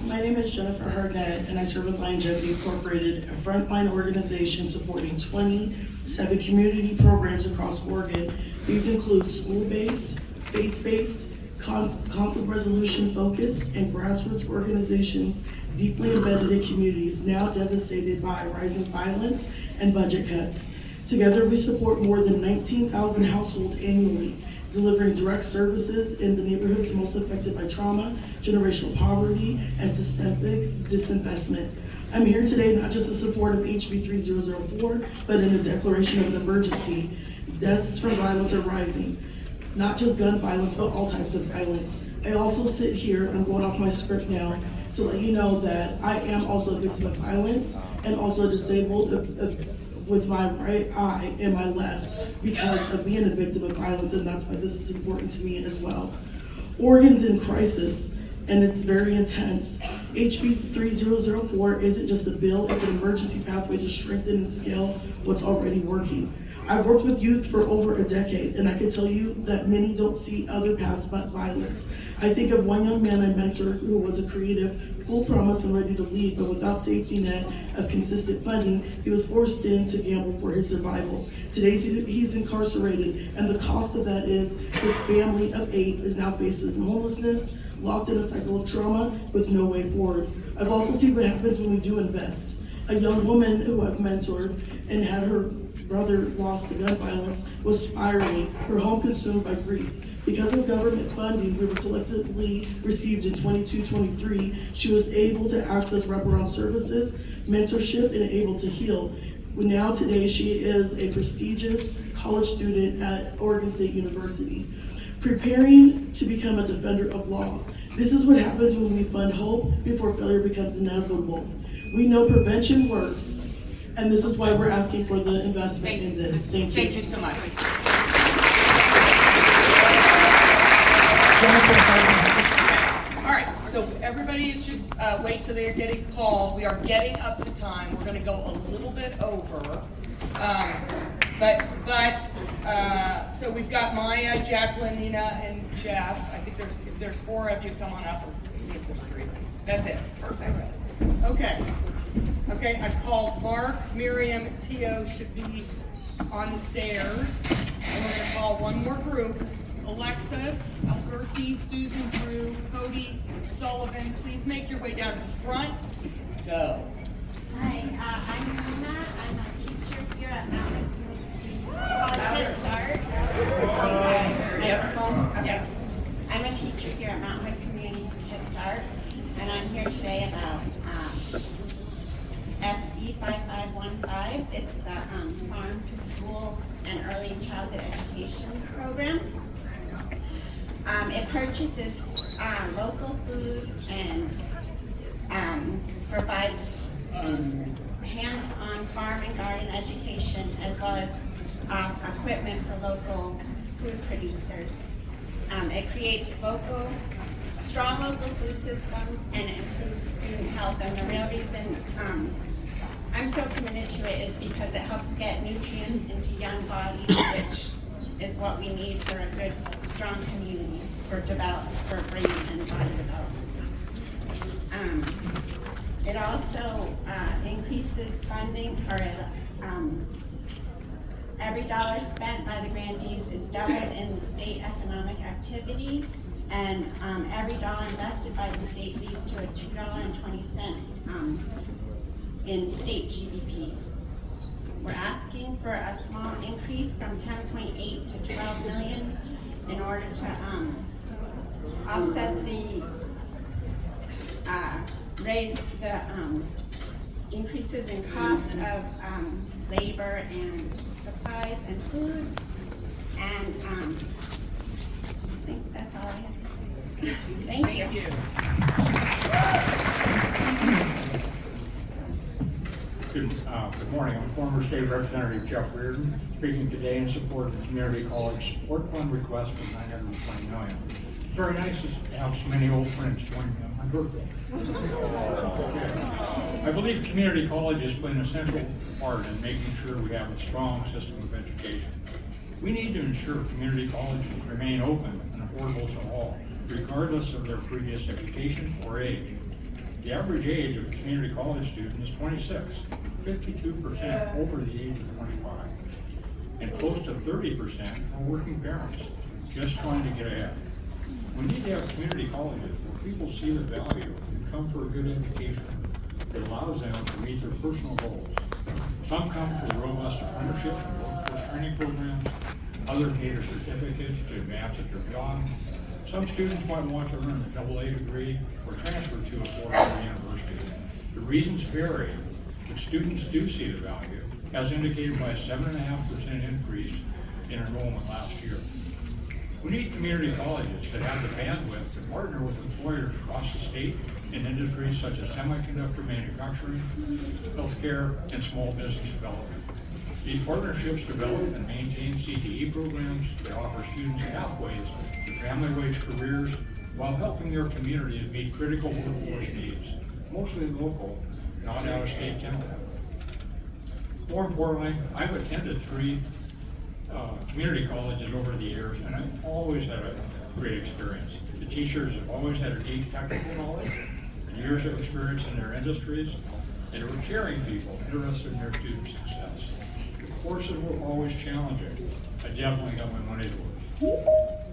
My name is Jennifer Harnett, and I serve with Longevity Incorporated, a frontline organization supporting 27 community programs across Oregon. These include school-based, faith-based, conflict resolution-focused, and grassroots organizations deeply embedded in communities now devastated by rising violence and budget cuts. Together, we support more than 19,000 households annually, delivering direct services in the neighborhoods most affected by trauma, generational poverty, and systemic disinvestment. I'm here today not just in support of HB 3004, but in a declaration of an emergency. Deaths from violence are rising, not just gun violence, but all types of violence. I also sit here, I'm going off my script now, to let you know that I am also a victim of violence and also disabled with my right eye and my left because of being a victim of violence, and that's why this is important to me as well. Oregon's in crisis, and it's very intense. HB 3004 isn't just a bill, it's an emergency pathway to strengthen and scale what's already working. I've worked with youth for over a decade, and I can tell you that many don't see other paths but violence. I think of one young man I mentored who was a creative, full promise and ready to lead, but without safety net of consistent funding, he was forced in to gamble for his survival. Today he's incarcerated, and the cost of that is his family of 8 is now facing homelessness, locked in a cycle of trauma with no way forward. I've also seen what happens when we do invest. A young woman who I've mentored and had her brother lost to gun violence was spiraling, her home consumed by grief. Because of government funding we were collectively received in 22-23, she was able to access wraparound services, mentorship, and able to heal. Now today she is a prestigious college student at Oregon State University, preparing to become a defender of law. This is what happens when we fund hope before failure becomes inevitable. We know prevention works, and this is why we're asking for the investment in this. Thank you. Thank you so much. All right, so everybody should wait till they're getting called. We are getting up to time. We're going to go a little bit over. So we've got Maya, Jacqueline, Nina, and Jeff. I think if there's 4 of you, come on up. Or if there's 3. That's it. Perfect. Okay, I've called Mark, Miriam, Tio should be on the stairs. And we're going to call one more group. Alexis, Alberti, Susan, Drew, Cody, Sullivan. Please make your way down to the front. Go. Hi, I'm Nina. I'm a teacher here at Mountain Head Start. Yep. I'm a teacher here at Mountain Hood Community Head Start, and I'm here today about SB 5515. It's the Farm to School and Early Childhood Education Program. It purchases local food and provides hands-on farm and garden education, as well as equipment for local food producers. It creates strong local food systems and improves student health. And the real reason I'm so committed to it is because it helps get nutrients into young bodies, which is what we need for a good, strong community for brain and body development. It also increases funding, or every dollar spent by the grantees is doubled in state economic activity, and every dollar invested by the state leads to a $2.20 in state GDP. We're asking for a small increase from 10.8 to 12 million in order to offset the raise the increases in cost of labor and supplies and food, and I think that's all I have to say. Thank you. Good morning. I'm former State Representative Jeff Reardon, speaking today in support of the Community College Support Fund request for $920 million. It's very nice to have so many old friends join me on my birthday. I believe community colleges play an essential part in making sure we have a strong system of education. We need to ensure community colleges remain open and affordable to all, regardless of their previous education or age. The average age of a community college student is 26, 52% over the age of 25, and close to 30% are working parents, just trying to get ahead. We need to have community colleges where people see the value and come for a good education that allows them to meet their personal goals. Some come for robust apprenticeship and workforce training programs, others need a certificate to advance at their job. Some students might want to earn a AA degree or transfer to a four-year university. The reasons vary, but students do see the value, as indicated by a 7.5% increase in enrollment last year. We need community colleges that have the bandwidth to partner with employers across the state in industries such as semiconductor manufacturing, healthcare, and small business development. These partnerships develop and maintain CTE programs that offer students pathways to family wage careers while helping their communities meet critical workforce needs, mostly local, not out-of-state talent. More importantly, I've attended 3 community colleges over the years, and I've always had a great experience. The teachers have always had a deep technical knowledge and years of experience in their industries, and they were caring people interested in their students' success. The courses were always challenging. I definitely got my money's worth.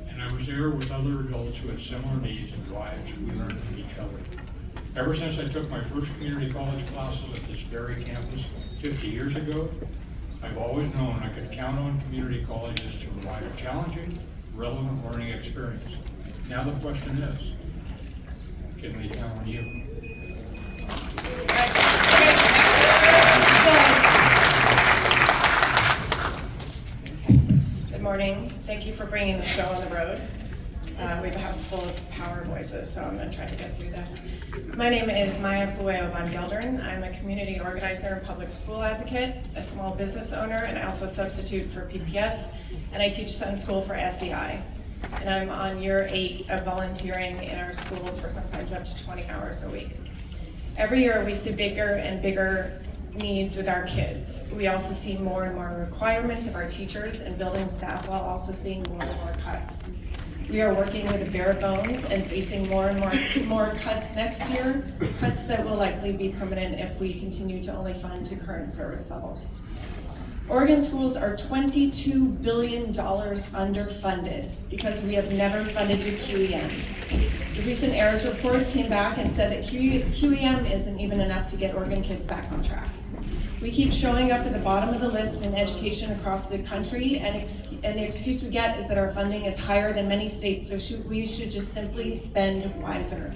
And I was there with other adults who had similar needs and drives. We learned from each other. Ever since I took my first community college classes at this very campus 50 years ago, I've always known I could count on community colleges to provide a challenging, relevant learning experience. Now the question is, can we count on you? Good morning. Thank you for bringing the show on the road. We have a house full of power voices, so I'm going to try to get through this. My name is Maya Pueo Van Gelderen. I'm a community organizer and public school advocate, a small business owner, and I also substitute for PPS, and I teach Sun School for SEI. And I'm on year 8 of volunteering in our schools for sometimes up to 20 hours a week. Every year we see bigger and bigger needs with our kids. We also see more and more requirements of our teachers and building staff, while also seeing more and more cuts. We are working with the bare bones and facing more and more cuts next year, cuts that will likely be permanent if we continue to only fund to current service levels. Oregon schools are $22 billion underfunded because we have never funded to QEM. The recent AERS report came back and said that QEM isn't even enough to get Oregon kids back on track. We keep showing up at the bottom of the list in education across the country, and the excuse we get is that our funding is higher than many states, so we should just simply spend wiser.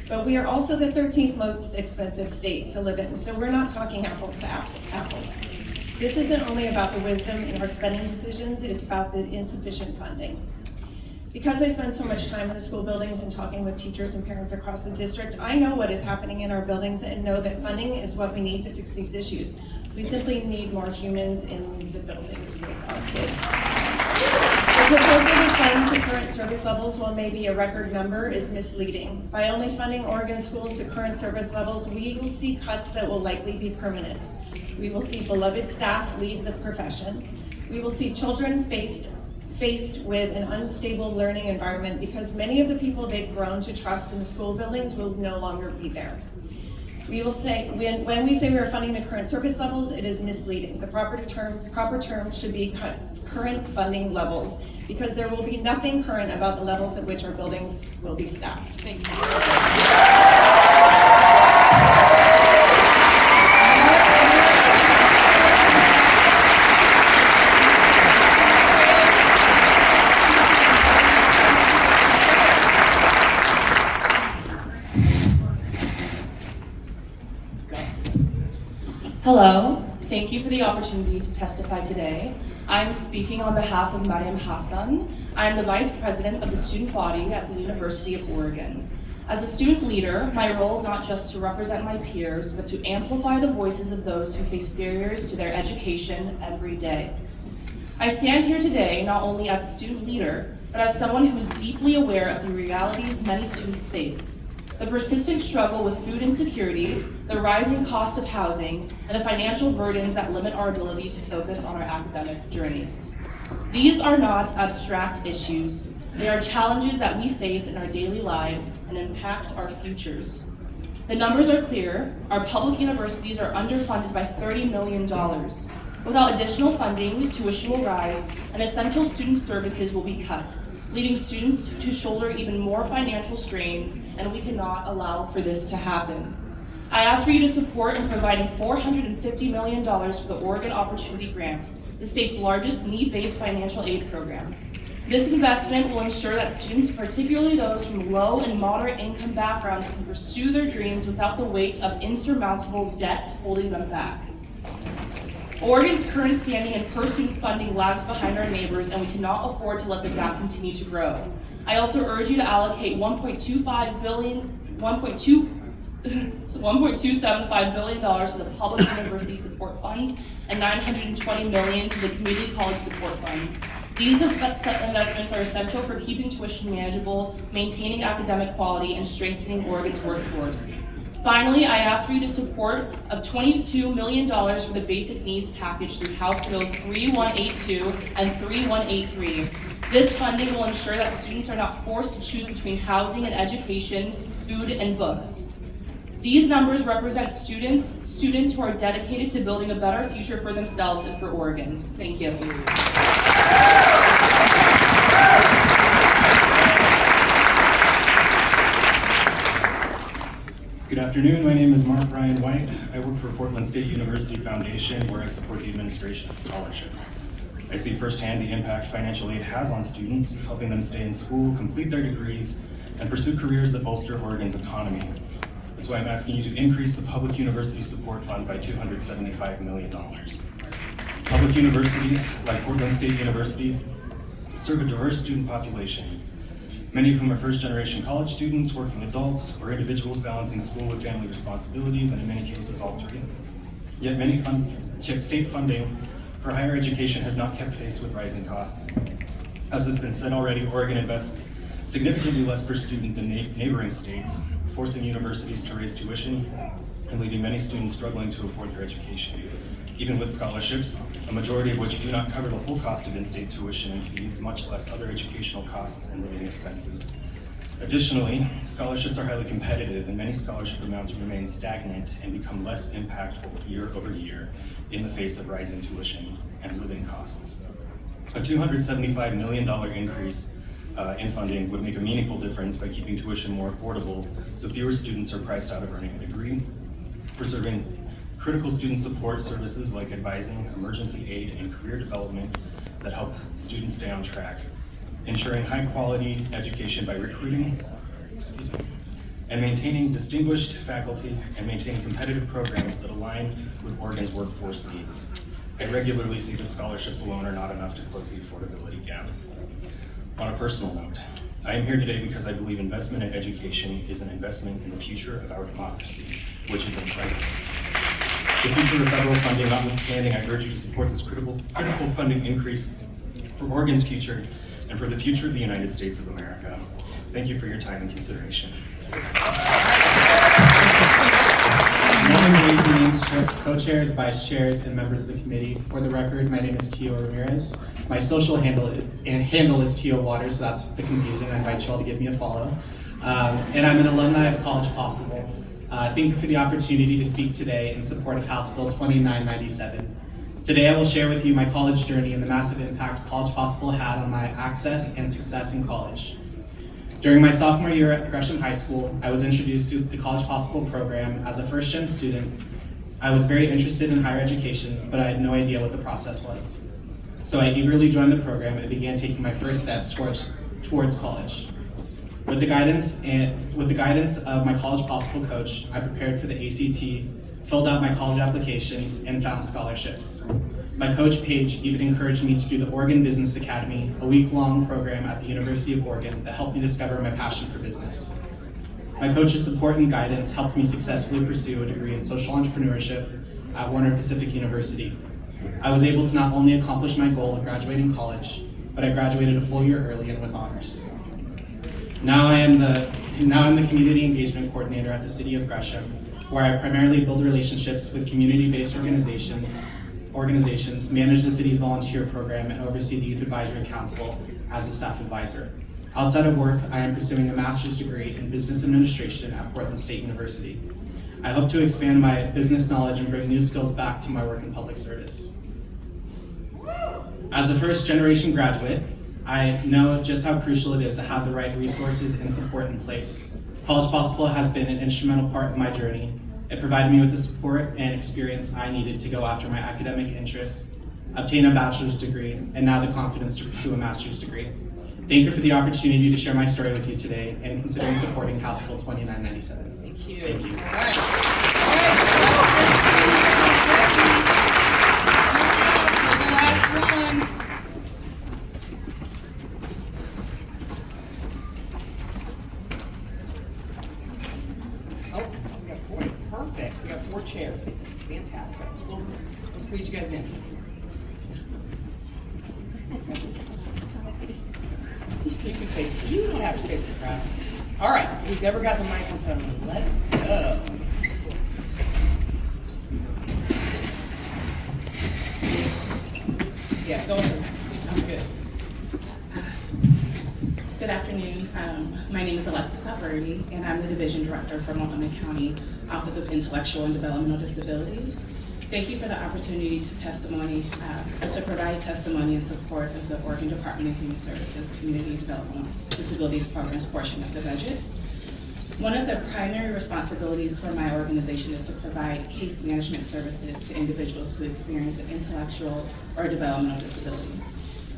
But we are also the 13th most expensive state to live in, so we're not talking apples to apples. This isn't only about the wisdom in our spending decisions, it's about the insufficient funding. Because I spend so much time in the school buildings and talking with teachers and parents across the district, I know what is happening in our buildings and know that funding is what we need to fix these issues. We simply need more humans in the buildings with our kids. proposal to fund to current service levels, while maybe a record number, is misleading. By only funding Oregon schools to current service levels, we will see cuts that will likely be permanent. We will see beloved staff leave the profession. We will see children faced with an unstable learning environment because many of the people they've grown to trust in the school buildings will no longer be there. We will say, when we say we are funding to current service levels, it is misleading. The proper term should be current funding levels, because there will be nothing current about the levels at which our buildings will be staffed. Thank Hello, thank you for the opportunity to testify today. I'm speaking on behalf of Mariam Hassan. I'm the Vice President of the student body at the University of Oregon. As a student leader, my role is not just to represent my peers, but to amplify the voices of those who face barriers to their education every day. I stand here today not only as a student leader, but as someone who is deeply aware of the realities many students face. The persistent struggle with food insecurity, the rising cost of housing, and the financial burdens that limit our ability to focus on our academic journeys. These are not abstract issues. They are challenges that we face in our daily lives and impact our futures. The numbers are clear. Our public universities are underfunded by $30 million. Without additional funding, tuition will rise, and essential student services will be cut, leading students to shoulder even more financial strain, and we cannot allow for this to happen. I ask for you to support in providing $450 million for the Oregon Opportunity Grant, the state's largest need-based financial aid program. This investment will ensure that students, particularly those from low and moderate income backgrounds, can pursue their dreams without the weight of insurmountable debt holding them back. Oregon's current standing in per-student funding lags behind our neighbors, and we cannot afford to let the gap continue to grow. I also urge you to allocate $1.275 billion to the Public University Support Fund and $920 million to the Community College Support Fund. These investments are essential for keeping tuition manageable, maintaining academic quality, and strengthening Oregon's workforce. Finally, I ask for you to support of $22 million for the Basic Needs Package through House Bills 3182 and 3183. This funding will ensure that students are not forced to choose between housing and education, food and books. These numbers represent students who are dedicated to building a better future for themselves and for Oregon. Thank you. Good afternoon, my name is Mark Ryan White. I work for Portland State University Foundation, where I support the administration of scholarships. I see firsthand the impact financial aid has on students, helping them stay in school, complete their degrees, and pursue careers that bolster Oregon's economy. That's why I'm asking you to increase the Public University Support Fund by $275 million. Public universities, like Portland State University, serve a diverse student population, many of whom are first-generation college students, working adults, or individuals balancing school with family responsibilities, and in many cases, all three. Yet state funding for higher education has not kept pace with rising costs. As has been said already, Oregon invests significantly less per student than neighboring states, forcing universities to raise tuition and leaving many students struggling to afford their education. Even with scholarships, a majority of which do not cover the whole cost of in-state tuition and fees, much less other educational costs and living expenses. Additionally, scholarships are highly competitive, and many scholarship amounts remain stagnant and become less impactful year over year in the face of rising tuition and living costs. A $275 million increase in funding would make a meaningful difference by keeping tuition more affordable, so fewer students are priced out of earning a degree, preserving critical student support services like advising, emergency aid, and career development that help students stay on track, ensuring high quality education by recruiting, and maintaining distinguished faculty and maintaining competitive programs that align with Oregon's workforce needs. I regularly see that scholarships alone are not enough to close the affordability gap. On a personal note, I am here today because I believe investment in education is an investment in the future of our democracy, which is in crisis. The future of federal funding notwithstanding, I urge you to support this critical funding increase for Oregon's future and for the future of the United States of America. Thank you for your time and consideration. Co-chairs, vice chairs, and members of the committee. For the record, my name is Tio Ramirez. My social handle is Tio Waters, so that's the confusion. I invite you all to give me a follow. And I'm an alumni of College Possible. Thank you for the opportunity to speak today in support of House Bill 2997. Today I will share with you my college journey and the massive impact College Possible had on my access and success in college. During my sophomore year at Gresham High School, I was introduced to the College Possible program as a first-gen student. I was very interested in higher education, but I had no idea what the process was. So I eagerly joined the program and began taking my first steps towards college. With the guidance of my College Possible coach, I prepared for the ACT, filled out my college applications, and found scholarships. My coach, Paige, even encouraged me to do the Oregon Business Academy, a week-long program at the University of Oregon that helped me discover my passion for business. My coach's support and guidance helped me successfully pursue a degree in social entrepreneurship at Warner Pacific University. I was able to not only accomplish my goal of graduating college, but I graduated a full year early and with honors. Now I'm the Community Engagement Coordinator at the City of Gresham, where I primarily build relationships with community-based organizations, manage the city's volunteer program, and oversee the Youth Advisory Council as a staff advisor. Outside of work, I am pursuing a master's degree in business administration at Portland State University. I hope to expand my business knowledge and bring new skills back to my work in public service. As a first-generation graduate, I know just how crucial it is to have the right resources and support in place. College Possible has been an instrumental part of my journey. It provided me with the support and experience I needed to go after my academic interests, obtain a bachelor's degree, and now the confidence to pursue a master's degree. Thank you for the opportunity to share my story with you today and considering supporting House Bill 2997. Thank you. Thank you. All right. The last one. Oh, we got 4. Perfect. We got 4 chairs. Fantastic. We'll squeeze you guys in. You can face it. You don't have to face the crowd. All right. Who's ever got the microphone? Let's go. Yeah, go ahead. I'm good. Good afternoon. My name is Alexis Alberti, and I'm the Division Director for Multnomah County Office of Intellectual and Developmental Disabilities. Thank you for the opportunity to provide testimony in support of the Oregon Department of Human Services Community Developmental Disabilities Programs portion of the budget. One of the primary responsibilities for my organization is to provide case management services to individuals who experience an intellectual or developmental disability.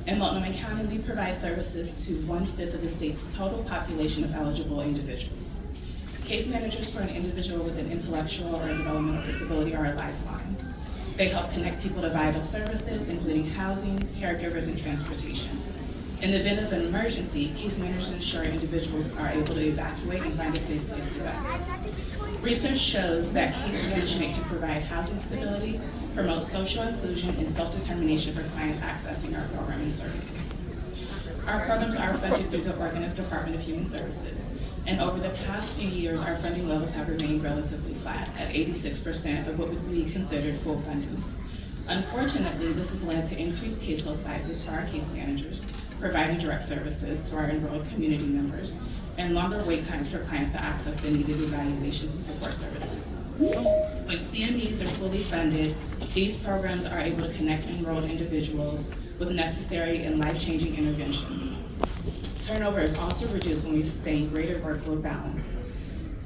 In Multnomah County, we provide services to 1/5 of the state's total population of eligible individuals. Case managers for an individual with an intellectual or developmental disability are a lifeline. They help connect people to vital services, including housing, caregivers, and transportation. In the event of an emergency, case managers ensure individuals are able to evacuate and find a safe place to go. Research shows that case management can provide housing stability, promote social inclusion, and self-determination for clients accessing our program and services. Our programs are funded through the Oregon Department of Human Services. And over the past few years, our funding levels have remained relatively flat at 86% of what would be considered full funding. Unfortunately, this has led to increased caseload sizes for our case managers, providing direct services to our enrolled community members, and longer wait times for clients to access the needed evaluations and support services. When CMEs are fully funded, these programs are able to connect enrolled individuals with necessary and life-changing interventions. Turnover is also reduced when we sustain greater workload balance.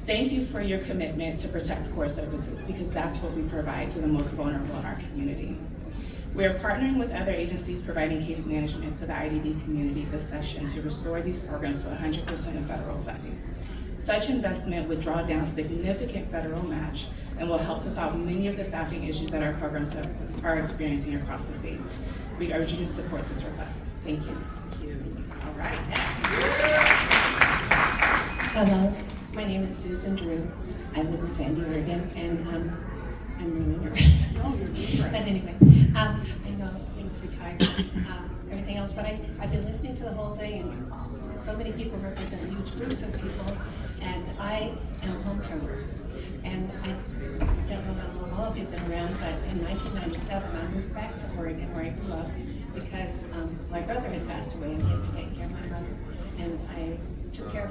Thank you for your commitment to protect core services, because that's what we provide to the most vulnerable in our community. We are partnering with other agencies providing case management to the IDD community this session to restore these programs to 100% of federal funding. Such investment would draw down significant federal match and will help to solve many of the staffing issues that our programs are experiencing across the state. We urge you to support this request. Thank you. All right, next. Hello, my name is Susan Drew. I live in Sandy, Oregon, and I'm really nervous. No, you're different. But anyway, I know things retired. Everything else else, but I've been listening to the whole thing, and so many people represent huge groups of people, and I am a hometown. And I don't know how long all of you have been around, but in 1997, I moved back to Oregon, where I grew up, because my brother had passed away and he had to take care of my mother. And I took care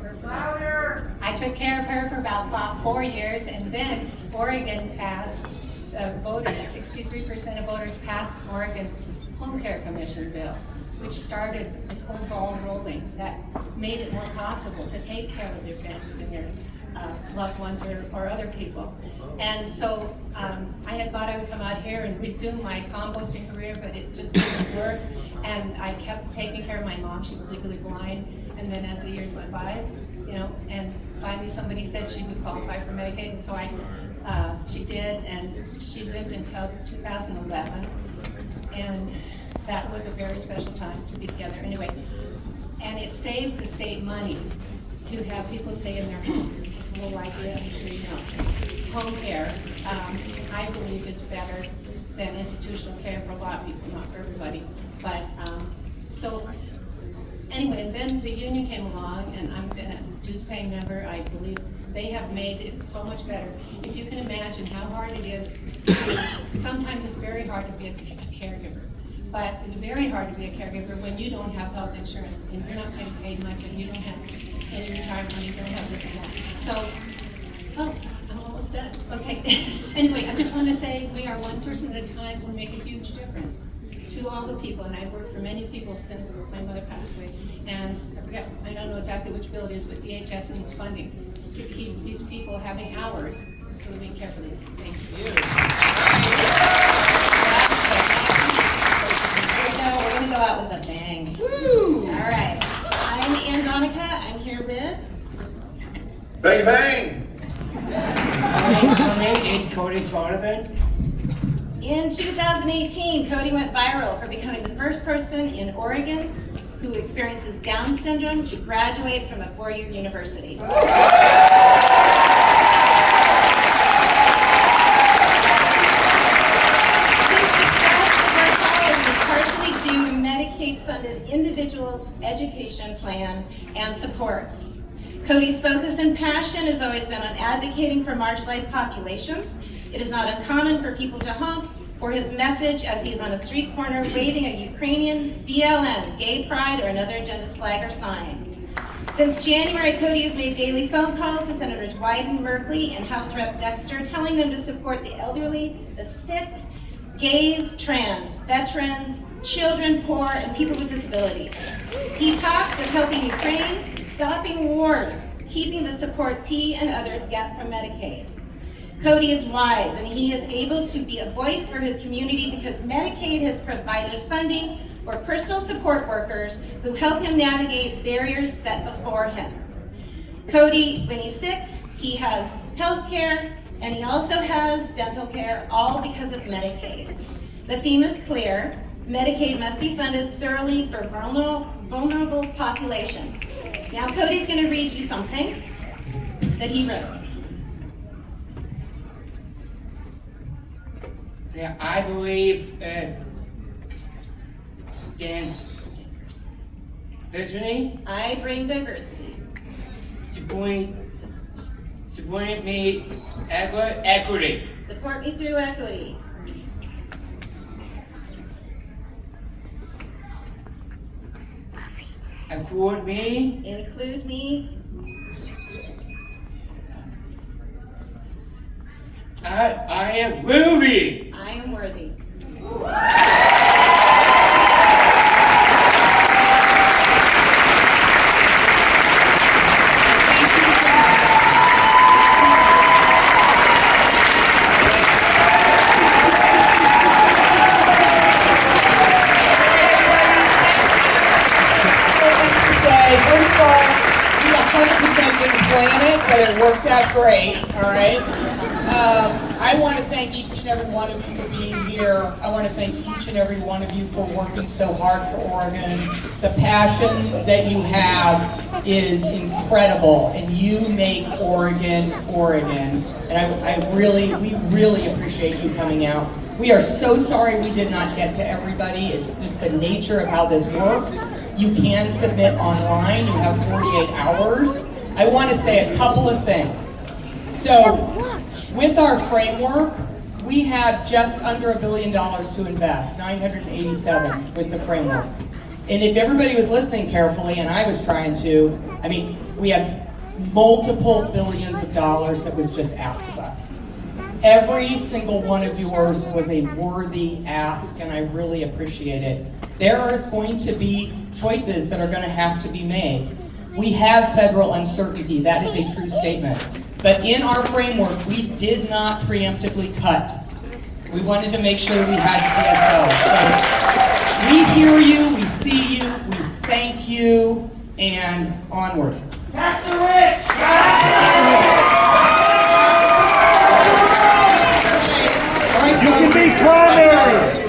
of her for about 4 years, and then Oregon passed voters, 63% of voters passed the Oregon Home Care Commission bill, which started this whole ball rolling that made it more possible to take care of their families and their loved ones or other people. And so I had thought I would come out here and resume my composting career, but it just didn't work. And I kept taking care of my mom. She was legally blind. And then as the years went by, you know, and finally somebody said she would qualify for Medicaid. And so she did, and she lived until 2011. And that was a very special time to be together. Anyway, and it saves the state money to have people stay in their homes. The whole idea, I'm sure you know. Home care, I believe, is better than institutional care for a lot of people, not for everybody. But so anyway, and then the union came along, and I've been a dues-paying member. I believe they have made it so much better. If you can imagine how hard it is, sometimes it's very hard to be a caregiver. But it's very hard to be a caregiver when you don't have health insurance and you're not getting paid much and you don't have any retirement money, you don't have this and that. So, oh, I'm almost done. Okay. Anyway, I just want to say we are one person at a time. We make a huge difference to all the people, and I've worked for many people since my mother passed away. And I don't know exactly which bill it is, but DHS needs funding to keep these people having hours so that we can care for them. Thank you. We're going to go out with a bang. Woo! All right. I'm Ann Donica. I'm here with... Bang, bang! My name is Cody Sullivan. In 2018, Cody went viral for becoming the first person in Oregon who experiences Down syndrome to graduate from a four-year university. Partially due to Medicaid-funded individual education plan and supports. Cody's focus and passion has always been on advocating for marginalized populations. It is not uncommon for people to honk for his message as he is on a street corner waving a Ukrainian, BLM, gay pride, or another agenda's flag or sign. Since January, Cody has made daily phone calls to Senators Wyden, Merkley, and House Rep Dexter, telling them to support the elderly, the sick, gays, trans, veterans, children, poor, and people with disabilities. He talks of helping Ukraine, stopping wars, keeping the supports he and others get from Medicaid. Cody is wise, and he is able to be a voice for his community because Medicaid has provided funding for personal support workers who help him navigate barriers set before him. Cody, when he's sick, he has health care, and he also has dental care, all because of Medicaid. The theme is clear. Medicaid must be funded thoroughly for vulnerable populations. Now Cody's going to read you something that he wrote. Yeah, I believe diversity. I bring diversity. Support me equity. Support me through equity. Include me. Include me. I am worthy. I am worthy. First of all, we 100% didn't plan it, but it worked out great, all right? I want to thank each and every one of you for being here. I want to thank each and every one of you for working so hard for Oregon. The passion that you have is incredible, and you make Oregon, Oregon. And we really appreciate you coming out We are so sorry we did not get to everybody. It's just the nature of how this works. You can submit online. You have 48 hours. I want to say a couple of things. So, with our framework, we have just under $1 billion to invest, 987 with the framework. And if everybody was listening carefully, and I was trying to, I mean, we have multiple billions of dollars that was just asked of us. Every single one of yours was a worthy ask, and I really appreciate it. There is going to be choices that are going to have to be made. We have federal uncertainty, that is a true statement. But in our framework, we did not preemptively cut. We wanted to make sure we had CSO. So we hear you, we see you, we thank you, and onward. Tax the rich! You can be primary!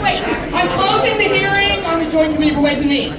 Wait. I'm closing the hearing on the Joint Committee for Ways and Means.